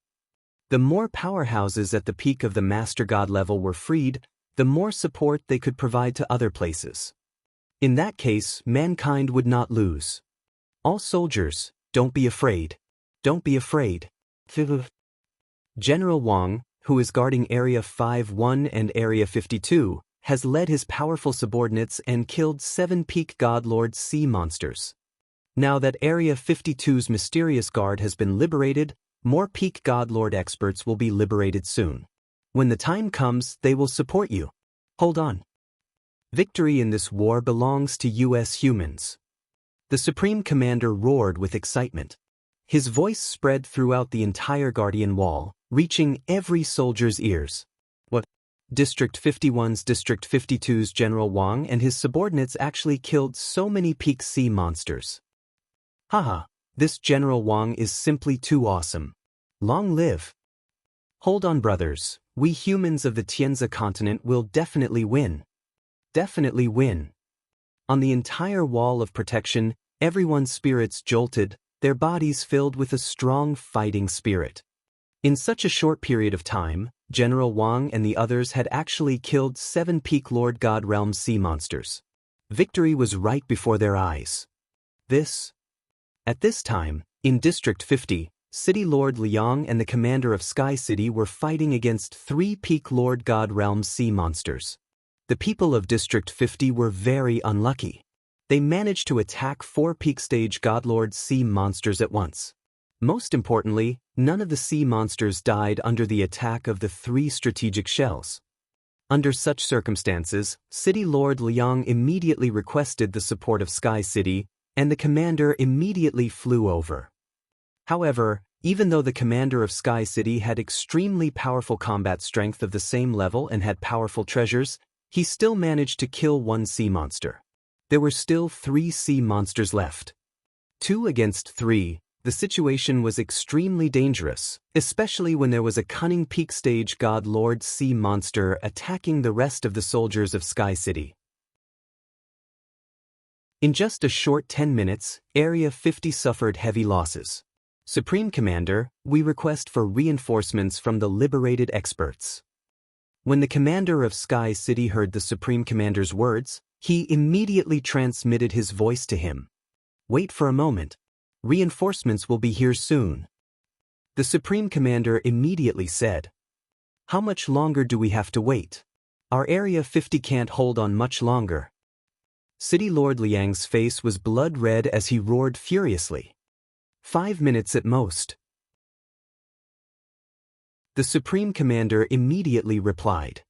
The more powerhouses at the peak of the Master God level were freed, the more support they could provide to other places. In that case, mankind would not lose. All soldiers, don't be afraid. Don't be afraid. General Wang, who is guarding Area 51 and Area 52, has led his powerful subordinates and killed 7 peak God Lord sea monsters. Now that Area 52's mysterious guard has been liberated, more peak God Lord experts will be liberated soon. When the time comes, they will support you. Hold on. Victory in this war belongs to US humans. The Supreme Commander roared with excitement. His voice spread throughout the entire Guardian Wall, reaching every soldier's ears. What? District 51's District 52's General Wang and his subordinates actually killed so many peak sea monsters. Haha, this General Wang is simply too awesome. Long live. Hold on, brothers, we humans of the Tianzi continent will definitely win. Definitely win. On the entire wall of protection, everyone's spirits jolted, their bodies filled with a strong fighting spirit. In such a short period of time, General Wang and the others had actually killed 7 peak Lord God Realm sea monsters. Victory was right before their eyes. At this time, in District 50, City Lord Liang and the commander of Sky City were fighting against 3 peak Lord God Realm sea monsters. The people of District 50 were very unlucky. They managed to attack 4 peak stage Godlord sea monsters at once. Most importantly, none of the sea monsters died under the attack of the 3 strategic shells. Under such circumstances, City Lord Liang immediately requested the support of Sky City, and the commander immediately flew over. However, even though the commander of Sky City had extremely powerful combat strength of the same level and had powerful treasures, he still managed to kill 1 sea monster. There were still 3 sea monsters left. 2 against 3, the situation was extremely dangerous, especially when there was a cunning peak stage God Lord sea monster attacking the rest of the soldiers of Sky City. In just a short 10 minutes, Area 50 suffered heavy losses. Supreme Commander, we request for reinforcements from the liberated experts. When the commander of Sky City heard the Supreme Commander's words, he immediately transmitted his voice to him. Wait for a moment. Reinforcements will be here soon. The Supreme Commander immediately said, How much longer do we have to wait? Our Area 50 can't hold on much longer. City Lord Liang's face was blood red as he roared furiously. 5 minutes at most. The Supreme Commander immediately replied,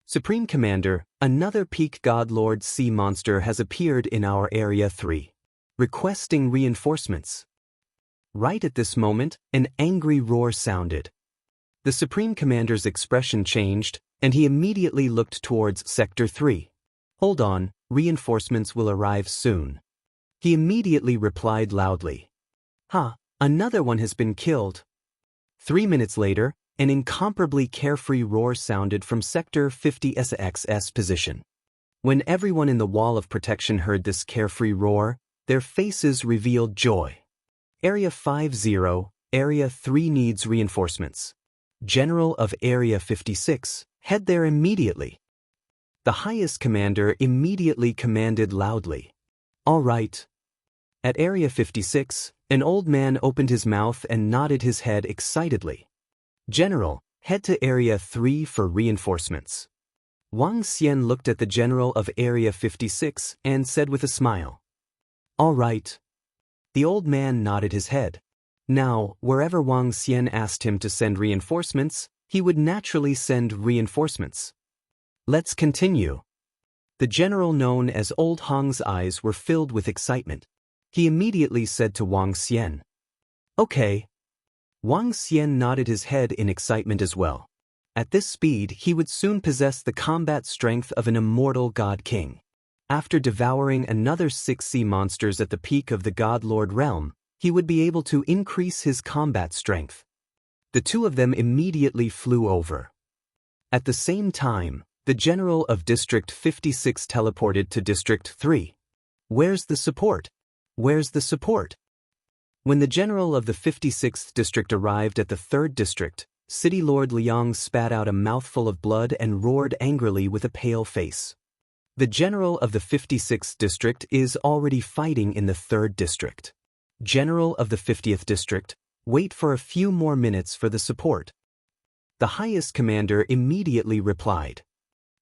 Supreme Commander, another peak God Lord sea monster has appeared in our Area 3, requesting reinforcements. Right at this moment, an angry roar sounded. The Supreme Commander's expression changed, and he immediately looked towards Sector 3. Hold on, reinforcements will arrive soon. He immediately replied loudly. Another one has been killed. 3 minutes later, an incomparably carefree roar sounded from Sector 50's position. When everyone in the wall of protection heard this carefree roar, their faces revealed joy. Area 50, Area 3 needs reinforcements. General of Area 56, head there immediately. The highest commander immediately commanded loudly. All right. At Area 56, an old man opened his mouth and nodded his head excitedly. General, head to Area 3 for reinforcements. Wang Xian looked at the general of Area 56 and said with a smile. All right. The old man nodded his head. Now, wherever Wang Xian asked him to send reinforcements, he would naturally send reinforcements. Let's continue. The general known as Old Hong's eyes were filled with excitement. He immediately said to Wang Xian, Okay. Wang Xian nodded his head in excitement as well. At this speed, he would soon possess the combat strength of an immortal god king. After devouring another 6 sea monsters at the peak of the God Lord realm, he would be able to increase his combat strength. The two of them immediately flew over. At the same time, the general of District 56 teleported to District 3. Where's the support? Where's the support? When the general of the 56th district arrived at the 3rd district, City Lord Liang spat out a mouthful of blood and roared angrily with a pale face. The general of the 56th district is already fighting in the 3rd district. General of the 50th district, wait for a few more minutes for the support. The highest commander immediately replied.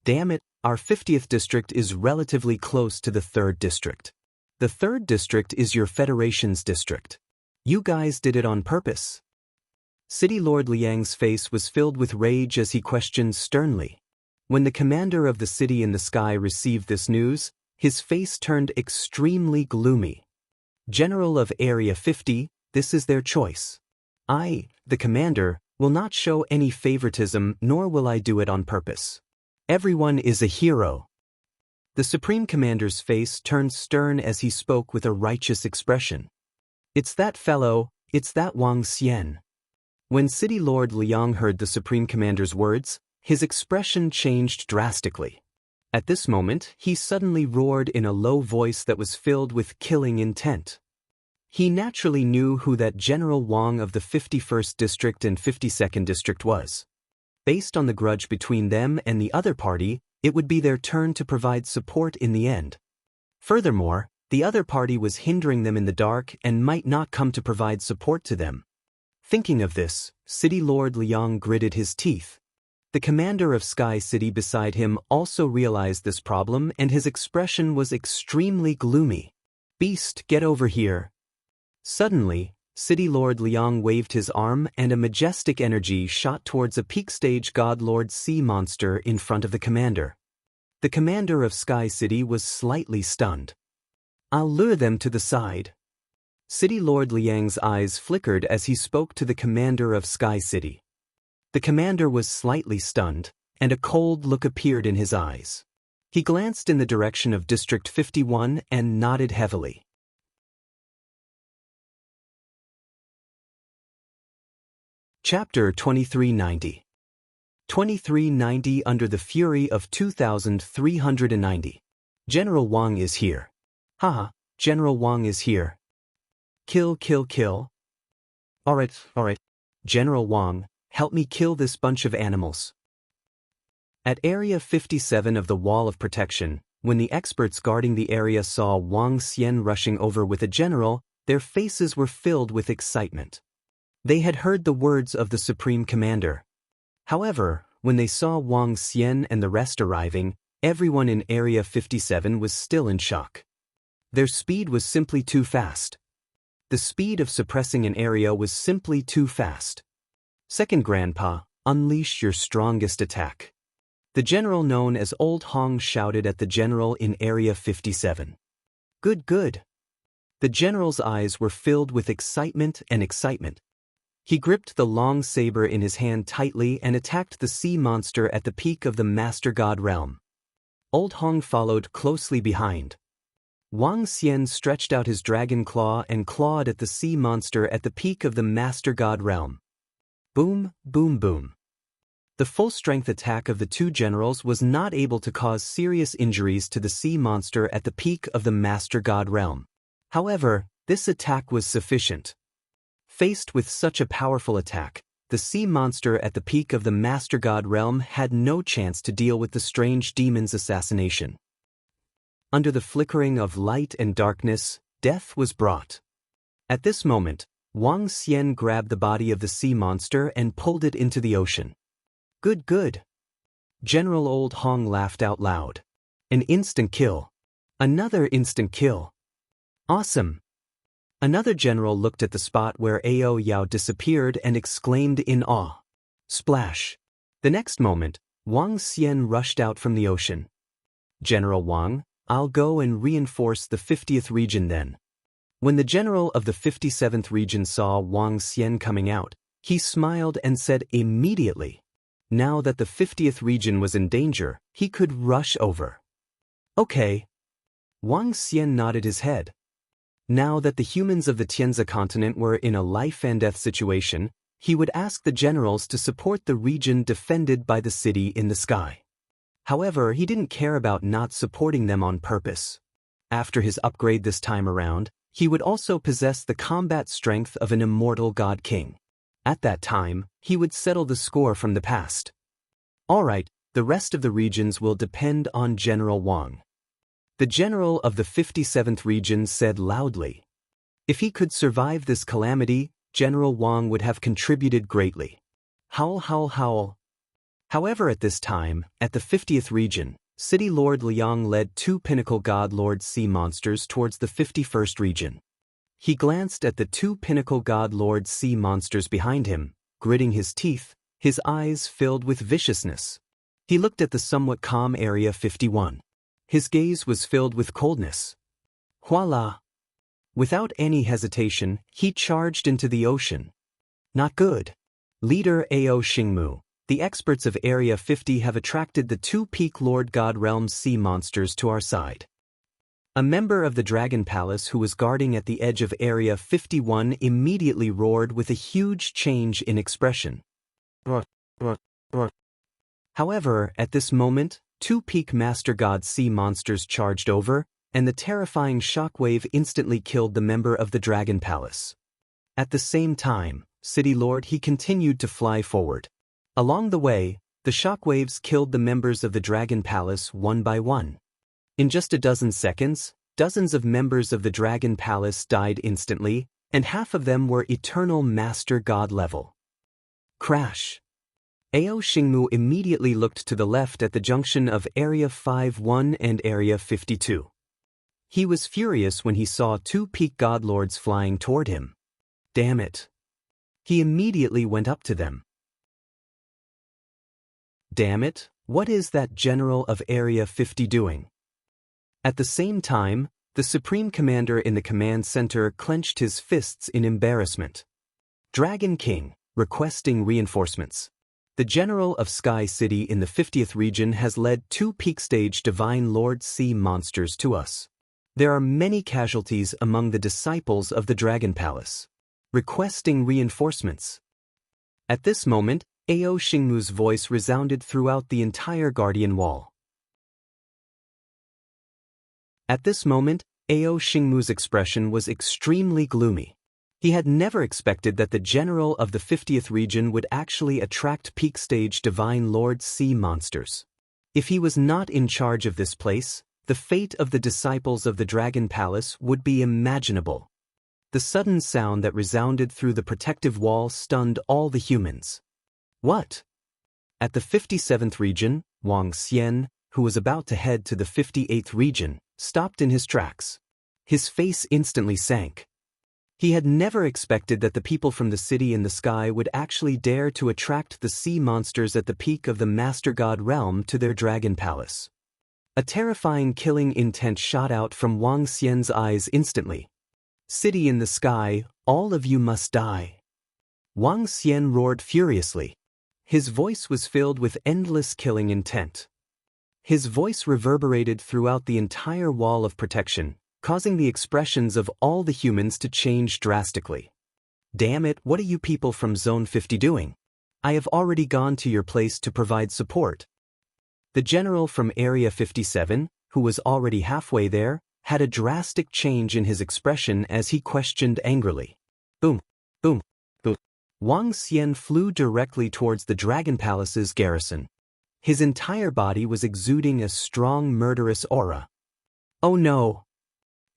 Damn it, our 50th district is relatively close to the 3rd district. The 3rd district is your Federation's district. You guys did it on purpose. City Lord Liang's face was filled with rage as he questioned sternly. When the commander of the city in the sky received this news, his face turned extremely gloomy. General of Area 50, this is their choice. I, the commander, will not show any favoritism, nor will I do it on purpose. Everyone is a hero. The Supreme Commander's face turned stern as he spoke with a righteous expression. It's that fellow, it's that Wang Xian. When City Lord Liang heard the Supreme Commander's words, his expression changed drastically. At this moment, he suddenly roared in a low voice that was filled with killing intent. He naturally knew who that General Wang of the 51st District and 52nd District was. Based on the grudge between them and the other party, it would be their turn to provide support in the end. Furthermore, the other party was hindering them in the dark and might not come to provide support to them. Thinking of this, City Lord Liang gritted his teeth. The commander of Sky City beside him also realized this problem and his expression was extremely gloomy. Beast, get over here. Suddenly, City Lord Liang waved his arm and a majestic energy shot towards a peak stage God Lord sea monster in front of the commander. The commander of Sky City was slightly stunned. I'll lure them to the side. City Lord Liang's eyes flickered as he spoke to the commander of Sky City. The commander was slightly stunned, and a cold look appeared in his eyes. He glanced in the direction of District 51 and nodded heavily. Chapter 2390. 2390 Under the Fury of 2390. General Wang is here. Haha, General Wang is here. Kill, kill, kill. Alright. General Wang, help me kill this bunch of animals. At Area 57 of the Wall of Protection, when the experts guarding the area saw Wang Xian rushing over with a general, their faces were filled with excitement. They had heard the words of the Supreme Commander. However, when they saw Wang Xian and the rest arriving, everyone in Area 57 was still in shock. Their speed was simply too fast. The speed of suppressing an area was simply too fast. Second Grandpa, unleash your strongest attack. The general known as Old Hong shouted at the general in Area 57. Good. The general's eyes were filled with excitement. He gripped the long saber in his hand tightly and attacked the sea monster at the peak of the Master God realm. Old Hong followed closely behind. Wang Xian stretched out his dragon claw and clawed at the sea monster at the peak of the Master God realm. Boom, boom, boom. The full-strength attack of the two generals was not able to cause serious injuries to the sea monster at the peak of the Master God realm. However, this attack was sufficient. Faced with such a powerful attack, the sea monster at the peak of the Master God realm had no chance to deal with the strange demon's assassination. Under the flickering of light and darkness, death was brought. At this moment, Wang Xian grabbed the body of the sea monster and pulled it into the ocean. Good. General Old Hong laughed out loud. An instant kill. Another instant kill. Awesome. Another general looked at the spot where Ao Yao disappeared and exclaimed in awe. Splash. The next moment, Wang Xian rushed out from the ocean. General Wang, I'll go and reinforce the 50th region then. When the general of the 57th region saw Wang Xian coming out, he smiled and said immediately. Now that the 50th region was in danger, he could rush over. Okay. Wang Xian nodded his head. Now that the humans of the Tianzi continent were in a life-and-death situation, he would ask the generals to support the region defended by the city in the sky. However, he didn't care about not supporting them on purpose. After his upgrade this time around, he would also possess the combat strength of an immortal god king. At that time, he would settle the score from the past. Alright, the rest of the regions will depend on General Wang. The general of the 57th region said loudly. If he could survive this calamity, General Wang would have contributed greatly. Howl, howl, howl. However, at this time, at the 50th region, City Lord Liang led 2 pinnacle god lord sea monsters towards the 51st region. He glanced at the 2 pinnacle god lord sea monsters behind him, gritting his teeth, his eyes filled with viciousness. He looked at the somewhat calm Area 51. His gaze was filled with coldness. Voila! Without any hesitation, he charged into the ocean. Not good. Leader Ao Xingmu, the experts of Area 50 have attracted the 2 peak Lord God Realm sea monsters to our side. A member of the Dragon Palace who was guarding at the edge of Area 51 immediately roared with a huge change in expression. However, at this moment, 2 peak Master God sea monsters charged over, and the terrifying shockwave instantly killed the member of the Dragon Palace. At the same time, City Lord he continued to fly forward. Along the way, the shockwaves killed the members of the Dragon Palace one by one. In just a dozen seconds, dozens of members of the Dragon Palace died instantly, and half of them were eternal Master God level. Crash! Ao Xingmu immediately looked to the left at the junction of Area 51 and Area 52. He was furious when he saw 2 peak god lords flying toward him. Damn it! He immediately went up to them. Damn it, what is that general of Area 50 doing? At the same time, the Supreme Commander in the command center clenched his fists in embarrassment. Dragon King, requesting reinforcements. The General of Sky City in the 50th region has led 2 peak stage Divine Lord Sea monsters to us. There are many casualties among the disciples of the Dragon Palace. Requesting reinforcements. At this moment, Ao Xingmu's voice resounded throughout the entire Guardian Wall. At this moment, Ao Xingmu's expression was extremely gloomy. He had never expected that the general of the 50th region would actually attract peak stage Divine Lord Sea monsters. If he was not in charge of this place, the fate of the disciples of the Dragon Palace would be unimaginable. The sudden sound that resounded through the protective wall stunned all the humans. What? At the 57th region, Wang Xian, who was about to head to the 58th region, stopped in his tracks. His face instantly sank. He had never expected that the people from the city in the sky would actually dare to attract the sea monsters at the peak of the Master God realm to their Dragon Palace. A terrifying killing intent shot out from Wang Xian's eyes instantly. City in the sky, all of you must die. Wang Xian roared furiously. His voice was filled with endless killing intent. His voice reverberated throughout the entire wall of protection, causing the expressions of all the humans to change drastically. Damn it, what are you people from Zone 50 doing? I have already gone to your place to provide support. The general from Area 57, who was already halfway there, had a drastic change in his expression as he questioned angrily. Boom, boom, boom. Wang Xian flew directly towards the Dragon Palace's garrison. His entire body was exuding a strong murderous aura. Oh no!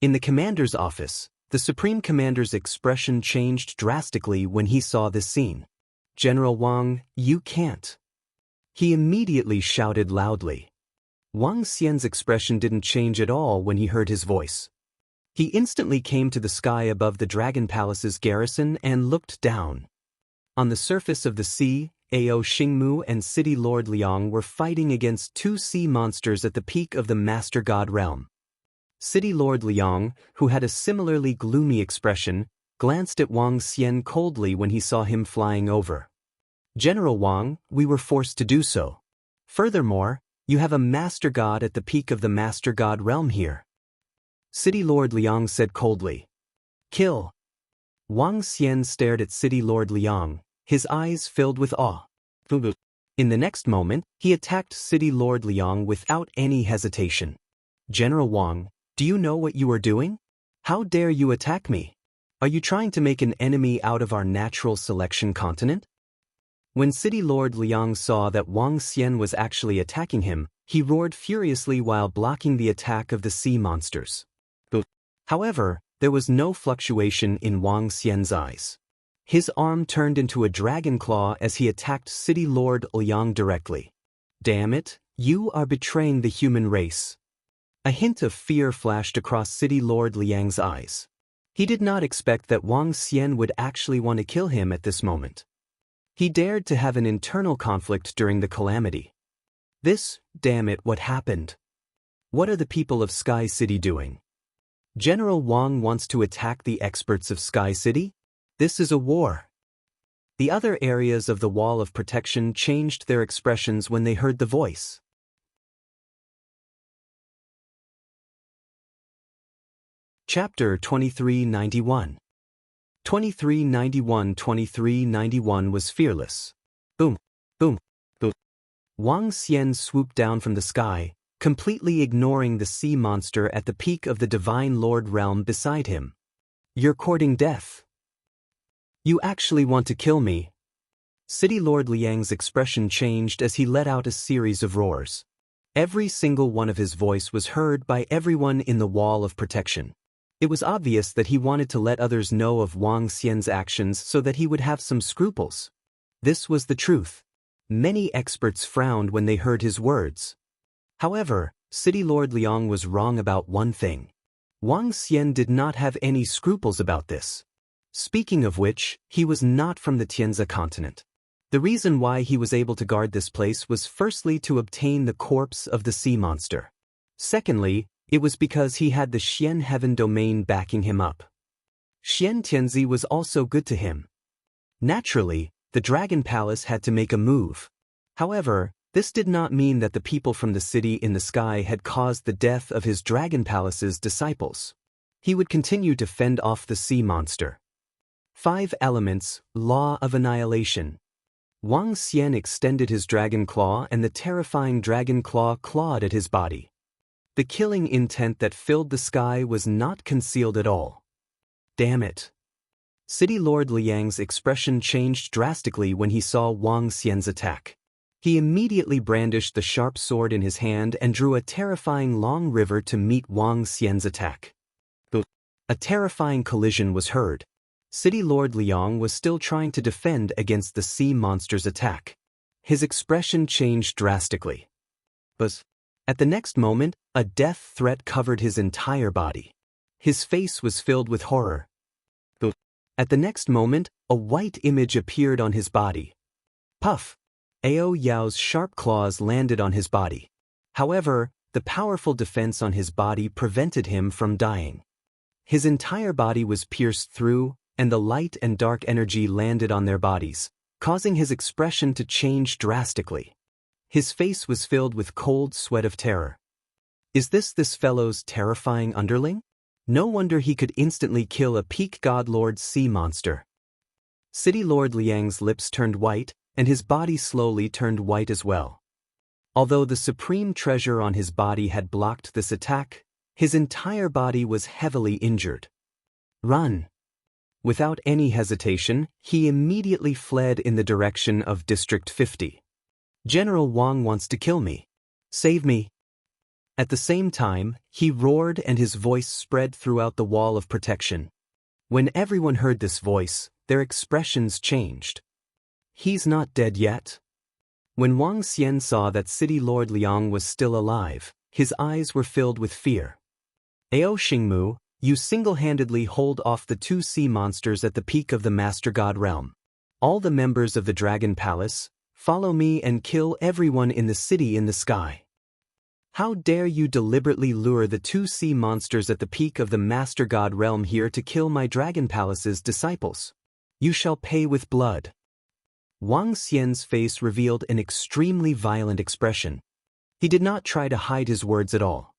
In the commander's office, the Supreme Commander's expression changed drastically when he saw this scene. General Wang, you can't. He immediately shouted loudly. Wang Xian's expression didn't change at all when he heard his voice. He instantly came to the sky above the Dragon Palace's garrison and looked down. On the surface of the sea, Ao Xingmu and City Lord Liang were fighting against 2 sea monsters at the peak of the Master God realm. City Lord Liang, who had a similarly gloomy expression, glanced at Wang Xian coldly when he saw him flying over. General Wang, we were forced to do so. Furthermore, you have a Master God at the peak of the Master God realm here. City Lord Liang said coldly. Kill. Wang Xian stared at City Lord Liang, his eyes filled with awe. In the next moment, he attacked City Lord Liang without any hesitation. General Wang, do you know what you are doing? How dare you attack me? Are you trying to make an enemy out of our natural selection continent? When City Lord Liang saw that Wang Xian was actually attacking him, he roared furiously while blocking the attack of the sea monsters. However, there was no fluctuation in Wang Xian's eyes. His arm turned into a dragon claw as he attacked City Lord Liang directly. Damn it, you are betraying the human race. A hint of fear flashed across City Lord Liang's eyes. He did not expect that Wang Xian would actually want to kill him at this moment. He dared to have an internal conflict during the calamity. Damn it, what happened? What are the people of Sky City doing? General Wang wants to attack the experts of Sky City? This is a war. The other areas of the wall of protection changed their expressions when they heard the voice. Chapter 2391. 2391 was fearless. Boom, boom, boom. Wang Xian swooped down from the sky, completely ignoring the sea monster at the peak of the Divine Lord realm beside him. You're courting death. You actually want to kill me? City Lord Liang's expression changed as he let out a series of roars. Every single one of his voice was heard by everyone in the wall of protection. It was obvious that he wanted to let others know of Wang Xian's actions so that he would have some scruples. This was the truth. Many experts frowned when they heard his words. However, City Lord Liang was wrong about one thing. Wang Xian did not have any scruples about this. Speaking of which, he was not from the Tianzi continent. The reason why he was able to guard this place was firstly to obtain the corpse of the sea monster. Secondly, it was because he had the Xian Heaven domain backing him up. Xian Tianzi was also good to him. Naturally, the Dragon Palace had to make a move. However, this did not mean that the people from the city in the sky had caused the death of his Dragon Palace's disciples. He would continue to fend off the sea monster. 5 elements, law of annihilation. Wang Xian extended his dragon claw and the terrifying dragon claw clawed at his body. The killing intent that filled the sky was not concealed at all. Damn it. City Lord Liang's expression changed drastically when he saw Wang Xian's attack. He immediately brandished the sharp sword in his hand and drew a terrifying long river to meet Wang Xian's attack. A terrifying collision was heard. City Lord Liang was still trying to defend against the sea monster's attack. His expression changed drastically. But at the next moment, a death threat covered his entire body. His face was filled with horror. At the next moment, a white image appeared on his body. Puff! Ao Yao's sharp claws landed on his body. However, the powerful defense on his body prevented him from dying. His entire body was pierced through, and the light and dark energy landed on their bodies, causing his expression to change drastically. His face was filled with cold sweat of terror. Is this fellow's terrifying underling? No wonder he could instantly kill a peak god lord sea monster. City Lord Liang's lips turned white, and his body slowly turned white as well. Although the supreme treasure on his body had blocked this attack, his entire body was heavily injured. Run! Without any hesitation, he immediately fled in the direction of District 50. General Wang wants to kill me. Save me! At the same time, he roared and his voice spread throughout the wall of protection. When everyone heard this voice, their expressions changed. He's not dead yet. When Wang Xian saw that City Lord Liang was still alive, his eyes were filled with fear. Ao Xingmu, you single-handedly hold off the 2 sea monsters at the peak of the Master God realm. All the members of the Dragon Palace, follow me and kill everyone in the city in the sky. How dare you deliberately lure the 2 sea monsters at the peak of the Master God realm here to kill my Dragon Palace's disciples? You shall pay with blood. Wang Xian's face revealed an extremely violent expression. He did not try to hide his words at all.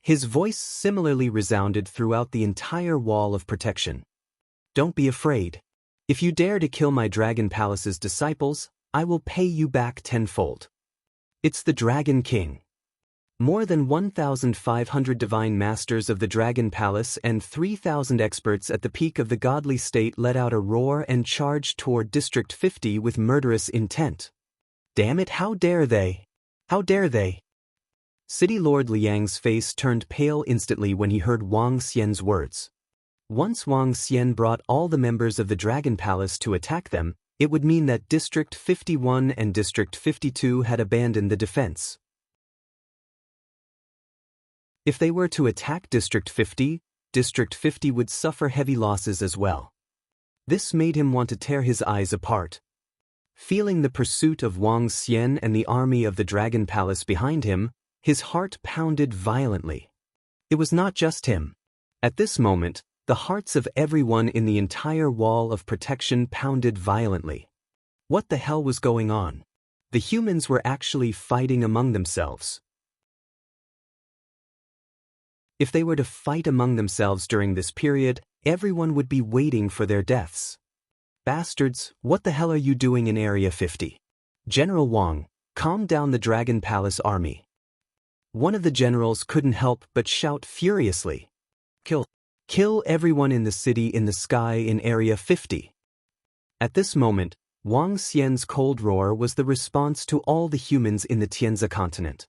His voice similarly resounded throughout the entire wall of protection. Don't be afraid. If you dare to kill my Dragon Palace's disciples, I will pay you back tenfold. It's the Dragon King. More than 1,500 divine masters of the Dragon Palace and 3,000 experts at the peak of the godly state let out a roar and charged toward District 50 with murderous intent. Damn it, how dare they? How dare they? City Lord Liang's face turned pale instantly when he heard Wang Xian's words. Once Wang Xian brought all the members of the Dragon Palace to attack them, it would mean that District 51 and District 52 had abandoned the defense. If they were to attack District 50, District 50 would suffer heavy losses as well. This made him want to tear his eyes apart. Feeling the pursuit of Wang Xian and the army of the Dragon Palace behind him, his heart pounded violently. It was not just him. At this moment, the hearts of everyone in the entire wall of protection pounded violently. What the hell was going on? The humans were actually fighting among themselves. If they were to fight among themselves during this period, everyone would be waiting for their deaths. Bastards, what the hell are you doing in Area 50? General Wang, calm down the Dragon Palace army. One of the generals couldn't help but shout furiously. Kill everyone in the city in the sky in Area 50. At this moment, Wang Xian's cold roar was the response to all the humans in the Tianzi continent.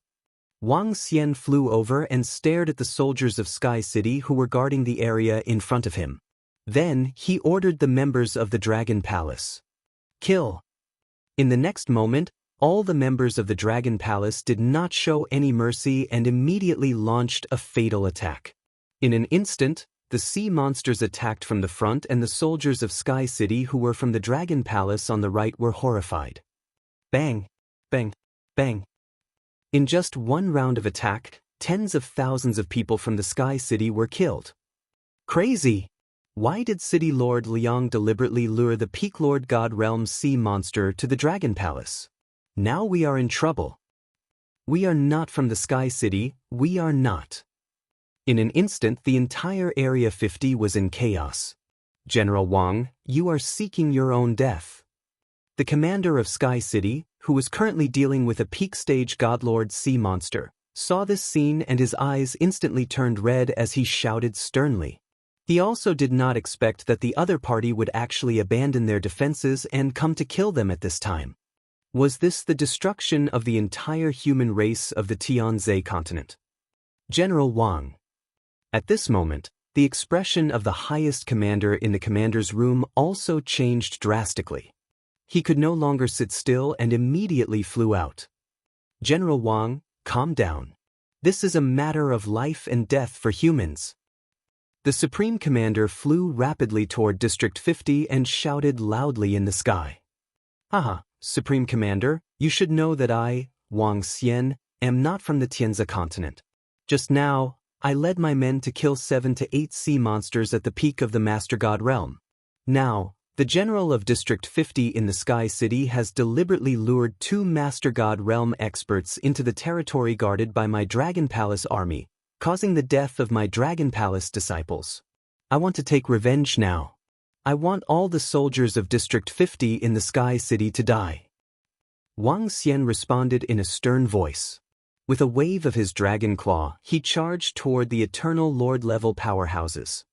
Wang Xian flew over and stared at the soldiers of Sky City who were guarding the area in front of him. Then, he ordered the members of the Dragon Palace. Kill. In the next moment, all the members of the Dragon Palace did not show any mercy and immediately launched a fatal attack. In an instant, the sea monsters attacked from the front and the soldiers of Sky City who were from the Dragon Palace on the right were horrified. Bang! Bang! Bang! In just one round of attack, tens of thousands of people from the Sky City were killed. Crazy! Why did City Lord Liang deliberately lure the Peak Lord God Realm sea monster to the Dragon Palace? Now we are in trouble. We are not from the Sky City, we are not. In an instant, the entire Area 50 was in chaos. General Wang, you are seeking your own death. The commander of Sky City, who was currently dealing with a peak stage Godlord sea monster, saw this scene and his eyes instantly turned red as he shouted sternly. He also did not expect that the other party would actually abandon their defenses and come to kill them at this time. Was this the destruction of the entire human race of the Tianzi continent? General Wang. At this moment, the expression of the highest commander in the commander's room also changed drastically. He could no longer sit still and immediately flew out. General Wang, calm down. This is a matter of life and death for humans. The Supreme Commander flew rapidly toward District 50 and shouted loudly in the sky. Haha, Supreme Commander, you should know that I, Wang Xian, am not from the Tianzi continent. Just now, I led my men to kill 7 to 8 sea monsters at the peak of the Master God Realm. Now, the General of District 50 in the Sky City has deliberately lured 2 Master God Realm experts into the territory guarded by my Dragon Palace army, causing the death of my Dragon Palace disciples. I want to take revenge now. I want all the soldiers of District 50 in the Sky City to die. Wang Xian responded in a stern voice. With a wave of his dragon claw, he charged toward the Eternal Lord-level powerhouses.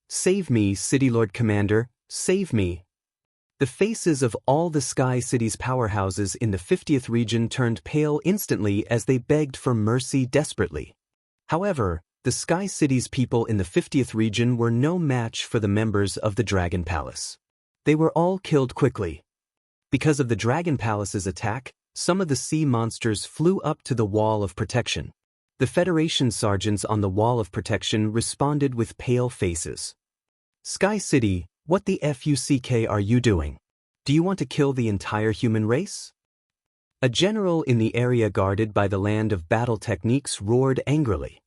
Save me, City Lord Commander, save me. The faces of all the Sky City's powerhouses in the 50th region turned pale instantly as they begged for mercy desperately. However, the Sky City's people in the 50th region were no match for the members of the Dragon Palace. They were all killed quickly. Because of the Dragon Palace's attack, some of the sea monsters flew up to the Wall of Protection. The Federation sergeants on the Wall of Protection responded with pale faces. Sky City, what the fuck are you doing? Do you want to kill the entire human race? A general in the area guarded by the land of battle techniques roared angrily.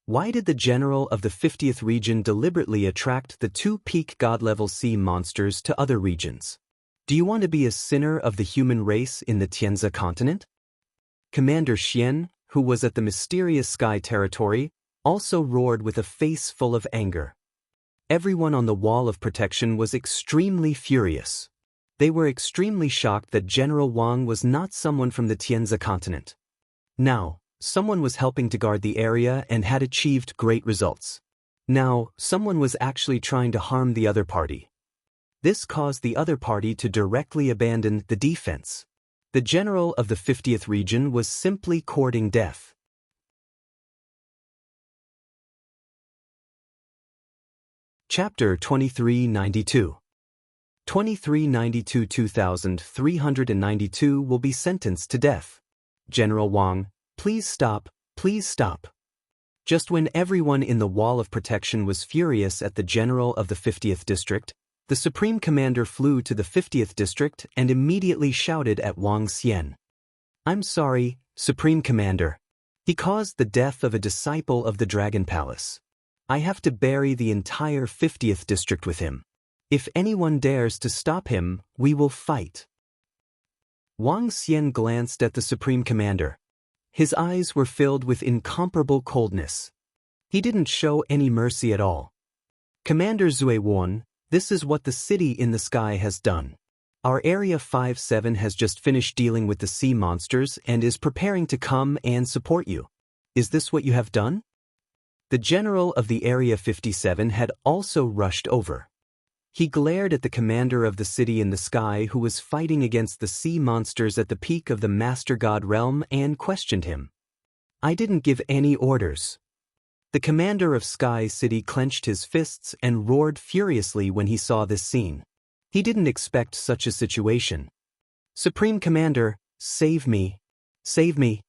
Why did the general of the 50th region deliberately attract the 2 peak god-level sea monsters to other regions? Do you want to be a sinner of the human race in the Tianzi continent? Commander Xian, who was at the mysterious sky territory, also roared with a face full of anger. Everyone on the wall of protection was extremely furious. They were extremely shocked that General Wang was not someone from the Tianzi continent. Now, someone was helping to guard the area and had achieved great results. Now, someone was actually trying to harm the other party. This caused the other party to directly abandon the defense. The general of the 50th region was simply courting death. Chapter 2392. 2392-2392 will be sentenced to death. General Wang, please stop, please stop. Just when everyone in the wall of protection was furious at the general of the 50th district, the Supreme Commander flew to the 50th district and immediately shouted at Wang Xian. I'm sorry, Supreme Commander. He caused the death of a disciple of the Dragon Palace. I have to bury the entire 50th district with him. If anyone dares to stop him, we will fight. Wang Xian glanced at the Supreme Commander. His eyes were filled with incomparable coldness. He didn't show any mercy at all. Commander Zui Wan, this is what the city in the sky has done. Our Area 57 has just finished dealing with the sea monsters and is preparing to come and support you. Is this what you have done? The general of the Area 57 had also rushed over. He glared at the commander of the city in the sky who was fighting against the sea monsters at the peak of the Master God realm and questioned him. I didn't give any orders. The commander of Sky City clenched his fists and roared furiously when he saw this scene. He didn't expect such a situation. Supreme Commander, save me. Save me.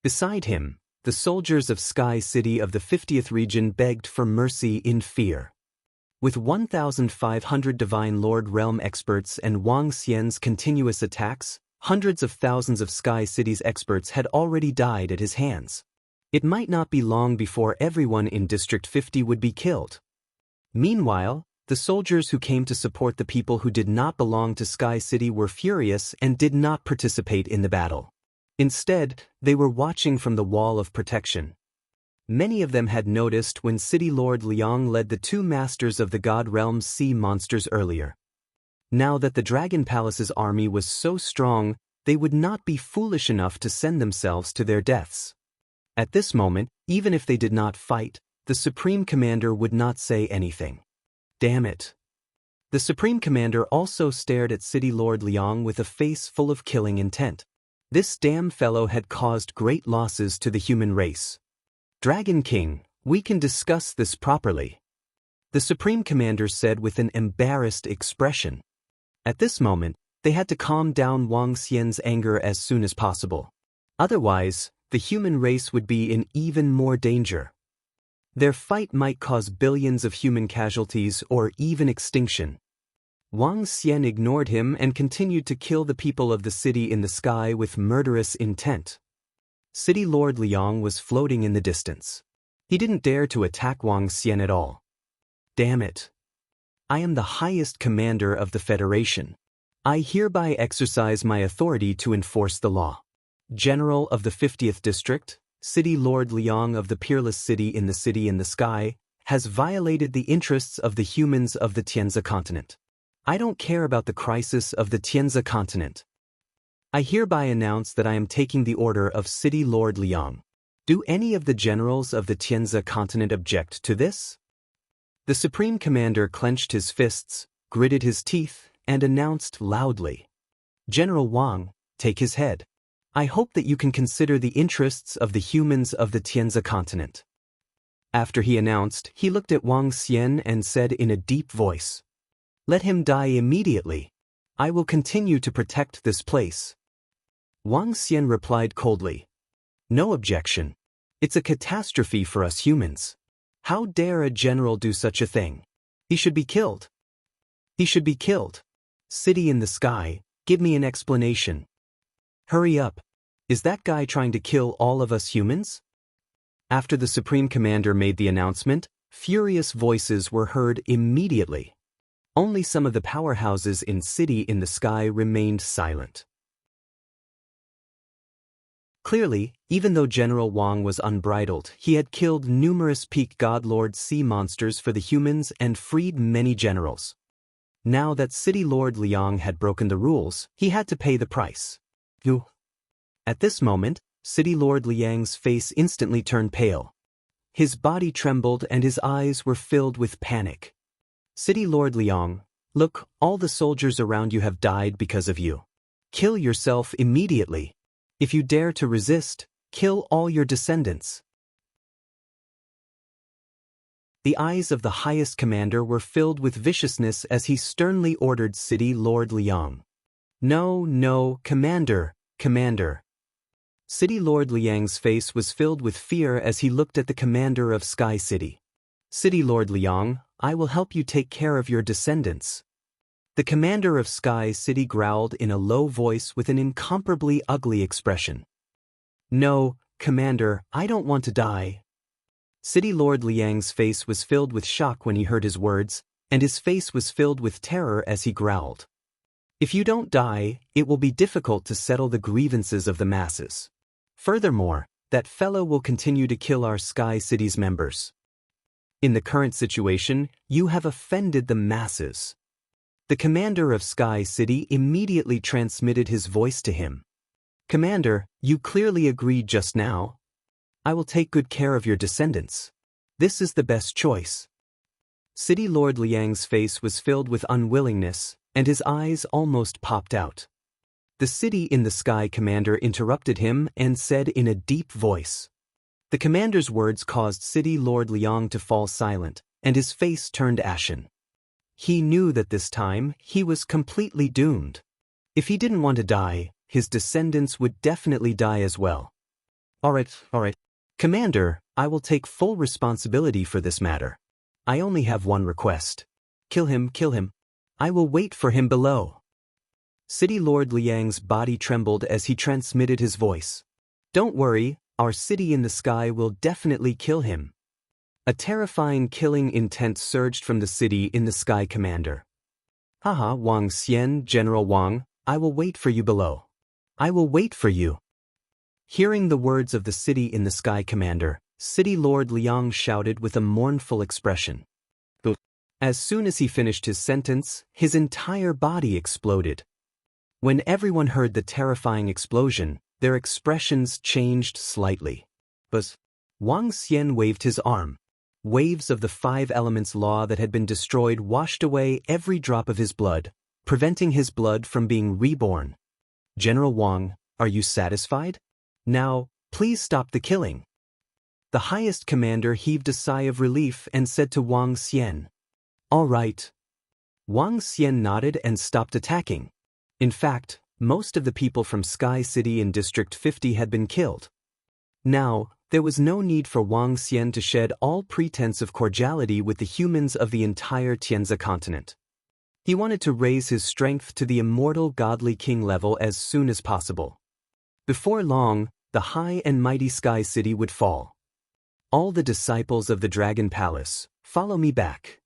Beside him, the soldiers of Sky City of the 50th region begged for mercy in fear. With 1,500 Divine Lord Realm experts and Wang Xian's continuous attacks, hundreds of thousands of Sky City's experts had already died at his hands. It might not be long before everyone in District 50 would be killed. Meanwhile, the soldiers who came to support the people who did not belong to Sky City were furious and did not participate in the battle. Instead, they were watching from the wall of protection. Many of them had noticed when City Lord Liang led the two masters of the God Realm's sea monsters earlier. Now that the Dragon Palace's army was so strong, they would not be foolish enough to send themselves to their deaths. At this moment, even if they did not fight, the Supreme Commander would not say anything. Damn it. The Supreme Commander also stared at City Lord Liang with a face full of killing intent. This damn fellow had caused great losses to the human race. Dragon King, we can discuss this properly. The Supreme Commander said with an embarrassed expression. At this moment, they had to calm down Wang Xian's anger as soon as possible. Otherwise, the human race would be in even more danger. Their fight might cause billions of human casualties or even extinction. Wang Xian ignored him and continued to kill the people of the city in the sky with murderous intent. City Lord Liang was floating in the distance. He didn't dare to attack Wang Xian at all. Damn it. I am the highest commander of the Federation. I hereby exercise my authority to enforce the law. General of the 50th District, City Lord Liang of the Peerless City in the Sky, has violated the interests of the humans of the Tianzi continent. I don't care about the crisis of the Tianzi continent. I hereby announce that I am taking the order of City Lord Liang. Do any of the generals of the Tianzi continent object to this? The Supreme Commander clenched his fists, gritted his teeth, and announced loudly. General Wang, take his head. I hope that you can consider the interests of the humans of the Tianzi continent. After he announced, he looked at Wang Xian and said in a deep voice, let him die immediately. I will continue to protect this place. Wang Xian replied coldly, no objection. It's a catastrophe for us humans. How dare a general do such a thing? He should be killed. He should be killed. City in the Sky, give me an explanation. Hurry up. Is that guy trying to kill all of us humans? After the Supreme Commander made the announcement, furious voices were heard immediately. Only some of the powerhouses in City in the Sky remained silent. Clearly, even though General Wang was unbridled, he had killed numerous peak godlord sea monsters for the humans and freed many generals. Now that City Lord Liang had broken the rules, he had to pay the price. You. At this moment, City Lord Liang's face instantly turned pale. His body trembled and his eyes were filled with panic. City Lord Liang, look, all the soldiers around you have died because of you. Kill yourself immediately. If you dare to resist, kill all your descendants. The eyes of the highest commander were filled with viciousness as he sternly ordered City Lord Liang. No, no, Commander, Commander. City Lord Liang's face was filled with fear as he looked at the commander of Sky City. City Lord Liang, I will help you take care of your descendants. The commander of Sky City growled in a low voice with an incomparably ugly expression. No, Commander, I don't want to die. City Lord Liang's face was filled with shock when he heard his words, and his face was filled with terror as he growled. If you don't die, it will be difficult to settle the grievances of the masses. Furthermore, that fellow will continue to kill our Sky City's members. In the current situation, you have offended the masses. The commander of Sky City immediately transmitted his voice to him. Commander, you clearly agreed just now. I will take good care of your descendants. This is the best choice. City Lord Liang's face was filled with unwillingness, and his eyes almost popped out. The City in the Sky commander interrupted him and said in a deep voice. The commander's words caused City Lord Liang to fall silent, and his face turned ashen. He knew that this time he was completely doomed. If he didn't want to die, his descendants would definitely die as well. All right. Commander, I will take full responsibility for this matter. I only have one request. Kill him. I will wait for him below. City Lord Liang's body trembled as he transmitted his voice. Don't worry, our City in the Sky will definitely kill him. A terrifying killing intent surged from the City in the Sky commander. Haha, Wang Xian, General Wang, I will wait for you below. I will wait for you. Hearing the words of the City in the Sky commander, City Lord Liang shouted with a mournful expression. As soon as he finished his sentence, his entire body exploded. When everyone heard the terrifying explosion, their expressions changed slightly. But Wang Xian waved his arm. Waves of the 5 elements law that had been destroyed washed away every drop of his blood, preventing his blood from being reborn. General Wang, are you satisfied? Now, please stop the killing. The highest commander heaved a sigh of relief and said to Wang Xian. All right. Wang Xian nodded and stopped attacking. In fact, most of the people from Sky City in District 50 had been killed. Now, there was no need for Wang Xian to shed all pretense of cordiality with the humans of the entire Tianzi continent. He wanted to raise his strength to the immortal godly king level as soon as possible. Before long, the high and mighty Sky City would fall. All the disciples of the Dragon Palace, follow me back.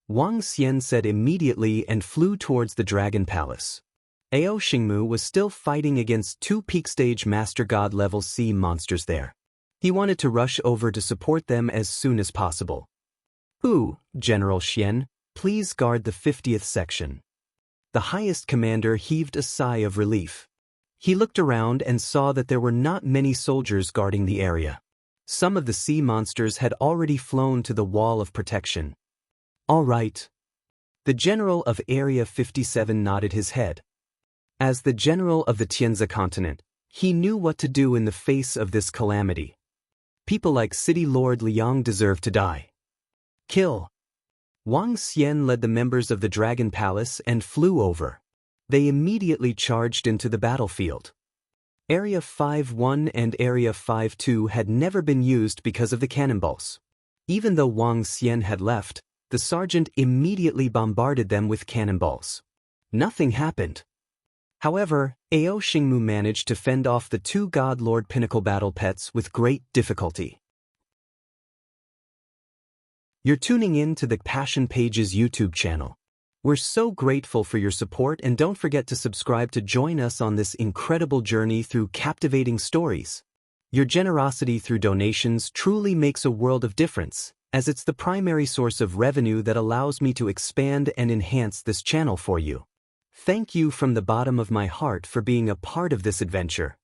Wang Xian said immediately and flew towards the Dragon Palace. Ao Xingmu was still fighting against 2 peak stage Master God level sea monsters there. He wanted to rush over to support them as soon as possible. General Xian, please guard the 50th section. The highest commander heaved a sigh of relief. He looked around and saw that there were not many soldiers guarding the area. Some of the sea monsters had already flown to the wall of protection. All right. The general of Area 57 nodded his head. As the general of the Tianzi continent, he knew what to do in the face of this calamity. People like City Lord Liang deserve to die. Kill. Wang Xian led the members of the Dragon Palace and flew over. They immediately charged into the battlefield. Area 51 and Area 52 had never been used because of the cannonballs. Even though Wang Xian had left, the sergeant immediately bombarded them with cannonballs. Nothing happened. However, Ao Xingmu managed to fend off the 2 God Lord Pinnacle battle pets with great difficulty. You're tuning in to the Passion Pages YouTube channel. We're so grateful for your support, and don't forget to subscribe to join us on this incredible journey through captivating stories. Your generosity through donations truly makes a world of difference, as it's the primary source of revenue that allows me to expand and enhance this channel for you. Thank you from the bottom of my heart for being a part of this adventure.